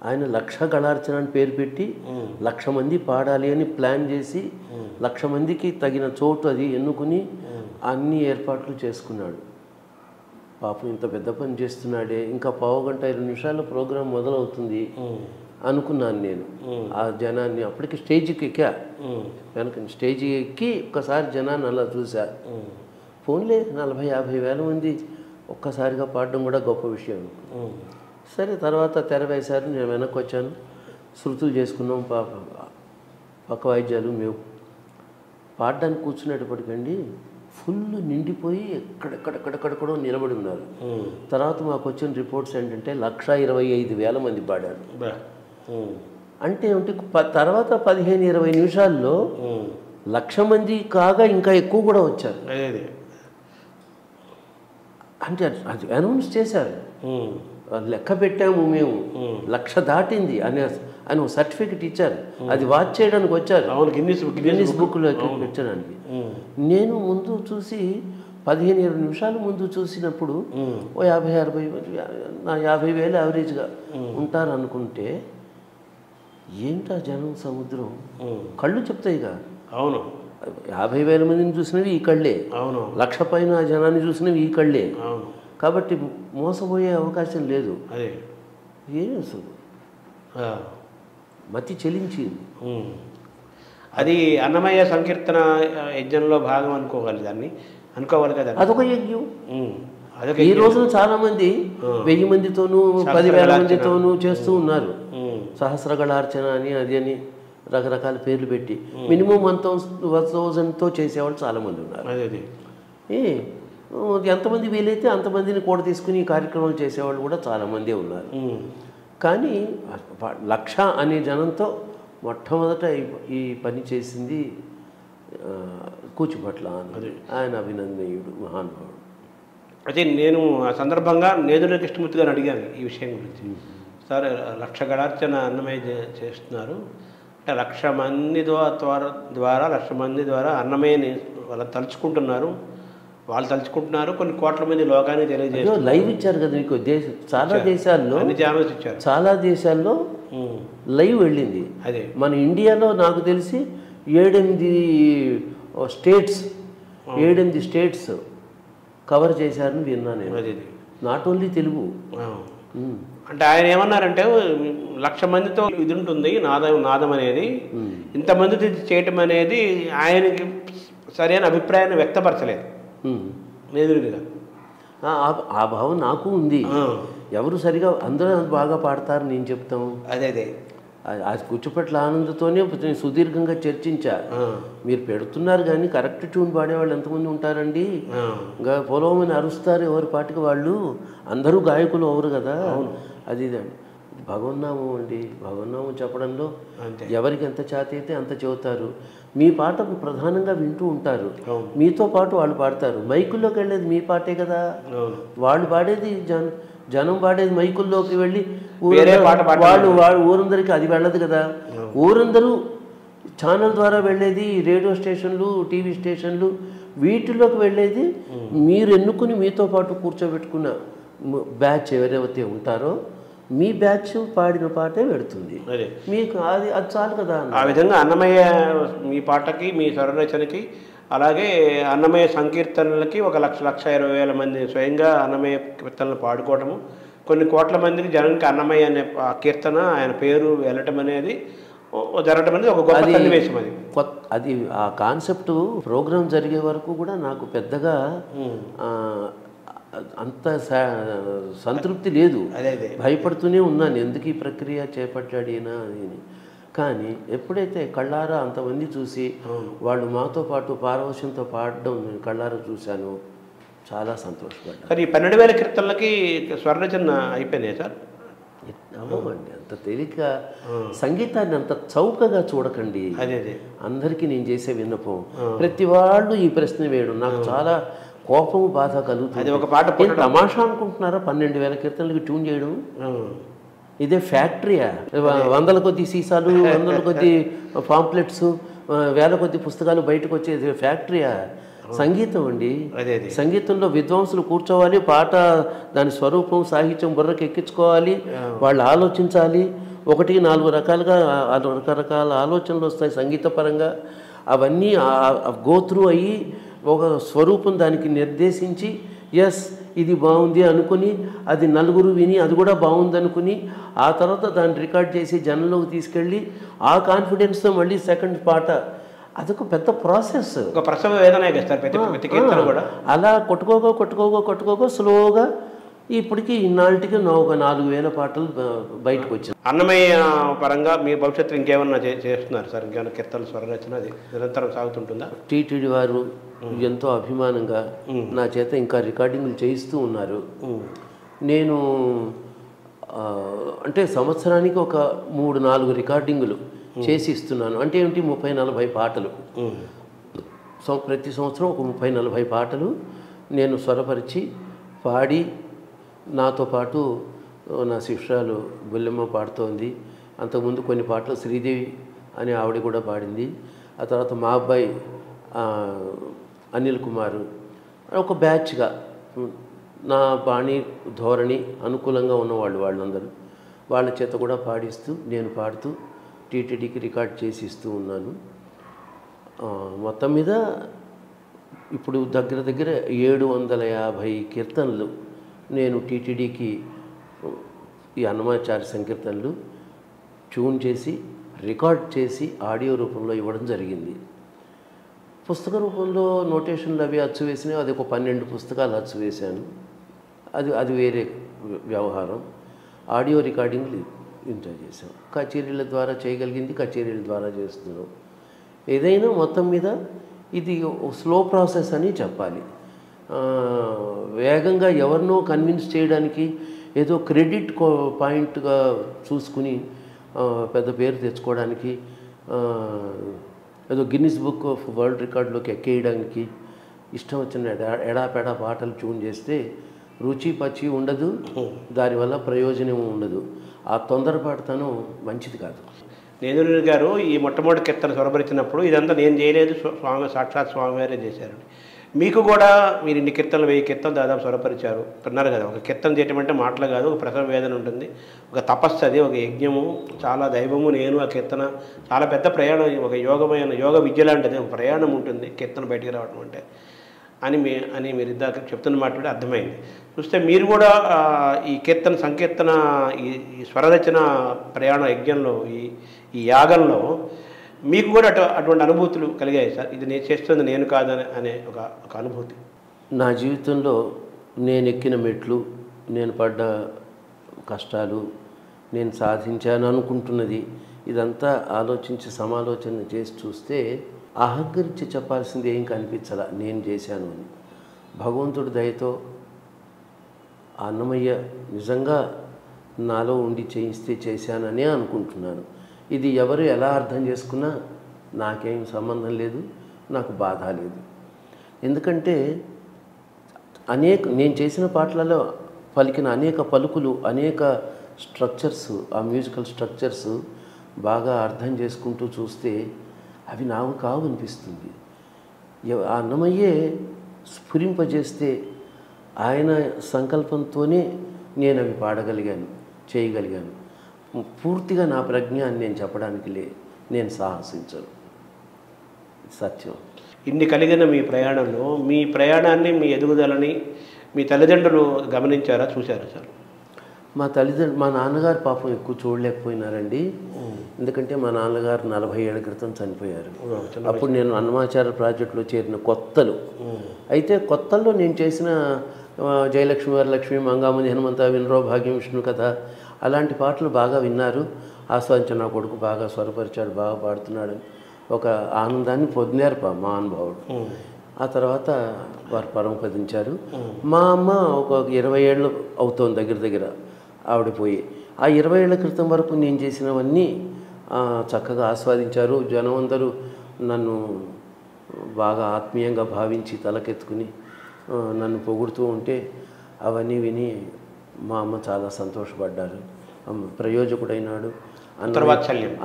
ఆయన 1,00,000 గళార్చన అని పేరు పెట్టి 1,00,000 మంది పాడాలి అని ప్లాన్ చేసి 1,00,000 మందికి తగిన చోటు అది ఎన్నుకుని అన్ని ఏర్పాట్లు చేసుకున్నాడు. పాపం ఇంత పెద్ద పని చేస్తున్నాడే, ఇంకా 15-20 నిమిషాల్లో ప్రోగ్రాం మొదలవుతుంది అనుకున్నాను నేను. ఆ జనాన్ని అప్పటికి స్టేజ్కి ఎక్కా, వెనక స్టేజ్ ఎక్కి ఒక్కసారి జనాన్ని అలా చూసా. ఫోన్లే 40,000-50,000 మంది ఒక్కసారిగా పాడడం కూడా గొప్ప విషయం. సరే, తర్వాత తెర వేశారు, నేను వెనక్కి వచ్చాను, శృతులు చేసుకున్నాం, పక్క వాయిద్యాలు. మేము పాడడానికి కూర్చునేటప్పటికండి ఫుల్ నిండిపోయి ఎక్కడెక్కడెక్కడెక్కడో నిలబడి ఉన్నారు. తర్వాత మాకు వచ్చిన రిపోర్ట్స్ ఏంటంటే 1,25,000 మంది పాడారు. అంటే తర్వాత 15-20 నిమిషాల్లో 1,00,000 మంది కాగా ఇంకా ఎక్కువ కూడా వచ్చారు. అంటే అది అనౌన్స్ చేశారు, లెక్క పెట్టాము మేము, 1,00,000 దాటింది అని సర్టిఫికెట్ ఇచ్చారు. అది వాచ్ చేయడానికి వచ్చారు, గిన్నిస్ బుక్లో పెట్టడానికి. నేను ముందు చూసి 15-20 నిమిషాలు ముందు చూసినప్పుడు ఓ 50,000 యావరేజ్గా ఉంటారు అనుకుంటే, ఏంటా జనం సముద్రం, కళ్ళు చెప్తాయిగా. అవును, 50,000 మందిని చూసినవి ఈ కళ్ళే, అవును, 1,00,000 పైన జనాన్ని చూసినవి ఈ కళ్ళే. కాబట్టి మోసపోయే అవకాశం లేదు. అదే ఏం అసలు మతి చెలించింది. అది అన్నమయ్య సంకీర్తన యజ్ఞంలో భాగం అనుకోవాలి కదా. అదొక యజ్ఞం. ఈ రోజున చాలా మంది 1000 మందితోనూ 10,000 మందితోనూ చేస్తూ ఉన్నారు. సహస్రగళార్చన అని అది అని రకరకాల పేర్లు పెట్టి మినిమం 1,000తో చేసేవాళ్ళు చాలామంది ఉన్నారు. ఎంతమంది వీలైతే అంతమందిని కూడా తీసుకుని ఈ కార్యక్రమాలు చేసేవాళ్ళు కూడా చాలామందే ఉన్నారు. కానీ 1,00,000 అనే జనంతో మొట్టమొదట ఈ పని చేసింది కూచిపట్ల. ఆయన అభినందనీయుడు, మహానుభావుడు. అయితే నేను ఆ సందర్భంగా నేదుల కృష్ణమూర్తి గారిని అడిగాను ఈ విషయం గురించి. సార్, 1,00,000 గళార్చన అన్నమయ్య చేస్తున్నారు అంటే 1,00,000 మంది ద్వారా 1,00,000 మంది ద్వారా అన్నమయ్యని వాళ్ళు తలుచుకుంటున్నారు, కొన్ని కోట్ల మంది లోకాన్ని తెలియజేస్తారు. లైవ్ ఇచ్చారు కదా మీకు. చాలా దేశాల్లో, అన్ని ఛానల్స్ ఇచ్చారు, చాలా దేశాల్లో లైవ్ వెళ్ళింది. అదే మన ఇండియాలో నాకు తెలిసి 7-8 స్టేట్స్ కవర్ చేశారని విన్నా నేను. అది నాట్ ఓన్లీ తెలుగు. అంటే ఆయన ఏమన్నారంటే 1,00,000 మందితో ఇది ఉంటుంది నాదం అనేది, ఇంతమంది చేయటం అనేది ఆయనకి సరైన అభిప్రాయాన్ని వ్యక్తపరచలేదు. నేదురుగా ఆ భావం నాకు ఉంది. ఎవరు సరిగా అందరూ బాగా పాడతారు నేను చెప్తాం. అదే ఆ కూచిపట్ల ఆనందతోనే సుదీర్ఘంగా చర్చించా. మీరు పెడుతున్నారు కానీ కరెక్ట్ ట్యూన్ పాడేవాళ్ళు ఎంతమంది ఉంటారండి? ఇంకా పొలవమని అరుస్తారు ఎవరి పాటికి వాళ్ళు. అందరూ గాయకులు అవరు కదా. అది ఇదండి భగవన్నామం అండి. భగవన్నామం చెప్పడంలో ఎవరికి ఎంత చేత అయితే అంత చెబుతారు. మీ పాటకు ప్రధానంగా వింటూ ఉంటారు, మీతో పాటు వాళ్ళు పాడతారు. మైకుల్లోకి వెళ్ళేది మీ పాటే కదా. వాళ్ళు పాడేది జనం పాడేది మైకుల్లోకి వెళ్ళి వాళ్ళు ఊరందరికీ అది వెళ్ళదు కదా. ఊరందరూ ఛానల్ ద్వారా వెళ్ళేది రేడియో స్టేషన్లు, టీవీ స్టేషన్లు, వీటిలోకి వెళ్ళేది మీరు ఎన్నుకుని మీతో పాటు కూర్చోబెట్టుకున్న బ్యాచ్ ఎవరైతే ఉంటారో మీ బ్యాచ్ పాడిన పాటే పెడుతుంది మీకు. అది చాలు కదా. ఆ విధంగా అన్నమయ్య మీ పాటకి, మీ స్వరరచనకి, అలాగే అన్నమయ్య సంకీర్తనలకి 1,20,000 మంది స్వయంగా అన్నమయ్య కీర్తనలు పాడుకోవటము, కొన్ని కోట్ల మందికి జనానికి అన్నమయ్య అనే కీర్తన ఆయన పేరు వెళ్ళటం అనేది జరగటం అనేది ఒక గొప్ప సన్నివేశం. అది ఆ కాన్సెప్ట్ ప్రోగ్రాం జరిగే వరకు కూడా నాకు పెద్దగా అంత సంతృప్తి లేదు. భయపడుతూనే ఉన్నాను, ఎందుకు ఈ ప్రక్రియ చేపట్టాడినా అని. కానీ ఎప్పుడైతే కళ్ళారా అంతమంది చూసి వాళ్ళు మాతో పాటు పారవశ్యంతో పాడడం నేను కళ్ళారా చూశాను, చాలా సంతోషపడ్డాను. సార్, ఈ 12,000 కీర్తనలకి స్వరరచన అయిపోయినాయి సార్? అవ్వండి, అంత తేలిక సంగీతాన్ని అంత చౌకగా చూడకండి. అందరికీ నేను చేసే విన్నపం. ప్రతి వాళ్ళు ఈ ప్రశ్న వేయడం నాకు చాలా కోపము, బాధ కలుగుతుంది. ఒక పాట తమాషా అనుకుంటున్నారా? 12,000 కీర్తనలకి ట్యూన్ చేయడం ఇదే ఫ్యాక్టరీయా? 100 కొద్ది సీసాలు, 100 కొద్ది పాంప్లెట్స్, వేల కొద్ది పుస్తకాలు బయటకు వచ్చేది ఫ్యాక్టరీయా? సంగీతం అండి. సంగీతంలో విద్వాంసులు కూర్చోవాలి, పాట దాని స్వరూపం సాహిత్యం బుర్రకు ఎక్కించుకోవాలి, వాళ్ళు ఆలోచించాలి. 1-4 రకాలుగా రకరకాల ఆలోచనలు వస్తాయి సంగీతపరంగా. అవన్నీ గోత్రూ అయ్యి ఒక స్వరూపం దానికి నిర్దేశించి ఎస్ ఇది బాగుంది అనుకుని అది నలుగురు విని అది కూడా బాగుంది అనుకుని ఆ తర్వాత దాన్ని రికార్డ్ చేసి జనంలోకి తీసుకెళ్ళి ఆ కాన్ఫిడెన్స్తో మళ్ళీ సెకండ్ పాట, అదొక పెద్ద ప్రాసెస్. ఒక ప్రసవ వేదన కూడా అలా కొట్టుకోగా స్లోగా ఇప్పటికి ఇన్నాళ్ళకి ఒక 4000 పాటలు బయటకు వచ్చింది. అన్నమయ్య పరంగా మీ భవిష్యత్తు ఇంకేమన్నా చేస్తున్నారు సార్? ఇంకేమైనా కీర్తనలు స్వరరచన అది నిరంతరం సాగుతుంటుందా? టీటీడీ వారు ఎంతో అభిమానంగా నా చేత ఇంకా రికార్డింగ్లు చేయిస్తూ ఉన్నారు. నేను అంటే సంవత్సరానికి ఒక 3-4 రికార్డింగులు చేసి ఇస్తున్నాను. అంటే ఏమిటి, 30-40 పాటలు. ప్రతి సంవత్సరం ఒక 30-40 పాటలు నేను స్వరపరిచి పాడి, నాతో పాటు నా శిష్యురాలు బుల్లెమ్మ పాడుతోంది. అంతకుముందు కొన్ని పాటలు శ్రీదేవి అనే ఆవిడ కూడా పాడింది. ఆ తర్వాత మా అబ్బాయి అనిల్ కుమార్, ఒక బ్యాచ్గా నా బాణి ధోరణి అనుకూలంగా ఉన్నవాళ్ళు వాళ్ళందరూ, వాళ్ళ చేత కూడా పాడిస్తూ నేను పాడుతూ టీటీడీకి రికార్డ్ చేసి ఇస్తూ ఉన్నాను. మొత్తం మీద ఇప్పుడు దగ్గర 750 కీర్తనలు నేను టీటీడీకి ఈ అన్నమాచార్య సంకీర్తనలు ట్యూన్ చేసి రికార్డ్ చేసి ఆడియో రూపంలో ఇవ్వడం జరిగింది. పుస్తక రూపంలో నోటేషన్లు అవి అచ్చు వేసినాయి. అది ఒక 12 పుస్తకాలు అచ్చు వేశాను. అది వేరే వ్యవహారం. ఆడియో రికార్డింగ్లు ఎంజాయ్ చేసాం. కచేరీల ద్వారా చేయగలిగింది కచేరీల ద్వారా చేస్తున్నాం. ఏదైనా మొత్తం మీద ఇది స్లో ప్రాసెస్ అని చెప్పాలి. వేగంగా ఎవరినో కన్విన్స్ చేయడానికి ఏదో క్రెడిట్ పాయింట్గా చూసుకుని పెద్ద పేరు తెచ్చుకోవడానికి, ఏదో గిన్నిస్ బుక్ ఆఫ్ వరల్డ్ రికార్డులోకి ఎక్కేయడానికి ఇష్టం వచ్చిన ఎడాపెడా పాటలు ట్యూన్ చేస్తే రుచి పచ్చి ఉండదు, దానివల్ల ప్రయోజనం ఉండదు. ఆ తొందరపాటుతనం మంచిది కాదు. నేదురుని గారు ఈ మొట్టమొదటి కీర్తన స్వరపరిచినప్పుడు ఇదంతా నేను చేయలేదు, సాక్షాత్ స్వామివారే చేశారు. మీకు కూడా మీరు ఇన్ని కీర్తనలు 1000 కీర్తనలు దాదాపు స్వరపరిచారు అన్నారు కదా. ఒక కీర్తన చేయటం అంటే మాటలు కాదు, ఒక ప్రసవ వేదన ఉంటుంది, ఒక తపస్సు, అది ఒక యజ్ఞము, చాలా దైవము. నేను ఆ కీర్తన చాలా పెద్ద ప్రయాణం, ఒక యోగ విద్య లాంటిది, ఒక ప్రయాణం ఉంటుంది కీర్తన బయటికి రావడం అంటే అని మీరు ఇందాక చెప్తున్న మాట కూడా అర్థమైంది. చూస్తే మీరు కూడా ఈ కీర్తన సంకీర్తన ఈ స్వరరచన ప్రయాణ యజ్ఞంలో ఈ యాగంలో మీకు కూడా అటువంటి అనుభూతులు కలిగాయి సార్? ఇది నేను చేస్తుంది నేను కాదని అనే ఒక అనుభూతి. నా జీవితంలో నేను ఎక్కిన మెట్లు, నేను పడ్డ కష్టాలు, నేను సాధించాను అనుకుంటున్నది, ఇదంతా ఆలోచించి సమాలోచన చేసి చూస్తే అహంకరించి చెప్పాల్సింది ఏం కనిపించాల నేను చేశాను అని. భగవంతుడి దయతో అన్నమయ్య నిజంగా నాలో ఉండి చేయిస్తే చేశాననే అనుకుంటున్నాను. ఇది ఎవరు ఎలా అర్థం చేసుకున్నా నాకేం సంబంధం లేదు, నాకు బాధ లేదు. ఎందుకంటే నేను చేసిన పాటలలో పలికిన అనేక పలుకులు, అనేక స్ట్రక్చర్స్, ఆ మ్యూజికల్ స్ట్రక్చర్స్ బాగా అర్థం చేసుకుంటూ చూస్తే అవి నాకు కావు అనిపిస్తుంది. ఆ అన్నమయ్యే స్ఫురింపజేస్తే ఆయన సంకల్పంతోనే నేను అవి పాడగలిగాను, చేయగలిగాను. పూర్తిగా నా ప్రజ్ఞ అని నేను చెప్పడానికి నేను సాహసించను, సత్యం. ఇన్ని కలిగిన మీ ప్రయాణంలో మీ ప్రయాణాన్ని, మీ ఎదుగుదలని మీ తల్లిదండ్రులు గమనించారా, చూశారా సార్? మా నాన్నగారు పాపం ఎక్కువ చూడలేకపోయినారండి. ఎందుకంటే మా నాన్నగారు 40 ఏళ్ల క్రితం చనిపోయారు. అప్పుడు నేను అన్నమాచార్య ప్రాజెక్టులో చేరిన కొత్తలు. అయితే కొత్తల్లో నేను చేసిన జయలక్ష్మి వరలక్ష్మి, మంగామణి హనుమంత, వినరో భాగ్యం, విష్ణు కథ, అలాంటి పాటలు బాగా విన్నారు, ఆస్వాదించిన. నా కొడుకు బాగా స్వరపరిచాడు, బాగా పాడుతున్నాడని ఒక ఆనందాన్ని పొందారు మా అనుభవుడు. ఆ తర్వాత వారు పరమపదించారు. మా అమ్మ ఒక 20 ఏళ్ళు అవుతోంది దగ్గర ఆవిడ పోయి. ఆ 20 ఏళ్ల క్రితం వరకు నేను చేసినవన్నీ చక్కగా ఆస్వాదించారు. జనం అందరూ నన్ను బాగా ఆత్మీయంగా భావించి తలకెత్తుకుని నన్ను పొగుడుతూ ఉంటే అవన్నీ విని మా అమ్మ చాలా సంతోషపడ్డారు. ప్రయోజకుడైనాడు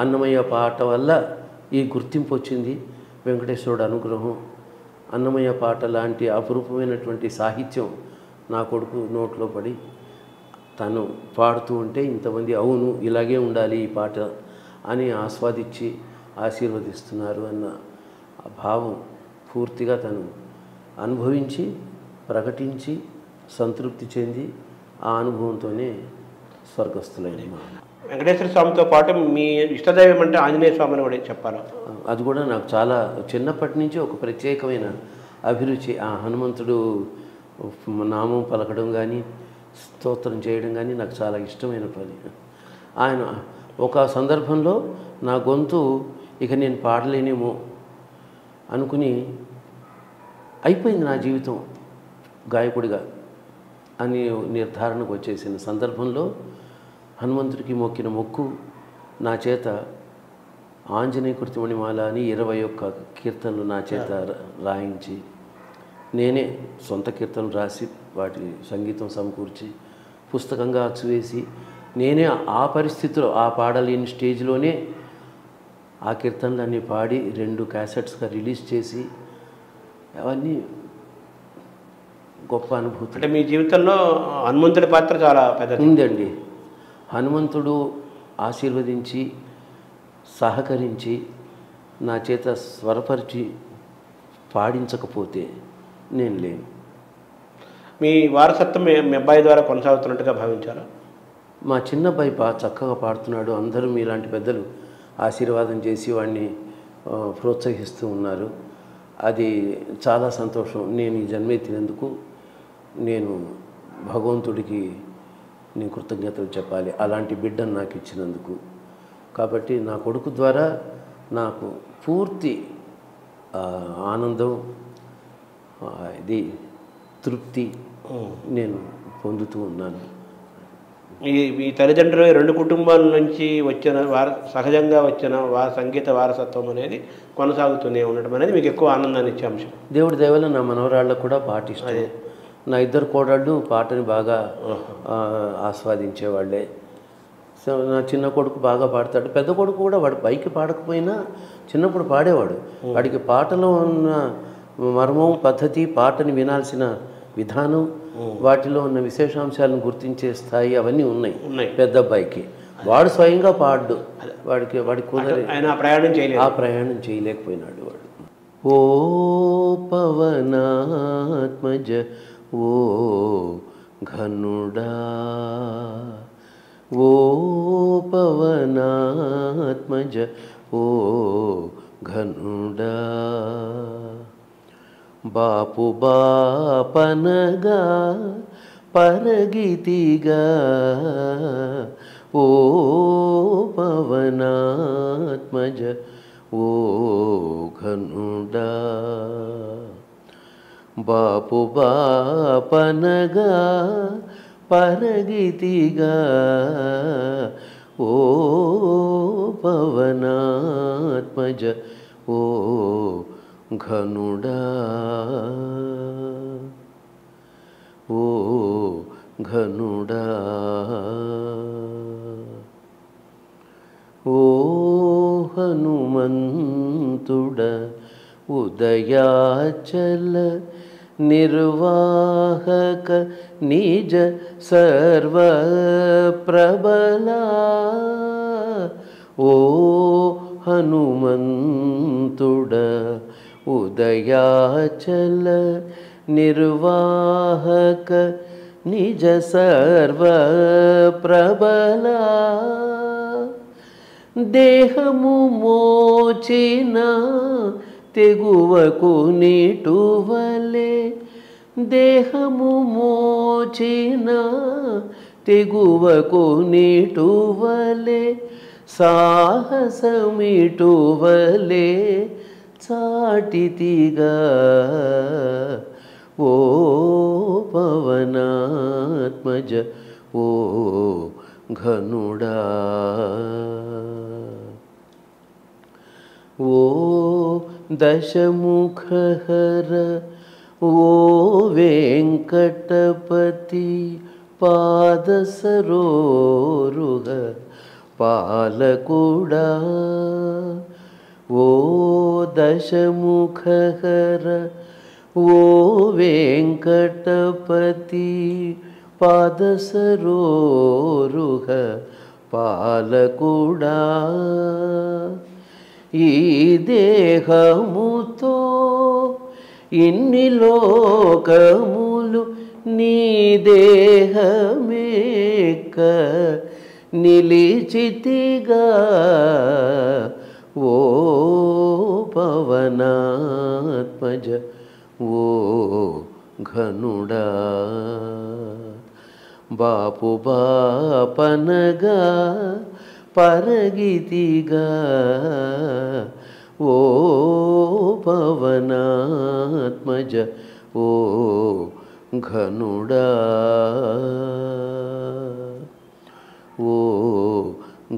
అన్నమయ్య పాట వల్ల ఈ గుర్తింపు వచ్చింది. వెంకటేశ్వరుడు అనుగ్రహం, అన్నమయ్య పాట లాంటి అపురూపమైనటువంటి సాహిత్యం నా కొడుకు నోట్లో పడి తను పాడుతూ ఉంటే ఇంతమంది అవును ఇలాగే ఉండాలి ఈ పాట అని ఆస్వాదించి ఆశీర్వదిస్తున్నారు అన్న ఆ భావం పూర్తిగా తను అనుభవించి ప్రకటించి సంతృప్తి చెంది ఆ అనుభవంతోనే స్వర్గస్థులైన వెంకటేశ్వర స్వామితో పాటు మీ ఇష్టదైవం అంటే ఆంజనేయ స్వామిని కూడా చెప్పాలి. అది కూడా నాకు చాలా చిన్నప్పటి నుంచి ఒక ప్రత్యేకమైన అభిరుచి. ఆ హనుమంతుడు నామం పలకడం కానీ స్తోత్రం చేయడం కానీ నాకు చాలా ఇష్టమైన పని. ఆయన ఒక సందర్భంలో నా గొంతు ఇక నేను పాడలేనేమో అనుకుని అయిపోయింది నా జీవితం గాయకుడిగా అని నిర్ధారణకు వచ్చేసిన సందర్భంలో హనుమంతుడికి మొక్కిన మొక్కు నా చేత ఆంజనేయ కృతిమణిమాల అని 21 కీర్తనలు నా చేత రాయించి నేనే సొంత కీర్తనలు రాసి వాటి సంగీతం సమకూర్చి పుస్తకంగా అచ్చువేసి నేనే ఆ పరిస్థితిలో ఆ పాడలేని స్టేజ్లోనే ఆ కీర్తనలన్నీ పాడి 2 క్యాసెట్స్గా రిలీజ్ చేసి అవన్నీ గొప్ప అనుభూతి. అంటే మీ జీవితంలో హనుమంతుడి పాత్ర చాలా పెద్దది ఉందండి. హనుమంతుడు ఆశీర్వదించి సహకరించి నా చేత స్వరపరిచి పాడించకపోతే నేను లేను. మీ వారసత్వం మీ అబ్బాయి ద్వారా కొనసాగుతున్నట్టుగా భావించారా? మా చిన్నబ్బాయి చక్కగా పాడుతున్నాడు. అందరూ మీలాంటి పెద్దలు ఆశీర్వాదం చేసి వాడిని ప్రోత్సహిస్తూ ఉన్నారు. అది చాలా సంతోషం. నేను ఈ జన్మెత్తినందుకు నేను భగవంతుడికి నేను కృతజ్ఞతలు చెప్పాలి అలాంటి బిడ్డను నాకు ఇచ్చినందుకు. కాబట్టి నా కొడుకు ద్వారా నాకు పూర్తి ఆనందం, ఇది తృప్తి నేను పొందుతూ ఉన్నాను. మీ తల్లిదండ్రులు 2 కుటుంబాల నుంచి వచ్చిన సహజంగా వచ్చిన సంగీత వారసత్వం అనేది కొనసాగుతూనే ఉండడం అనేది మీకు ఎక్కువ ఆనందాన్ని ఇచ్చే అంశం. దేవుడి దయ వల్ల నా మనవరాళ్ళకు కూడా పాట ఇష్టం. నా 2 కోడళ్ళు పాటని బాగా ఆస్వాదించేవాళ్ళే. సో నా చిన్న కొడుకు బాగా పాడతాడు. పెద్ద కొడుకు కూడా వాడు పైకి పాడకపోయినా చిన్నప్పుడు పాడేవాడు. వాడికి పాటలో ఉన్న మర్మం, పద్ధతి, పాటని వినాల్సిన విధానం, వాటిలో ఉన్న విశేషాంశాలను గుర్తించే స్థాయి అవన్నీ ఉన్నాయి పెద్ద అబ్బాయికి. వాడు స్వయంగా పాడు, వాడి కుదరదు, ఆ ప్రయాణం చేయలేకపోయినాడు వాడు. ఓ పవనాత్మజ ఓ ఘనుడా, ఓ పవనాత్మజ ఓ ఘనుడా, బాపు బాపనగా పరగితిగా ఓ పవనాత్మజ ఓ ఘనుడా, బాపు బాపనగా పరగితిగా ఓ పవనాత్మజ ఓ ఘనుడా, ఓ ఘనుడా, ఓ హనుమంతుడ ఉదయాచల నిర్వాహక నిజ సర్వప్రబలా, ఓ హనుమంతుడ ఉదయాచల నిర్వాహక నిజ సర్వప్రబలా, దేహము మోచిన తెగువకు నీటువలే, దేహము మోచిన తెగువకు నీటువలే, సాహసమిటువలే చాటితిగా ఓ పవనాత్మజ ఓ ఘనుడా, ఓ దశముఖహర ఓ వెంకటపతి పాదసరోరుహ పాలకుడా, ఓ దశముఖహర ఓ వెంకటపతి పాదసరోరుహ పాలకుడా ఈ దేహముతో ఇన్ని లోకములు నీ దేహమేక నిలిచితిగా ఓ పవనాత్మజ ఓ ఘనుడా బాపు బాపనగా పరగితిగా ఓ పవనాత్మజ ఓ ఘనుడా ఓ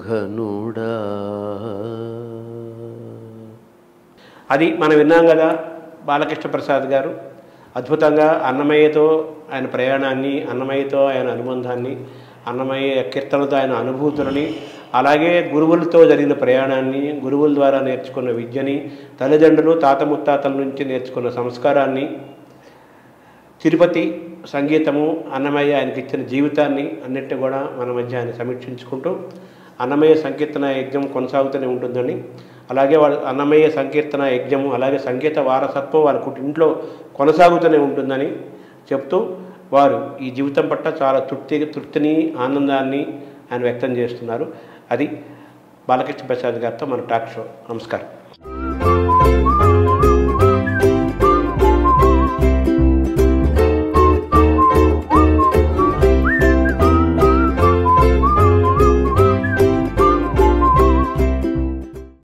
ఘనుడా. అది మనం విన్నాం కదా. బాలకృష్ణ ప్రసాద్ గారు అద్భుతంగా అన్నమయ్యతో ఆయన ప్రయాణాన్ని, అన్నమయ్యతో ఆయన అనుబంధాన్ని, అన్నమయ్య కీర్తనలతో ఆయన అనుభూతులని, అలాగే గురువులతో జరిగిన ప్రయాణాన్ని, గురువుల ద్వారా నేర్చుకున్న విద్యని, తల్లిదండ్రులు తాత ముత్తాతల నుంచి నేర్చుకున్న సంస్కారాన్ని, తిరుపతి సంగీతము, అన్నమయ్య ఆయనకి ఇచ్చిన జీవితాన్ని అన్నింటినీ కూడా మన మధ్య ఆయన సమీక్షించుకుంటూ అన్నమయ్య సంకీర్తన యజ్ఞం కొనసాగుతూనే ఉంటుందని, అలాగే వాళ్ళ అన్నమయ్య సంకీర్తన యజ్ఞము అలాగే సంగీత వారసత్వం వాళ్ళ ఇంట్లో కొనసాగుతూనే ఉంటుందని చెప్తూ వారు ఈ జీవితం పట్ల చాలా తృప్తిని ఆనందాన్ని ఆయన వ్యక్తం చేస్తున్నారు. అది బాలకృష్ణ ప్రసాద్ గారితో మన టాక్ షో. నమస్కారం.